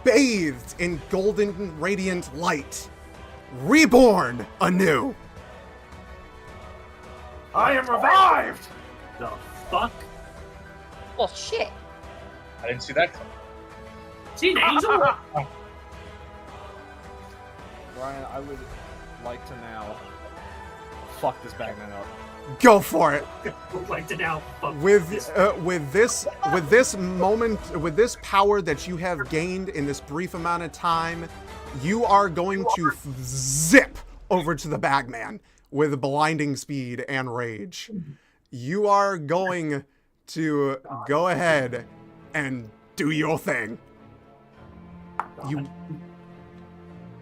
bathed in golden radiant light, reborn anew. I am revived! The fuck? Well, shit. I didn't see that coming. See an angel? Ryan, I would like to now fuck this bagman up. Go for it. Would like to now fuck With this. this moment, with this power that you have gained in this brief amount of time, you are going to zip over to the bagman with blinding speed and rage. You are going to go ahead and do your thing. You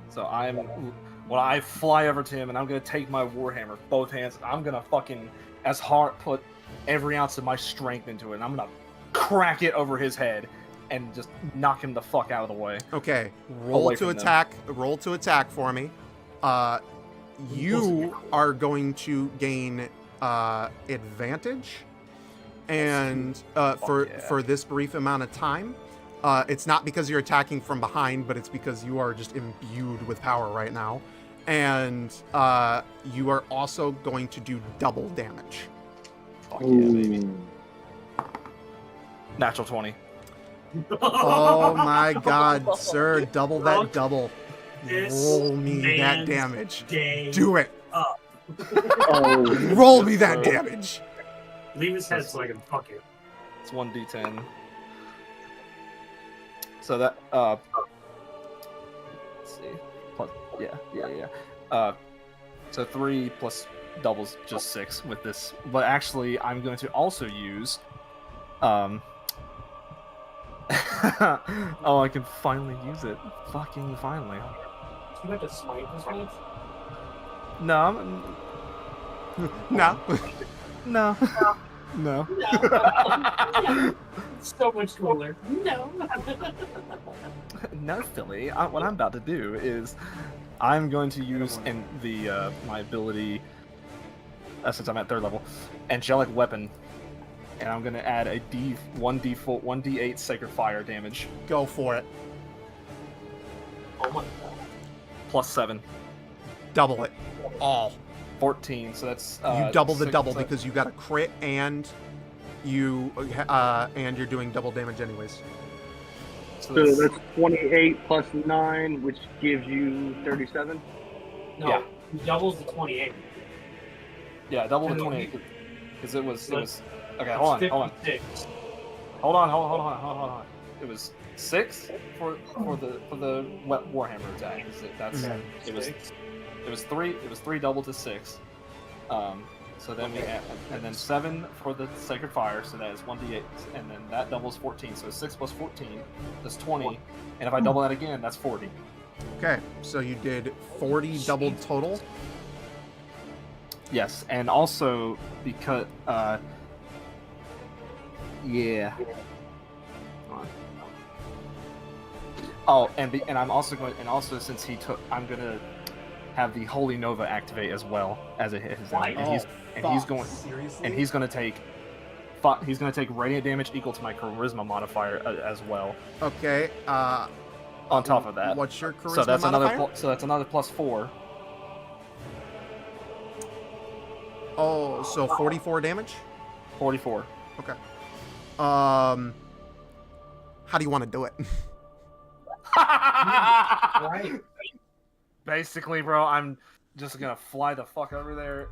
So when I fly over to him and I'm gonna take my warhammer, both hands, I'm gonna fucking put every ounce of my strength into it, and I'm gonna crack it over his head and just knock him the fuck out of the way. okay? Roll Away to from them. attack. Roll to attack for me. You are going to gain advantage, and for this brief amount of time. It's not because you're attacking from behind, but it's because you are just imbued with power right now. And you are also going to do double damage. Fuck yeah, baby. Natural 20. Oh my god, sir. Double that Fuck double. this Roll me that man's damage. day Do it. up. Roll me that damage. Leave his head so I can fuck it. It's 1d10. So that, let's see. Plus, yeah. So 3 plus doubles, just 6 with this. But actually, I'm going to also use, oh, I can finally use it. Fucking finally. You have to smite this one? No, No. no. No. So much cooler. No. No, Philly. What I'm about to do is I'm going to use my ability, since I'm at 3rd level, Angelic Weapon, and I'm going to add a 1d8 Sacred Fire damage. Go for it. Oh my god. Plus 7. Double it. All. 14, so that's... You double the 6, double so- because you got a crit and you're doing double damage anyways. So So that's 28 plus 9, which gives you 37. No, Yeah. he doubles the 28. yeah, double the So 28, because it was... Okay, That's hold on. 56. Hold on. It was 6 for the Warhammer attack. It was 3 double to 6. So then we add, and then 7 for the Sacred Fire, so that is 1d8, and then that doubles 14. So 6 plus 14 is 20, and if I double that again, that's 40. Okay, so you did 40 doubled total. Yes, and also because yeah. Oh, and I'm also going, and also since I'm gonna have the Holy Nova activate as well as it hits his enemy, and he's gonna take radiant damage equal to my charisma modifier as well. Okay. On top of that, What's your charisma so that's modifier? another plus 4. Oh, so 44 damage? 44. Okay. How do you want to do it? Right. Basically, bro, I'm just gonna fly the fuck over there,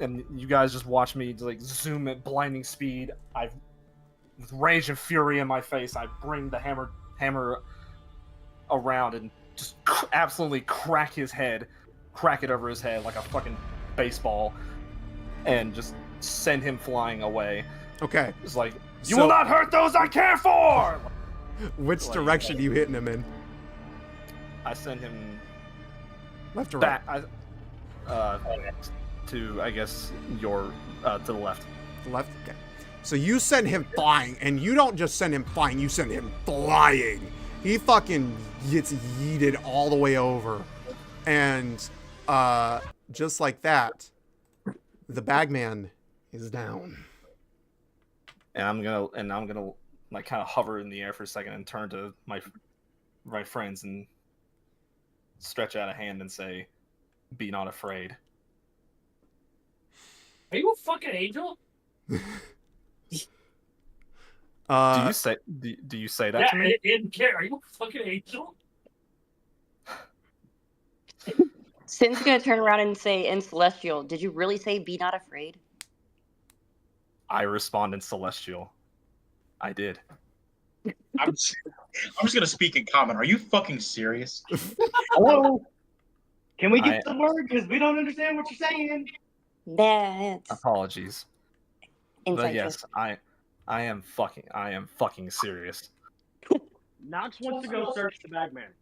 and you guys just watch me like zoom at blinding speed. With rage and fury in my face, I bring the hammer around and just absolutely crack it over his head like a fucking baseball, and just send him flying away. Okay. It's like, you So- will not hurt those I care for! Which Like- direction are you hitting him in? I send him Left or right? back. to I guess your to the left. Left. Okay. So you send him flying, and you don't just send him flying. You send him flying. He fucking gets yeeted all the way over, and just like that, the bagman is down. And I'm gonna like kind of hover in the air for a second and turn to my friends and stretch out a hand and say, "Be not afraid." Are you a fucking angel? Do you say that Yeah, to me? in care. Are you a fucking angel? Sin's gonna turn around and say in Celestial, did you really say be not afraid? I respond in Celestial. I did. I'm just gonna speak in common. Are you fucking serious? Hello? Can we get the word? Because we don't understand what you're saying. That's Apologies. inside But yes, I am fucking serious. Knox wants to go search the bagman.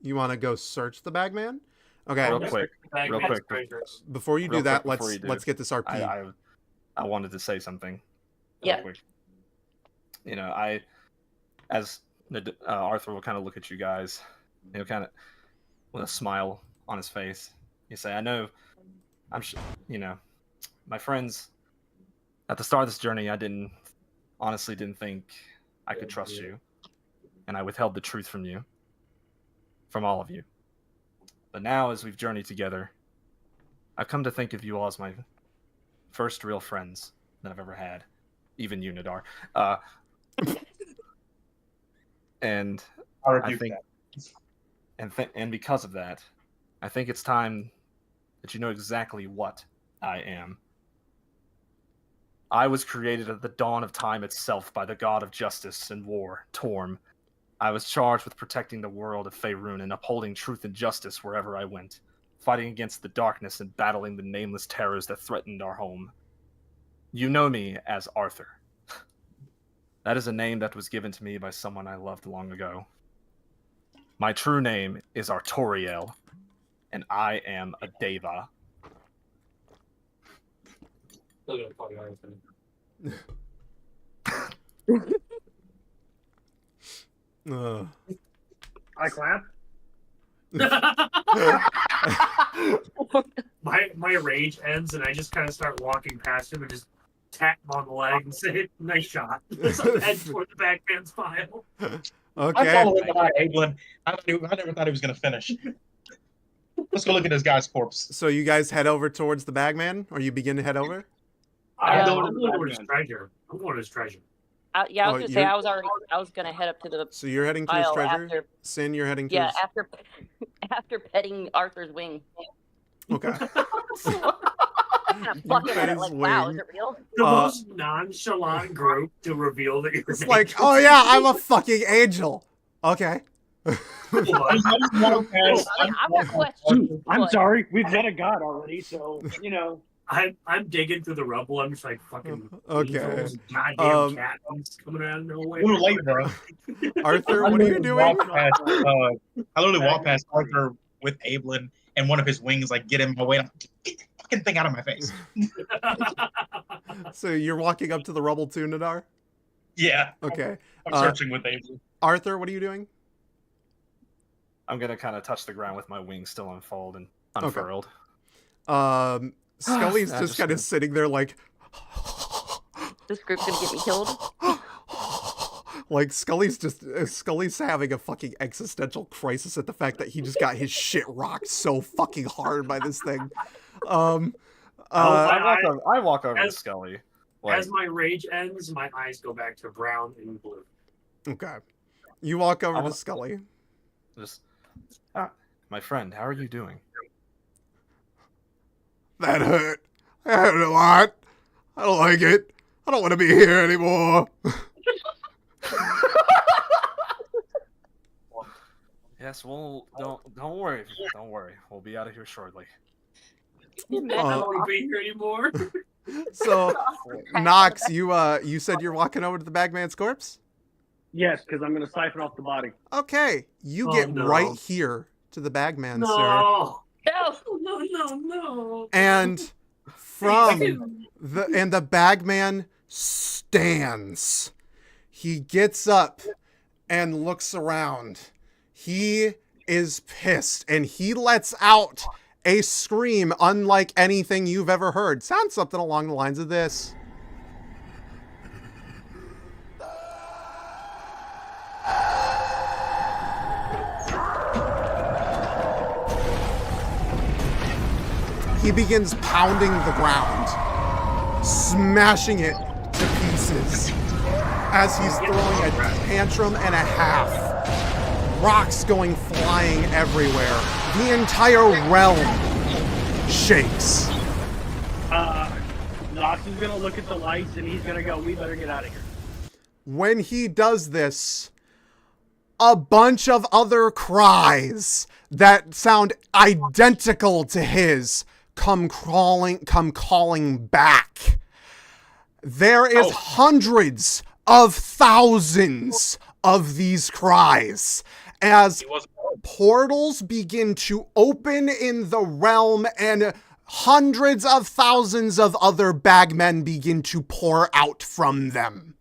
You want to go search the bagman? Okay. Real quick. Before you do that, let's get this RP. I wanted to say something. Yeah. Quick. You know, as Arthur will kind of look at you guys, he'll kind of, with a smile on his face, you say, "I know, you know, my friends, at the start of this journey, I honestly didn't think I could trust you, and I withheld the truth from you, from all of you. But now, as we've journeyed together, I've come to think of you all as my first real friends that I've ever had, even you, Nadar. And I think, and because of that, I think it's time that you know exactly what I am. I was created at the dawn of time itself by the god of justice and war, Torm. I was charged with protecting the world of Faerun and upholding truth and justice wherever I went, fighting against the darkness and battling the nameless terrors that threatened our home. You know me as Arthur. That is a name that was given to me by someone I loved long ago. My true name is Artoriel, and I am a Deva." I clap. my rage ends, and I just kind of start walking past him and just tap him on the leg and say, "Nice shot." So head toward the backman's pile. Okay. I'm following behind Ablin. I never thought he was gonna finish. Let's go look at this guy's corpse. So you guys head over towards the bagman, or you begin to head over? I'm going to his treasure. I'm going to his treasure. Yeah, I was gonna say I was gonna head up to the. So you're heading to his pile treasure. after- Sin, you're heading to. Yeah, his... after petting Arthur's wing. Okay. Kind of plucking at it like, wow, is it real? The most nonchalant group to reveal that you're. It's like, oh yeah, I'm a fucking angel. Okay. I'm sorry, we've met a god already, so you know. I'm digging through the rubble. I'm just like fucking. Okay. Goddamn cat coming out of nowhere. We're late, bro. Arthur, what are you doing? I literally walked past Arthur with Ablin and one of his wings, like, get in my way. Get the fucking thing out of my face. So you're walking up to the rubble too, Nadar? Yeah. Okay. I'm searching with Ablin. Arthur, what are you doing? I'm gonna kind of touch the ground with my wings still unfold and unfurled. Scully's just kind of sitting there like, this group's gonna get me killed. Like Scully's having a fucking existential crisis at the fact that he just got his shit rocked so fucking hard by this thing. I walk over to Scully. As my rage ends, my eyes go back to brown and blue. Okay. You walk over to Scully. Just, my friend, how are you doing? That hurt. That hurt a lot. I don't like it. I don't want to be here anymore. Yes, well, don't worry. Don't worry. We'll be out of here shortly. I don't want to be here anymore. So, Knox, you said you're walking over to the bagman's corpse? Yes, because I'm going to siphon off the body. Okay, you get right here to the bagman, sir. No, No. And the bagman stands. He gets up and looks around. He is pissed, and he lets out a scream unlike anything you've ever heard. Sounds something along the lines of this. He begins pounding the ground, smashing it to pieces as he's throwing a tantrum and a half. Rocks going flying everywhere. The entire realm shakes. Nox is gonna look at the lights and he's gonna go, we better get out of here. When he does this, a bunch of other cries that sound identical to his come calling back. There is hundreds of thousands of these cries as portals begin to open in the realm and hundreds of thousands of other bagmen begin to pour out from them.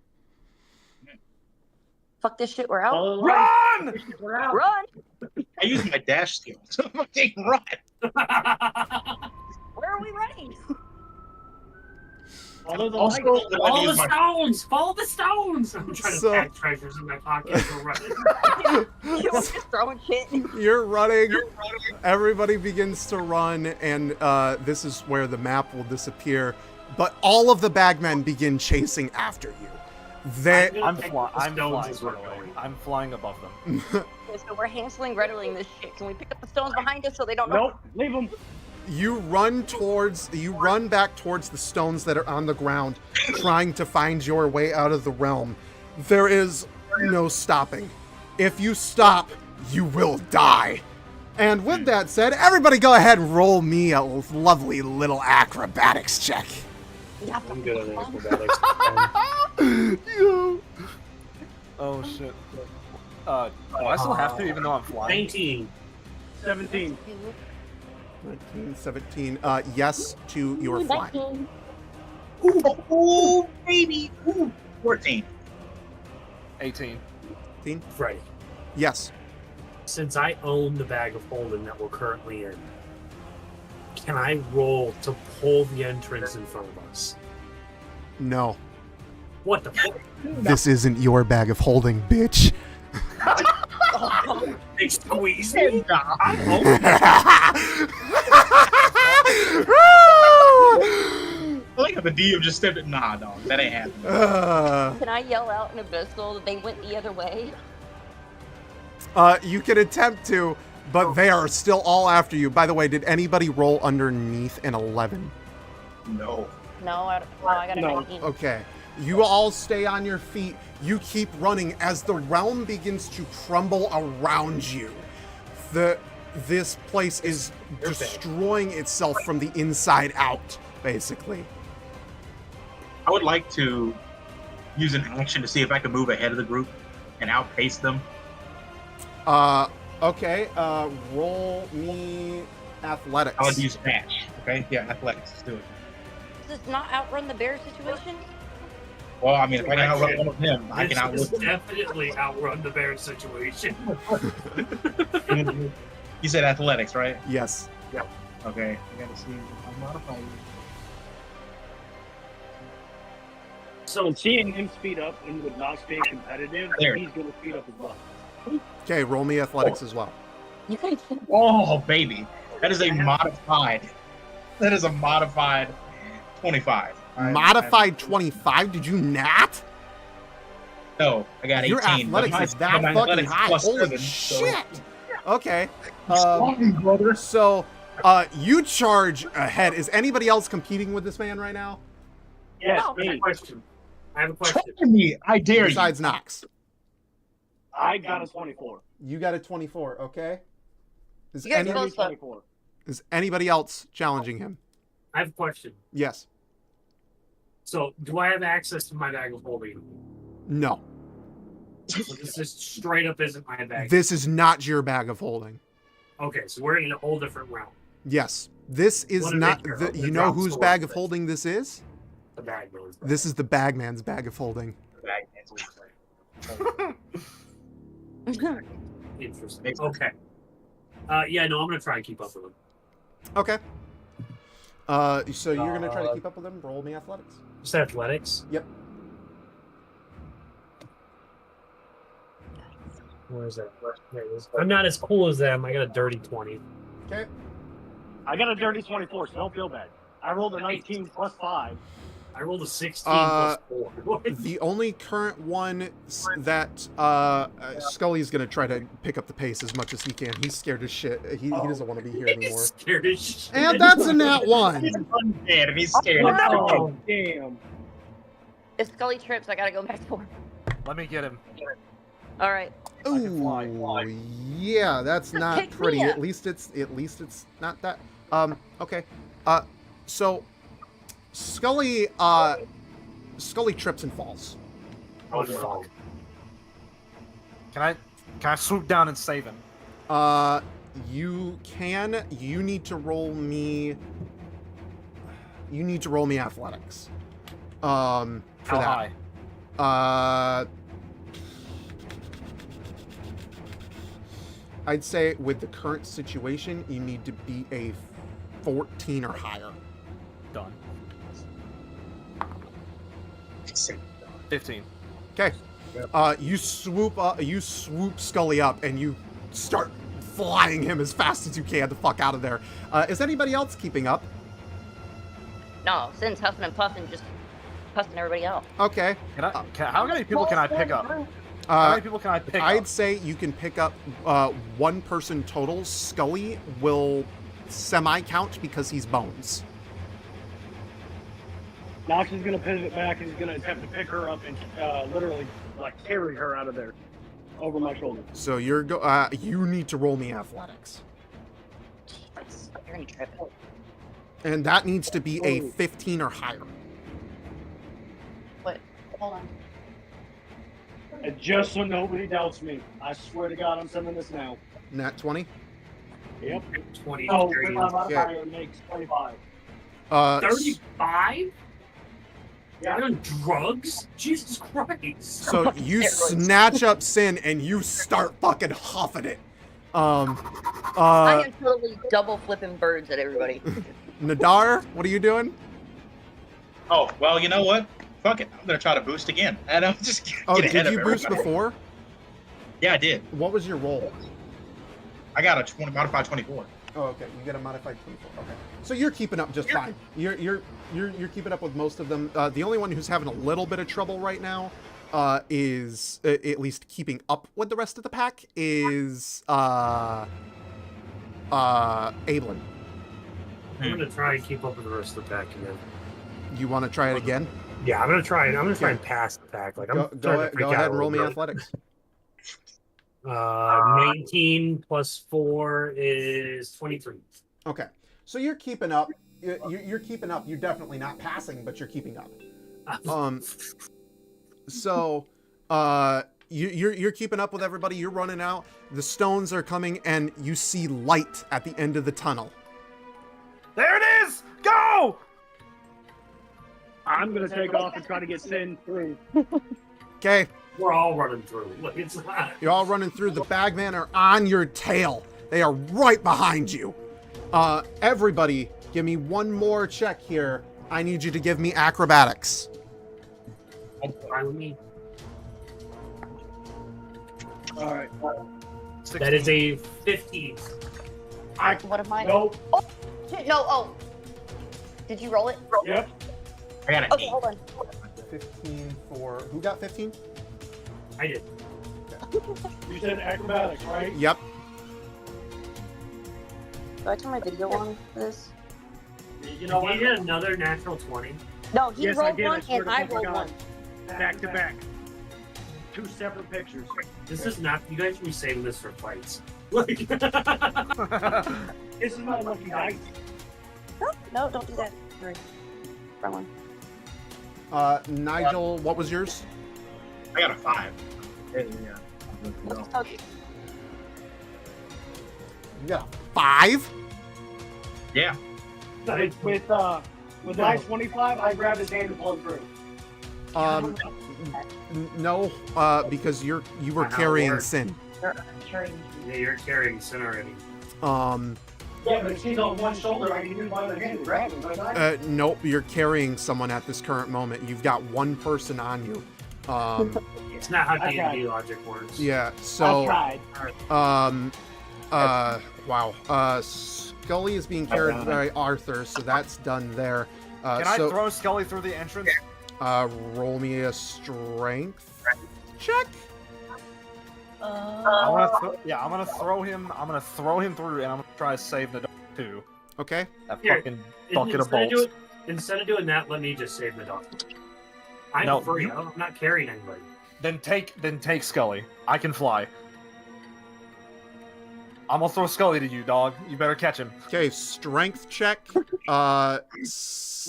Fuck this shit, we're out. Run! We're out. Run! I use my dash skill. So I'm like, run. Where are we running? Follow the Also, lights. I Follow use the my- stones! Follow the stones! I'm trying So- to pack treasures in my pocket and go running. We're just throwing shit. You're running. Everybody begins to run, and this is where the map will disappear. But all of the bagmen begin chasing after you. They, I'm Take flying. the I'm stones flying. as by we're the way. going. I'm flying above them. Okay, so we're Hanseling Reddling this shit. Can we pick up the stones behind us so they don't know? Nope, leave them. you run back towards the stones that are on the ground, trying to find your way out of the realm. There is no stopping. If you stop, you will die. And with that said, everybody go ahead and roll me a lovely little acrobatics check. Yeah, I'm good at acrobatics. Oh shit. Do I still have to, even though I'm flying? 19. 17. 19, 17. Yes to your flying. Ooh, baby. Ooh, 14. 18. 18? Right. Yes. Since I own the bag of holding that we're currently in, can I roll to pull the entrance in front of us? No. What the fuck? This isn't your bag of holding, bitch. They squeeze me? I like how the DM just stepped it. Nah, dog, that ain't happening. Can I yell out in Abyssal that they went the other way? You can attempt to, but they are still all after you. By the way, did anybody roll underneath an 11? No. No, I got a No. 19. Okay. You all stay on your feet. You keep running as the realm begins to crumble around you. This place is destroying itself from the inside out, basically. I would like to use an action to see if I can move ahead of the group and outpace them. Okay. Roll me athletics. I would use dash. Okay, yeah, athletics. Let's do it. Does this not outrun the bear situation? Well, I mean, if I can outrun one of him, I can This outlook him. definitely outrun the bear situation. You said athletics, right? Yes. Okay, I gotta see if I'm modifying. So seeing him speed up and with Nox being competitive, There. he's gonna speed up as well. Okay, roll me athletics as well. You guys. Oh, baby, that is a modified. That is a modified 25. All right, Modified 25? Did you not? No, I got 18. Your athletics but is that my fucking athletics high. plus Holy 7, so- shit. Okay. Strong, brother. So, you charge ahead. Is anybody else competing with this man right now? Yes, No. I have a me. question. I have a question. Try me, I dare you. Besides Knox. I got a 24. You got a 24, okay? Is, You guys any, both- 24. is anybody else challenging him? I have a question. Yes. So, do I have access to my bag of holding? No. So this just straight up isn't my bag. This is not your bag of holding. Okay, so we're in a whole different realm. Yes. This is Wanna not make the. the You know drop whose store bag of first. holding this is? The bag goes. This is the bagman's bag of holding. Interesting. Okay. Yeah, no, I'm gonna try and keep up with him. Okay. So you're gonna try to keep up with him. Roll me athletics. Just athletics. Yep. Where is that? There it is. I'm not as cool as them. I got a dirty 20. Okay. I got a dirty 24, so don't feel bad. I rolled a 19 plus 5. I rolled a 16 plus 4. The only current one that Scully's gonna try to pick up the pace as much as he can. He's scared as shit. He doesn't want to be here anymore. He's scared as shit. And that's a nat 1. He's undead and he's scared. Oh, damn. If Scully trips, I gotta go back for him. Let me get him. All right. Ooh, yeah, that's not Pick me pretty. up. At least it's not that. Okay. So Scully trips and falls. Oh, fuck. Can I swoop down and save him? You can. You need to roll me athletics. For How that. high? I'd say with the current situation, you need to be a 14 or higher. Done. 15. Okay. You swoop Scully up and you start flying him as fast as you can the fuck out of there. Is anybody else keeping up? No, since huffing and puffing, just puffing everybody out. Okay. How many people can I pick up? How many people can I pick I'd up? say you can pick up one person total. Scully will semi-count because he's bones. Nox is gonna pivot back and he's gonna attempt to pick her up and literally like carry her out of there over my shoulder. So you need to roll me athletics. Jesus, you're gonna trip. And that needs to be a 15 or higher. Wait, hold on. And just so nobody doubts me, I swear to God, I'm sending this now. Nat 20? Yep. 20. Oh, with my modifier, it makes 25. 35? Yeah. You're on drugs? Jesus Christ. So you snatch up Sin and you start fucking huffing it. I am totally double flipping birds at everybody. Nadar, what are you doing? Oh, well, you know what? Fuck it. I'm going to try to boost again. And I'm just Oh, get ahead did you of boost everybody. before? Yeah, I did. What was your roll? I got a modified 24. Oh, okay. You get a modified 24. Okay. So you're keeping up just fine. You're keeping up with most of them. The only one who's having a little bit of trouble right now is at least keeping up with the rest of the pack is Ablin. I'm gonna try and keep up with the rest of the pack again. You want to try it again? Yeah, I'm gonna try and pass the pack. Like I'm Go ahead and roll me athletics. 19 plus 4 is 23. Okay, so you're keeping up. You're keeping up. You're definitely not passing, but you're keeping up. So, you're keeping up with everybody. You're running out. The stones are coming, and you see light at the end of the tunnel. There it is! Go! I'm gonna take off and try to get Sin through. Okay, We're all running through. Like it's not. you're all running through. The bagmen are on your tail. They are right behind you. Everybody, give me one more check here. I need you to give me acrobatics. Fine with me. All right. 16. That is a 15. What am I? Nope. Oh, shit, no, oh. Did you roll it? Yep. I got an Okay, 8. hold on. 15 for who got 15? I did. You said acrobatics, right? Yep. Do I turn my video on for this? You know He what? did another natural 20. No, he Yes, I rolled did. I one swear and to I fuck rolled God. one. Back to back. 2 separate pictures. This is not. You guys should be saving this for fights. Like, This is my lucky dice. No, don't do that. Sorry. Wrong one. Nigel, what was yours? I got a 5. Okay. You got a 5? Yeah. With my 25, I grab his hand and pull him through. No, because you were How it carrying works. Sin. Yeah, you're carrying Sin already. Yeah, but if she's on one shoulder, I can use my other hand to grab him. Don't I? Nope, you're carrying someone at this current moment. You've got one person on you. It's not how Okay. D&D logic works. Yeah, I so, tried. wow. Scully is being carried by Arthur, so that's done there. Can I throw Scully through the entrance? Roll me a strength check. I'm gonna throw him. I'm gonna throw him through, and I'm gonna try to save the dog too. Okay. That Here, fucking bucket of bolts. Instead of doing that, let me just save the dog. I'm free. I'm not carrying anybody. Then take Scully. I can fly. I'm gonna throw Scully to you, dog. You better catch him. Okay, strength check. Why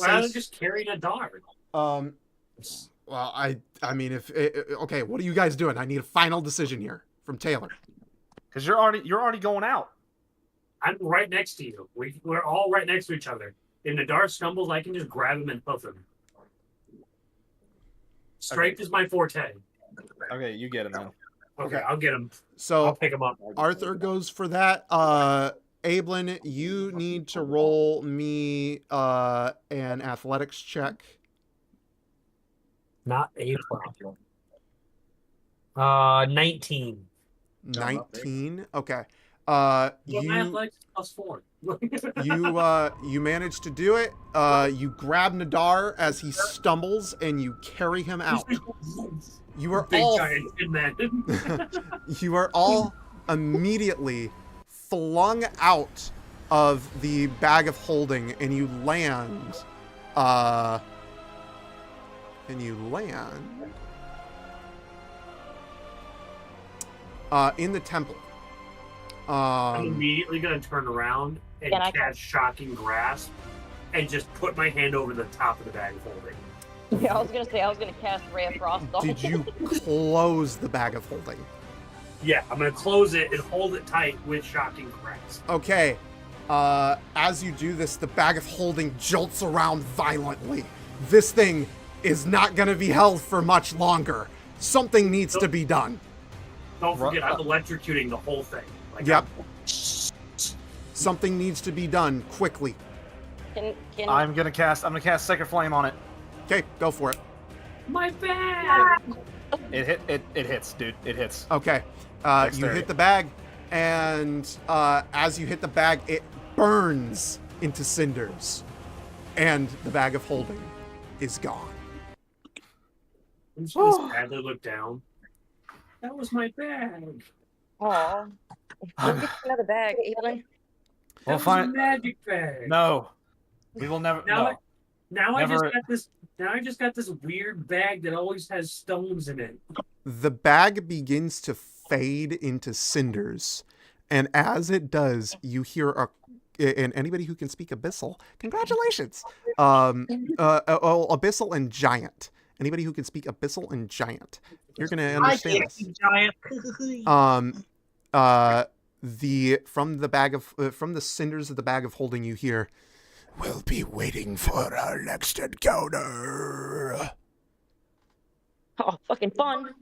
not just carrying a dart? Well, I mean, okay, what are you guys doing? I need a final decision here from Taylor. Because you're already going out. I'm right next to you. We're all right next to each other. If Nadar stumbles, I can just grab him and hoof him. Strength is my forte. Okay, you get it, man. Okay, I'll get him. So I'll pick him up. Arthur goes for that. Ablin, you need to roll me an athletics check. Not a problem. 19. 19. Okay. My athletics is +4. You manage to do it. You grab Nadar as he stumbles and you carry him out. You are Big all giant kid man. you are all immediately flung out of the bag of holding, and you land. In the temple. I'm immediately gonna turn around and Can I- cast Shocking Grasp and just put my hand over the top of the bag of holding. Yeah, I was gonna cast Ray of Frost. Did you close the bag of holding? Yeah, I'm gonna close it and hold it tight with Shocking Grasp. Okay. As you do this, the bag of holding jolts around violently. This thing is not going to be held for much longer. Something needs to be done. Don't forget, I'm electrocuting the whole thing. Like, Yep. Something needs to be done quickly. I'm gonna cast Second Flame on it. Okay, go for it. My bag! It hits, dude. It hits. Okay. You hit the bag, and as you hit the bag, it burns into cinders, and the bag of holding is gone. I'm just gonna sadly look down. That was my bag. Aw. Get another bag, Evelyn. We'll That was a find. magic bag. No, we will never. No. Now Never- I just got this weird bag that always has stones in it. The bag begins to fade into cinders, and as it does, you hear and anybody who can speak Abyssal, congratulations. Abyssal and Giant. Anybody who can speak Abyssal and Giant, you're gonna understand this. Giant. From the cinders of the bag of holding, you hear, "We'll be waiting for our next encounter." Oh, fucking fun.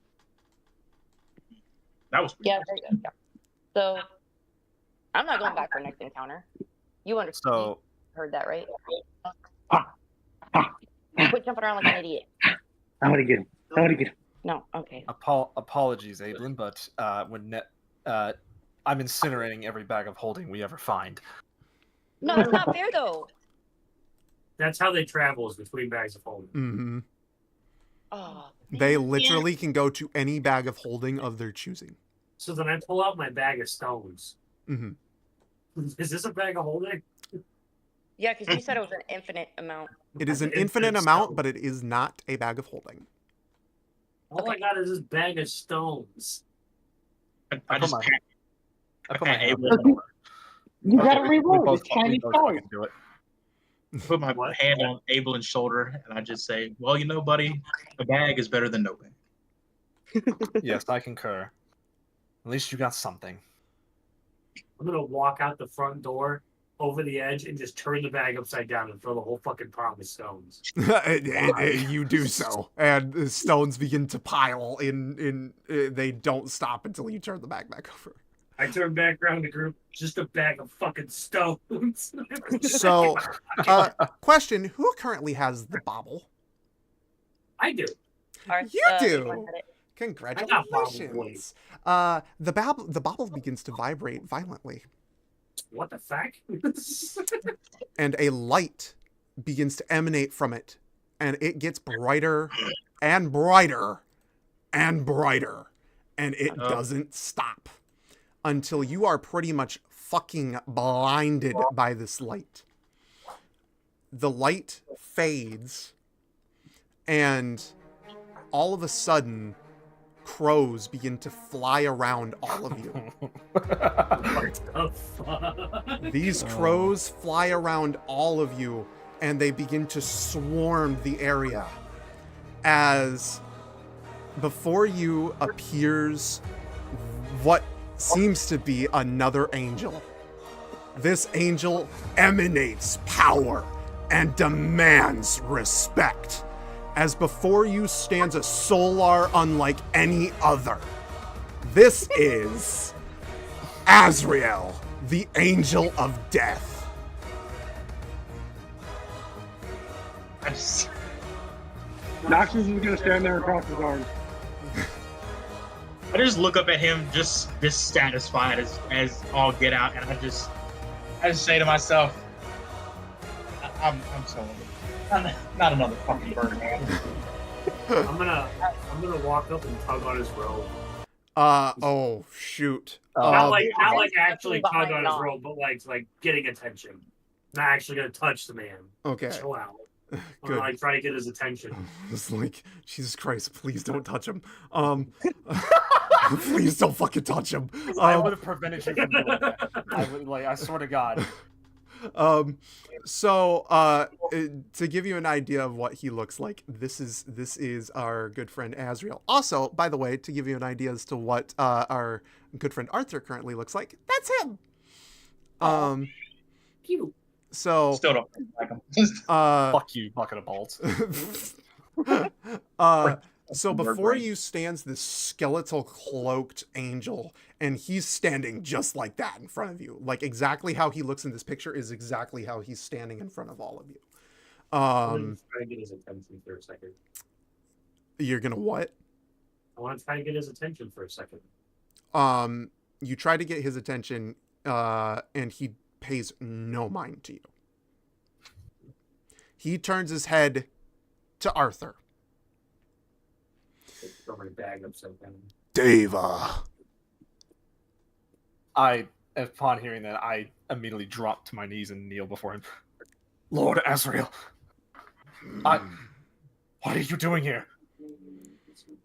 That was Yeah, there you go. Yeah. So, I'm not going back for next encounter. You understand? So Heard that, right? Quit jumping around like an idiot. I'm gonna get him. No, okay. apologies, Ablin, but I'm incinerating every bag of holding we ever find. No, that's not fair, though. That's how they travel, is between bags of holding. Mm-hmm. Oh, They literally can go to any bag of holding of their choosing. So then I pull out my bag of stones. Mm-hmm. Is this a bag of holding? yeah, because you said it was an infinite amount. It is an Infinite infinite amount, stone. but it is not a bag of holding. All I got is this bag of stones. I just I put my hand. You gotta We reroll. both It's Chinese fucking do it. put my hand on Abel's shoulder and I just say, "Well, you know, buddy, a bag is better than no bag." Yes, I concur. At least you got something. I'm gonna walk out the front door over the edge and just turn the bag upside down and throw the whole fucking pile with stones. You do so, and the stones begin to pile in. They don't stop until you turn the bag back over. I turn back around the group, just a bag of fucking stones. So, question: who currently has the bobble? I do. You do. Congratulations. The bobble begins to vibrate violently. What the fuck? And a light begins to emanate from it, and it gets brighter and brighter and brighter, and it doesn't stop until you are pretty much fucking blinded by this light. The light fades, and all of a sudden, crows begin to fly around all of you. What the fuck? These crows fly around all of you, and they begin to swarm the area as before you appears what seems to be another angel. This angel emanates power and demands respect, as before you stands a solar unlike any other. This is Azrael, the Angel of Death. Noxus is gonna stand there and cross his arms. I just look up at him, just dissatisfied as all get out, and I just say to myself, I'm so I'm not another fucking bird, man. I'm gonna walk up and tug on his robe. Oh shoot. Not like actually tug on his robe, but like getting attention. Not actually gonna touch the man. Okay. Chill out. I'm Good. like try to get his attention. It's like, Jesus Christ, please don't touch him. Please don't fucking touch him. I would have prevented you from doing that. I would, I swear to God. To give you an idea of what he looks like, this is our good friend Azrael. Also, by the way, to give you an idea as to what our good friend Arthur currently looks like, that's him. Cute. So Still don't like him. Fuck you, bucket of balls. So before you stands this skeletal cloaked angel, and he's standing just like that in front of you. Like exactly how he looks in this picture is exactly how he's standing in front of all of you. I'm trying to get his attention for a second. You're gonna what? I want to try to get his attention for a second. You try to get his attention, and he pays no mind to you. He turns his head to Arthur. Throw my bag upside down. Deva. Upon hearing that, I immediately drop to my knees and kneel before him. Lord Azrael, what are you doing here?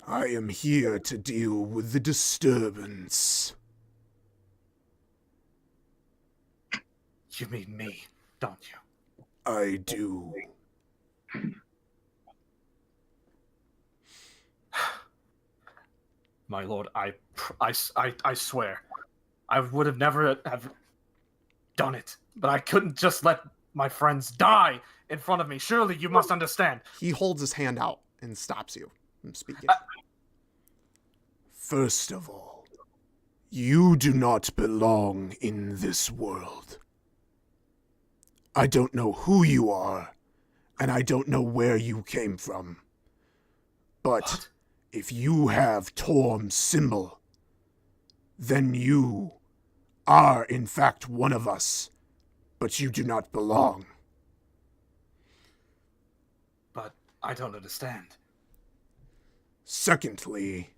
I am here to deal with the disturbance. You mean me, don't you? I do. My lord, I swear, I would have never have done it, but I couldn't just let my friends die in front of me. Surely you must understand. He holds his hand out and stops you from speaking. First of all, you do not belong in this world. I don't know who you are, and I don't know where you came from. But if you have Torm's symbol, then you are in fact one of us, but you do not belong. But I don't understand. Secondly,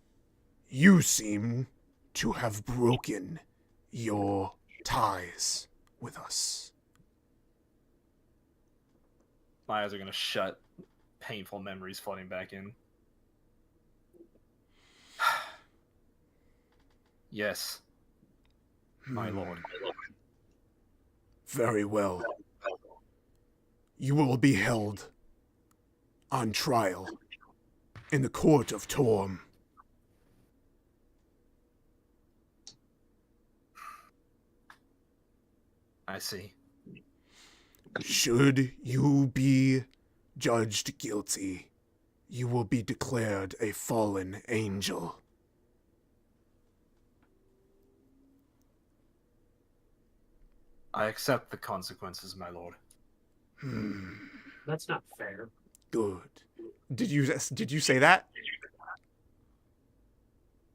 you seem to have broken your ties with us. My eyes are gonna shut. Painful memories flooding back in. Yes, my lord. Very well. You will be held on trial in the court of Torm. I see. Should you be judged guilty, you will be declared a fallen angel. I accept the consequences, my lord. That's not fair. Good. Did you say that?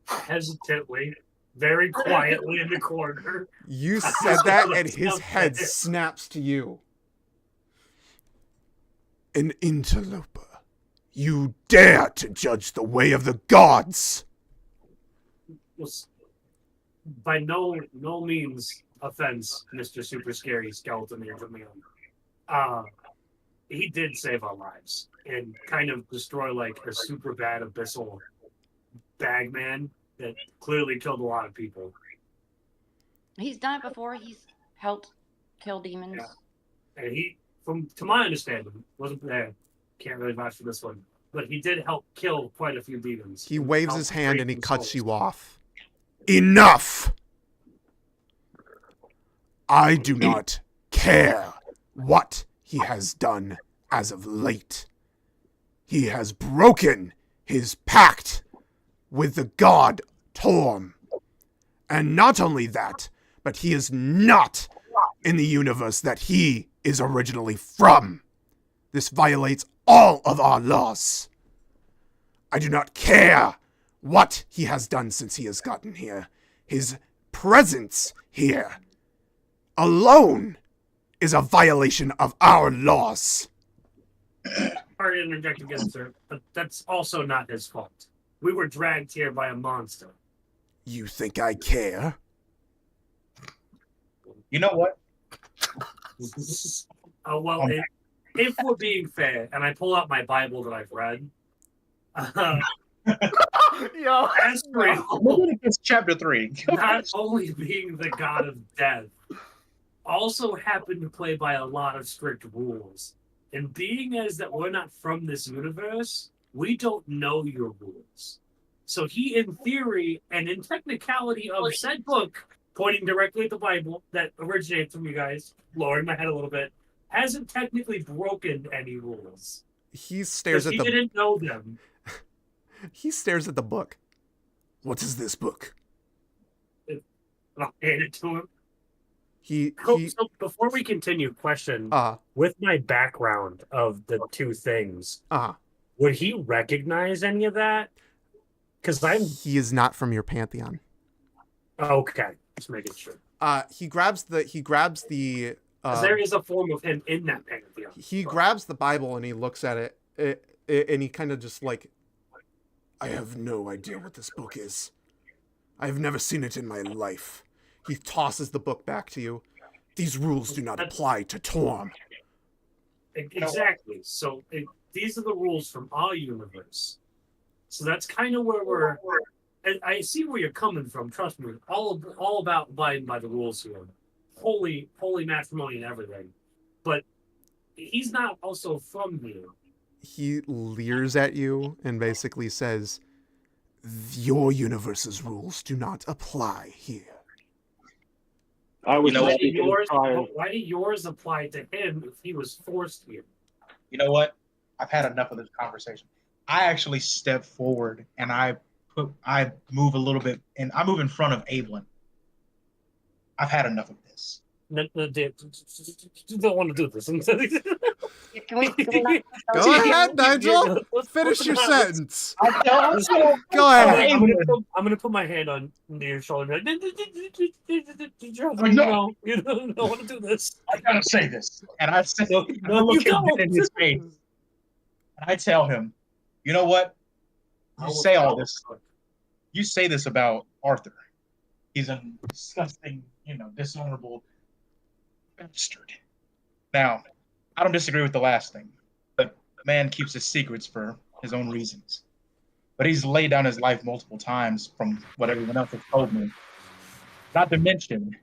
Hesitantly, very quietly in the corner. You said that, and his head snaps to you. An interloper. You dare to judge the way of the gods! Was by no means offense, Mr. Super Scary Skeleton Angel Man. He did save our lives and kind of destroy like a super bad abyssal bagman that clearly killed a lot of people. He's done it before. He's helped kill demons. Yeah. And he, to my understanding, wasn't there. Can't really vouch for this one, but he did help kill quite a few demons. He waves his hand and he cuts you off. Enough! I do not care what he has done as of late. He has broken his pact with the god Torm. And not only that, but he is not in the universe that he is originally from. This violates all of our laws. I do not care what he has done since he has gotten here. His presence here alone is a violation of our laws. Sorry to interject again, sir, but that's also not his fault. We were dragged here by a monster. You think I care? You know what? Oh, well, if we're being fair, and I pull out my Bible that I've read, Yo, Leviticus chapter 3. not only being the god of death, also happened to play by a lot of strict rules. And being as that we're not from this universe, we don't know your rules. So he, in theory, and in technicality of said book, pointing directly at the Bible that originates from you guys, lowering my head a little bit, hasn't technically broken any rules. He stares at He the... didn't know them. He stares at the book. What is this book? I'll hand it to him. So before we continue, question. With my background of the two things, would he recognize any of that? Because he is not from your pantheon. Okay, just making sure. He grabs the. There is a form of him in that pantheon. He grabs the Bible and he looks at it, and he kind of just like, I have no idea what this book is. I have never seen it in my life. He tosses the book back to you. These rules do not apply to Torm. Exactly. So these are the rules from our universe. So that's kind of where I see where you're coming from. Trust me, all about abiding by the rules here. Holy matrimony and everything. But he's not also from here. He leers at you and basically says, your universe's rules do not apply here. I was why did yours apply to him if he was forced here? You know what? I've had enough of this conversation. I actually step forward and I move a little bit, and I move in front of Ablin. I've had enough of this. You don't want to do this. Can we not Go ahead, Nigel. Finish your sentence. Go ahead. I'm gonna put my hand on your shoulder. No, you don't want to do this. I gotta say this, and I say, no, look you him don't. in his face, and I tell him, you know what? You say all this. You say this about Arthur. He's a disgusting, dishonorable bastard. Now, I don't disagree with the last thing, but man keeps his secrets for his own reasons. But he's laid down his life multiple times from what everyone else has told me. Not to mention,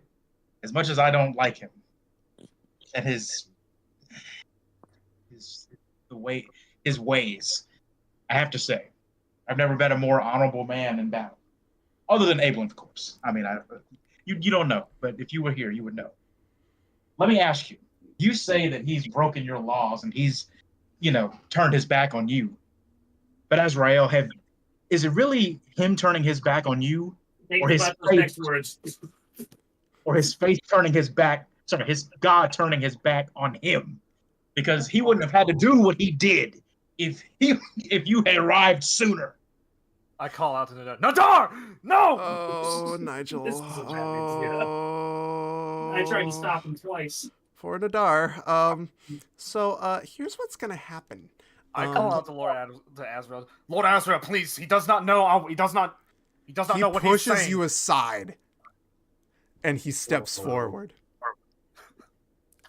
as much as I don't like him, and his ways, I have to say, I've never met a more honorable man in battle. Other than Ablin, of course. I mean, you don't know, but if you were here, you would know. Let me ask you, You say that he's broken your laws and he's, turned his back on you. But Azrael, is it really him turning his back on you, Think or his about those faith, next words. or his faith turning his back? Sorry, his God turning his back on him, because he wouldn't have had to do what he did if you had arrived sooner. I call out to Nadar. Nadar! No! Oh, Nigel. This is a bad idea. Oh. I tried to stop him twice. For Nadar. So here's what's gonna happen. I call out to Azrael. Lord Azrael, please. He does not know. He does not know what he's saying. He pushes you aside, and he steps forward.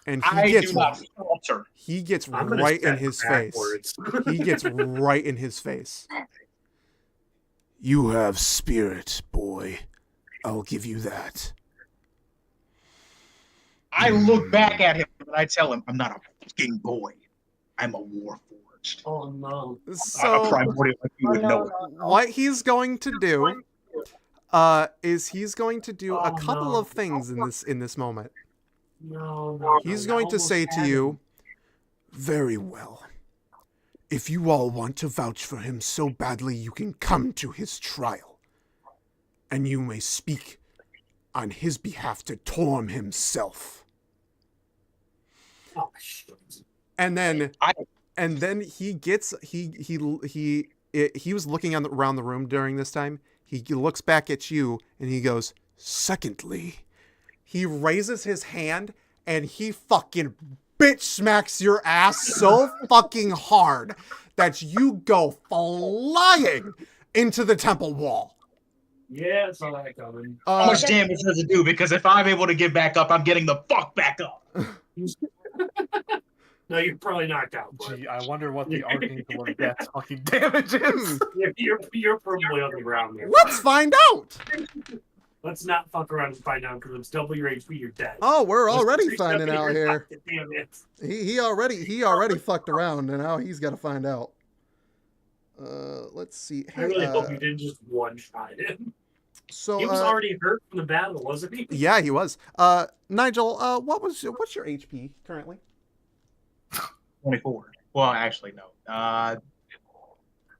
And I do not falter. He gets right in his face. He gets right in his face. You have spirit, boy. I'll give you that. I look back at him and I tell him, I'm not a fucking boy. I'm a warforged. Oh no. So primordial like you would know it. what he's going to do is he's going to do a couple of things in this moment. No. He's going to say to you, very well. If you all want to vouch for him so badly, you can come to his trial. And you may speak on his behalf to Torm himself. Oh shit. And then he was looking around the room during this time. He looks back at you and he goes, secondly, he raises his hand and he fucking bitch smacks your ass so fucking hard that you go flying into the temple wall. Yeah, it's all that coming. How much damage does it do? Because if I'm able to get back up, I'm getting the fuck back up. No, you're probably knocked out. But... Gee, I wonder what the Archangel of Death's fucking damage is. You're probably on the ground there. Let's find out. Let's not fuck around and find out, because it's double your HP, you're dead. Oh, we're already finding out here. Damn it. He already fucked around, and now he's got to find out. Let's see. I really hope you didn't just one-shot him. So he was already hurt from the battle, wasn't he? Yeah, he was. Nigel, what's your HP currently? 24. Well, actually, no.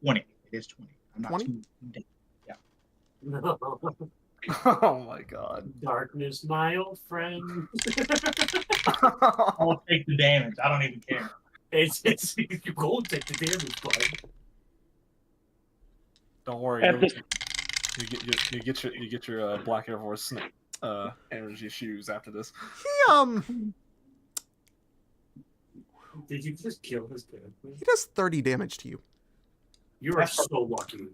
20. It is 20. I'm not 20? too dead. Yeah. No. Oh my god. Darkness, my old friend. I'll take the damage. I don't even care. It's you go and take the damage, bud. Don't worry. You get your Black Air Force energy shoes after this. Did you just kill his character? He does 30 damage to you. You are so lucky.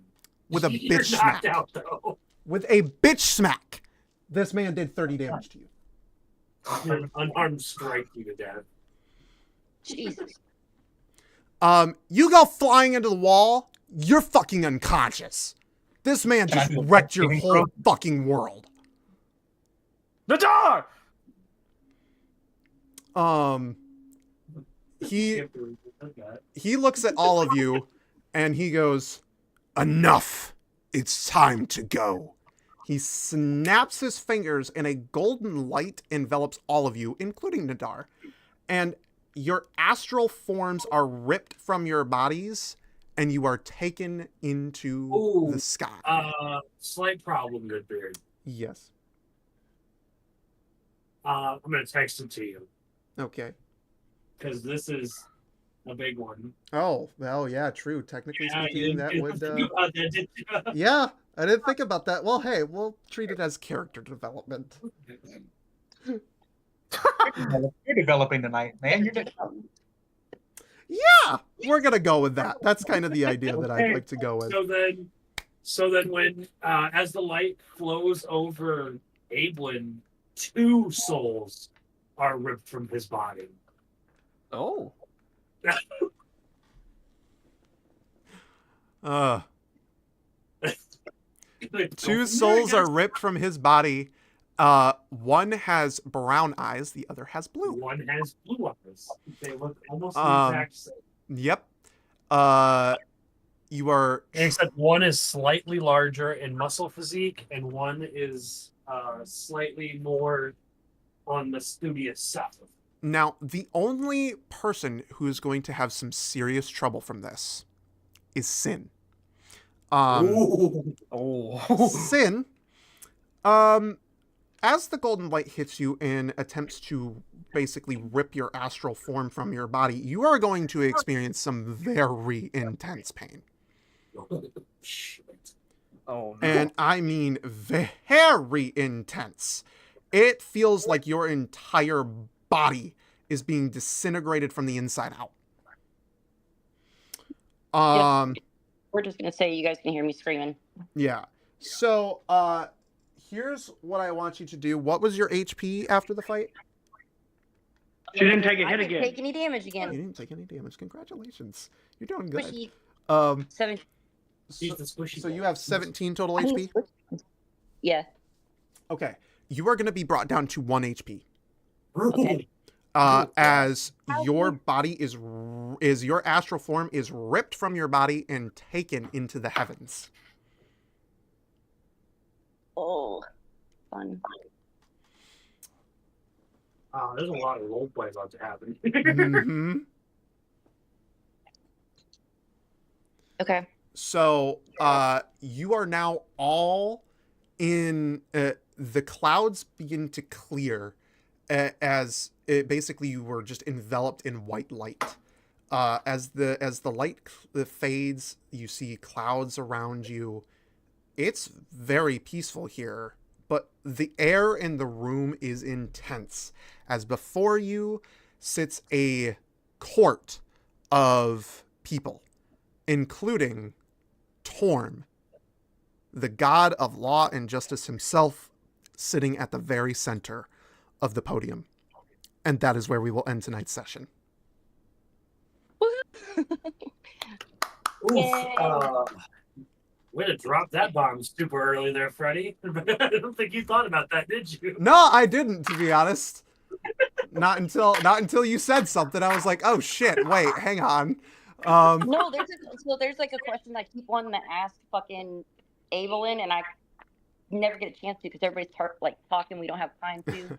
With a You're bitch knocked smack. out, though. With a bitch smack. This man did 30 damage to you. An unarmed strike you to death. Jesus. You go flying into the wall, you're fucking unconscious. This man just wrecked your whole fucking world. Nadar! He looks at all of you and he goes, enough. It's time to go. He snaps his fingers and a golden light envelops all of you, including Nadar. And your astral forms are ripped from your bodies and you are taken into the sky. Slight problem, Goodbeard. Yes. I'm going to text it to you. Okay. Because this is a big one. Oh, well, yeah, true. Technically speaking, that would... that, yeah, I didn't think about that. Well, hey, we'll treat it as character development. You're developing tonight, man. You're developing. Yeah, we're going to go with that. That's kind of the idea that I'd like to go with. So then when, as the light flows over Ablin, 2 souls are ripped from his body. Oh. 2 souls are ripped from his body. One has brown eyes, the other has blue. One has blue eyes. They look almost the exact same. Yep. You are... Except one is slightly larger in muscle physique, and one is slightly more on the studious side. Now, the only person who is going to have some serious trouble from this is Sin. Sin, as the golden light hits you and attempts to basically rip your astral form from your body, you are going to experience some very intense pain. Shit. Oh, no. And I mean very intense. It feels like your entire body is being disintegrated from the inside out. We're just gonna say you guys can hear me screaming. Yeah. So, here's what I want you to do. What was your HP after the fight? She didn't take a I hit didn't again. take any damage You again. didn't take any damage. Congratulations. You're doing good. Squishy. 7. She's the squishy So you ball. have 17 total I HP? mean, yeah. Okay. You are going to be brought down to 1 HP. Okay. As your body is your astral form is ripped from your body and taken into the heavens. Oh, fun. There's a lot of roleplay about to happen. Mm-hmm. Okay. So, you are now all in. The clouds begin to clear as basically you were just enveloped in white light. As the light fades, you see clouds around you. It's very peaceful here, but the air in the room is intense. As before you sits a court of people, including Torm, the god of law and justice himself, sitting at the very center of the podium. And that is where we will end tonight's session. Way to drop that bomb super early there, Freddy. I don't think you thought about that, did you? No, I didn't, to be honest. Not until you said something. I was like, oh shit, wait, hang on. No, there's like a question I keep wanting to ask fucking Evelyn, and I never get a chance to because everybody's talking. We don't have time to.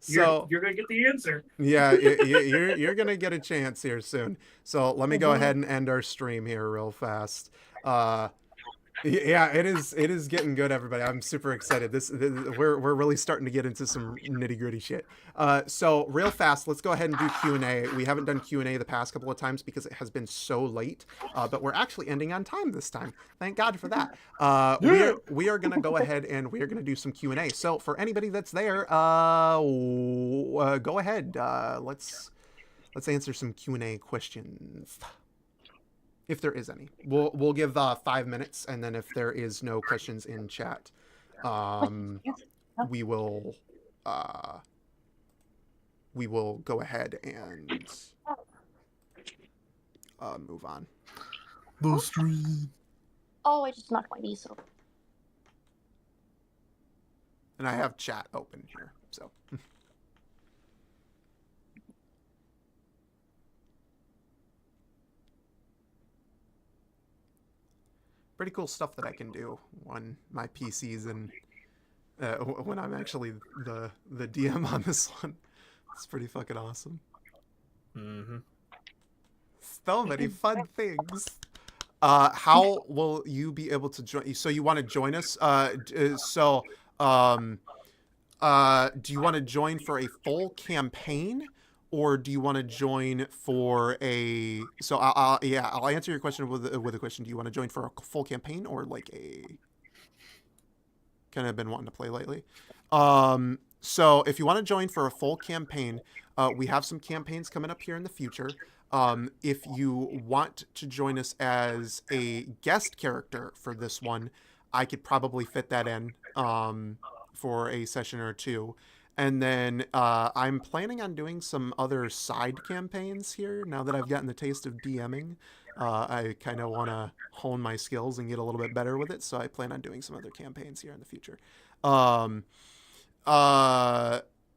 So you're gonna get the answer. Yeah, you're gonna get a chance here soon. So let me go ahead and end our stream here real fast. Yeah, it is getting good, everybody. I'm super excited. We're really starting to get into some nitty gritty shit. So real fast, let's go ahead and do Q&A. We haven't done Q&A the past couple of times because it has been so late, but we're actually ending on time this time. Thank God for that. We are gonna go ahead and we are gonna do some Q&A. So for anybody that's there, go ahead. Let's answer some Q&A questions. If there is any, we'll give 5 minutes, and then if there is no questions in chat, we will go ahead and move on. The stream. Oh, I just knocked my knees over. And I have chat open here, so. Pretty cool stuff that I can do on my PCs and when I'm actually the DM on this one. It's pretty fucking awesome. Mm-hmm. So many fun things. How will you be able to join? So you want to join us? Do you want to join for a full campaign? Or do you want to join for a? So I'll answer your question with a question. Do you want to join for a full campaign or like a? Kind of been wanting to play lately. So if you want to join for a full campaign, we have some campaigns coming up here in the future. If you want to join us as a guest character for this one, I could probably fit that in for a session or two. And then I'm planning on doing some other side campaigns here now that I've gotten the taste of DMing. I kind of want to hone my skills and get a little bit better with it, so I plan on doing some other campaigns here in the future.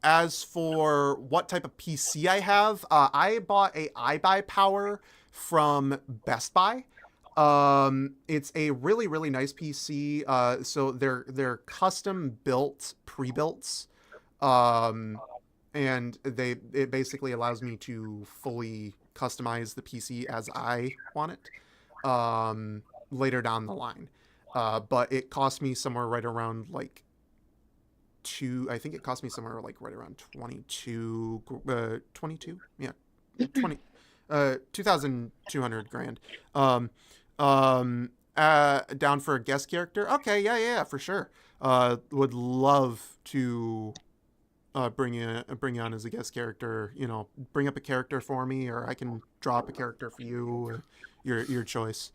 As for what type of PC I have, I bought a iBuyPower from Best Buy. It's a really, really nice PC. So they're custom built, pre-builts. and it basically allows me to fully customize the PC as I want it later down the line. But it cost me somewhere right around like I think it cost me somewhere like right around 22, yeah, 20, 2,200 grand. Down for a guest character. Okay, yeah, for sure. Would love to bring you on as a guest character. You know, bring up a character for me, or I can draw up a character for you, or your choice.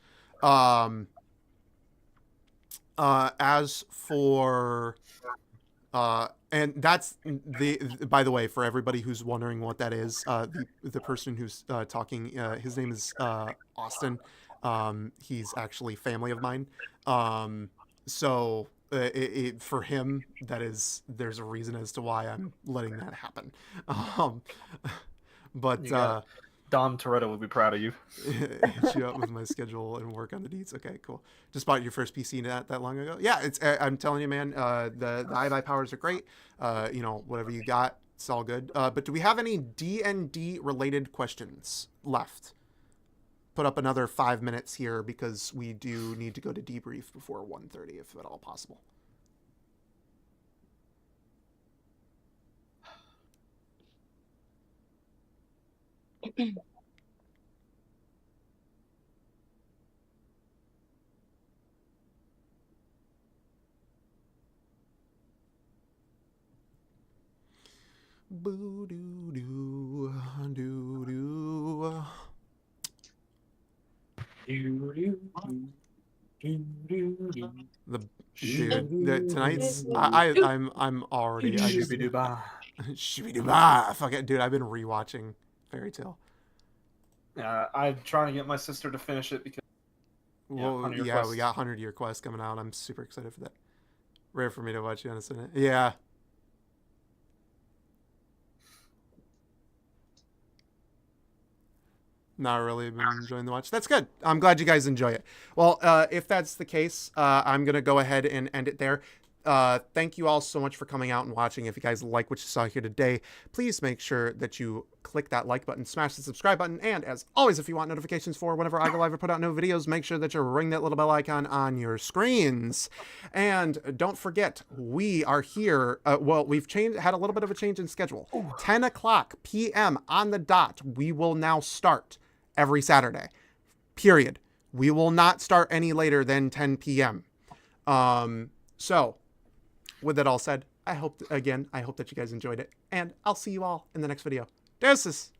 As for and that's by the way, for everybody who's wondering what that is, the person who's talking, his name is Austin. He's actually family of mine. So for him, there's a reason as to why I'm letting that happen. But Dom Toretto would be proud of you. hit you up with my schedule and work on the deeds. Okay, cool. Just bought your first PC not that long ago. Yeah, it's. I'm telling you, man. The iBuy powers are great. You know, whatever you got, it's all good. But do we have any D&D related questions left? Put up another 5 minutes here because we do need to go to debrief before 1:30, if at all possible. Boo doo doo doo doo. The dude, tonight's I'm already Shibidoo-ba. Fuck it, dude. I've been rewatching Fairy Tale. I'm trying to get my sister to finish it because. Well, yeah, we got 100-Year Quest coming out. I'm super excited for that. Rare for me to watch you on a Sunday. Yeah. Not really been enjoying the watch. That's good. I'm glad you guys enjoy it. Well, if that's the case, I'm going to go ahead and end it there. Thank you all so much for coming out and watching. If you guys like what you saw here today, please make sure that you click that like button, smash the subscribe button, and as always, if you want notifications for whenever I go live or put out new videos, make sure that you ring that little bell icon on your screens. And don't forget, we are here. Well, we've had a little bit of a change in schedule. 10 o'clock p.m. on the dot, we will now start every Saturday, period. We will not start any later than 10 p.m. So, with that all said, I hope that you guys enjoyed it, and I'll see you all in the next video. Deuces!